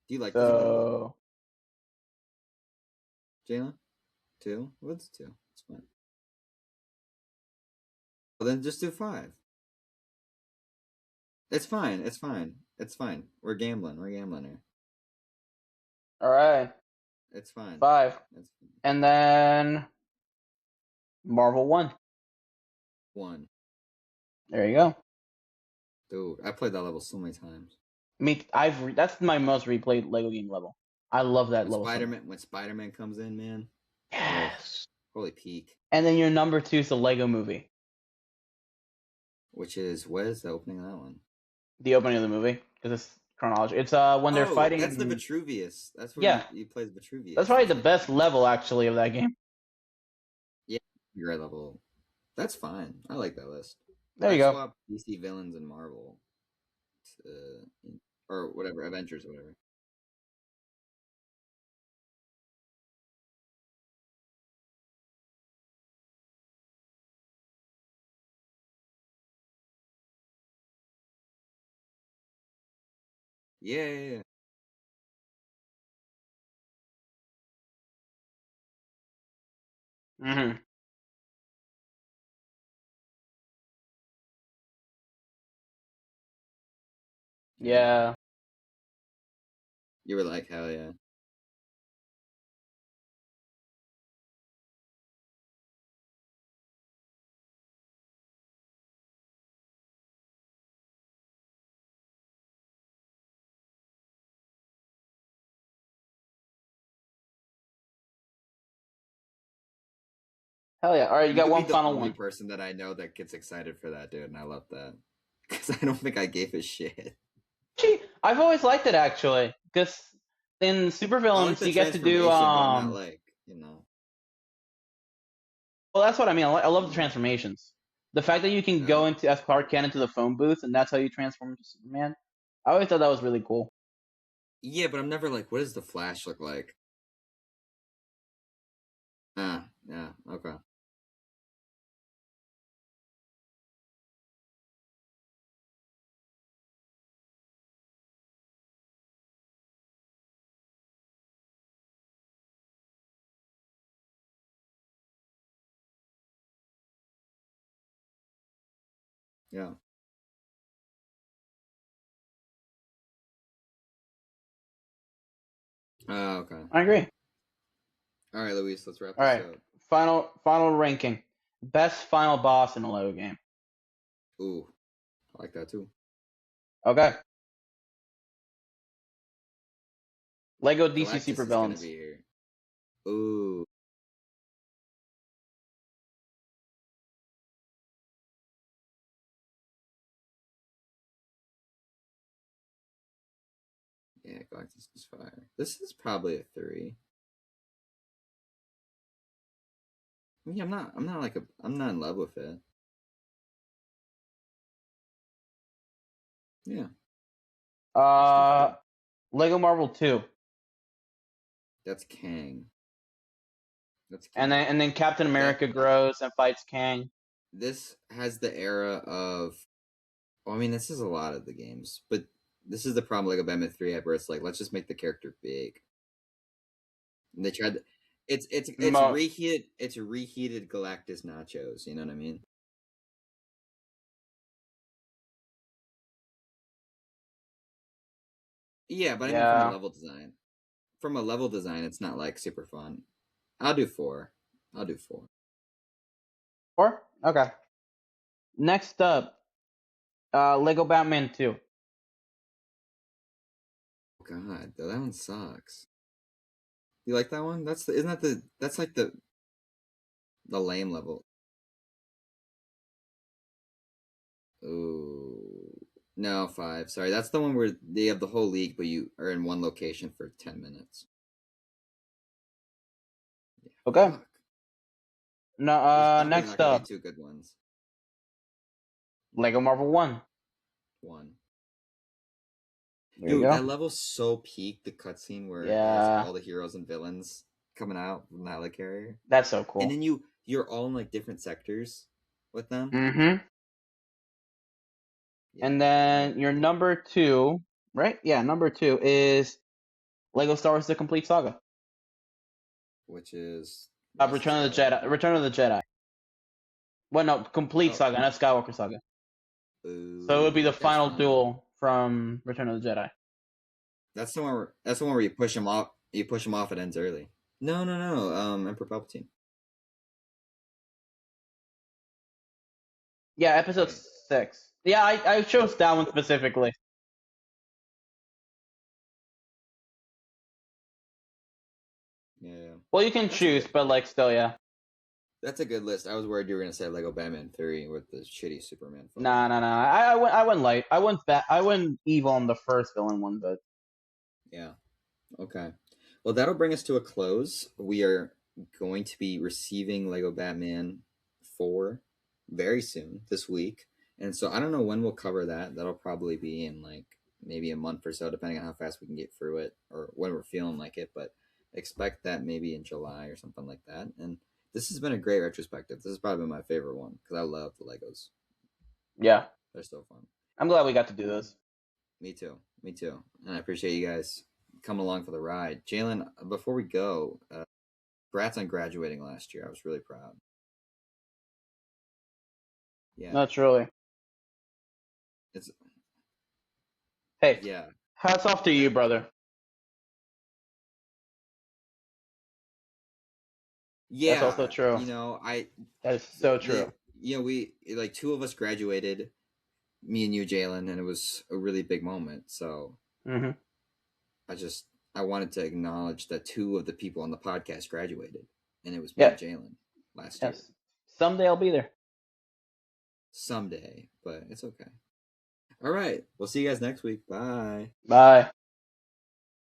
Do you like this level, So Jalen? 2? What's 2? It's fine. Well, then just do 5. It's fine. It's fine. It's fine. We're gambling. We're gambling here. all right. It's fine. 5. It's And then Marvel 1. 1. There you go. Dude, I played that level so many times. That's my most replayed Lego game level. I love that level. When Spider-Man comes in, man. Yes. Holy peak. And then your number 2 is the Lego movie. What is the opening of that one? The opening of the movie, because it's chronology. It's when they're fighting. That's the Vitruvius. That's where he plays Vitruvius. That's probably the best level actually of that game. Yeah, great level. That's fine. I like that list. There you go. Swap DC villains and Marvel, or whatever, Avengers, or whatever. Yeah. Mm-hmm. Yeah. You were like, hell yeah. Hell yeah. All right, you got could one be the final only one. person that I know that gets excited for that, dude, and I love that. Because I don't think I gave a shit. Gee, I've always liked it actually, because in I like Supervillains the you get to do transformation, but I'm not like, Well, that's what I mean. I love the transformations. The fact that you can go into as Clark Kent into the phone booth, and that's how you transform into Superman. I always thought that was really cool. Yeah, but I'm never like, what does the Flash look like? Yeah, okay. Yeah. Okay. I agree. All right, Luis, let's wrap All this right, up. final ranking. Best final boss in a Lego game. Ooh, I like that too. Okay. Lego DC Galactus is gonna Supervillains. be here. Ooh. Yeah, Galactus is fire. This is probably a 3. Yeah, I'm not in love with it. Yeah. Lego Marvel 2. That's Kang. That's And Kang. then Captain America grows and fights Kang. This has the era of. Well, I mean, this is a lot of the games, but this is the problem Lego Batman 3 had, where it's like, let's just make the character big. And they tried. Reheated. It's reheated Galactus nachos. You know what I mean? Yeah, but I mean from a level design. From a level design, it's not like super fun. I'll do 4. 4? Okay. Next up, Lego Batman 2. Oh God, that one sucks. You like that one? That's like the lame level. Ooh. No, 5. Sorry, that's the one where they have the whole league, but you are in one location for 10 minutes. Yeah, Okay. fuck. No, next not gonna up, be 2 good ones. Lego Marvel 1. 1. There you Dude, go. that level's so peak, the cutscene where it has all the heroes and villains coming out from the helicarrier. That's so cool. And then you're all in like different sectors with them. Mm-hmm. Yeah, and then your number 2, right? Yeah, number 2 is Lego Star Wars: The Complete Saga, which is Return of the Jedi. Return of the Jedi. Well, no, Complete Saga, not Skywalker Saga. Ooh, so it would be the final duel from Return of the Jedi. That's the one. That's the one where you push him off. You push him off. It ends early. No. Emperor Palpatine. Yeah, episode 6. Yeah, I chose that one specifically. Yeah. Well, you can choose, but like still, yeah. That's a good list. I was worried you were gonna say Lego Batman 3 with the shitty Superman. No. I went light. I went evil on the first villain one, but yeah. Okay. Well, that'll bring us to a close. We are going to be receiving Lego Batman 4 very soon this week, and so I don't know when we'll cover that. That'll probably be in like maybe a month or so, depending on how fast we can get through it or when we're feeling like it. But expect that maybe in July or something like that. And this has been a great retrospective. This has probably been my favorite one because I love the Legos. Yeah, they're so fun. I'm glad we got to do this. Me too. And I appreciate you guys coming along for the ride. Jalen, before we go, congrats on graduating last year. I was really proud. Yeah. Not really. Hey. Yeah. Hats off to you, brother. Yeah. That's also true. That is so true. We like 2 of us graduated, me and you, Jalen, and it was a really big moment. So I wanted to acknowledge that 2 of the people on the podcast graduated, and it was me and Jalen last year. Someday I'll be there. Someday, but it's okay. All right. We'll see you guys next week. Bye. Bye.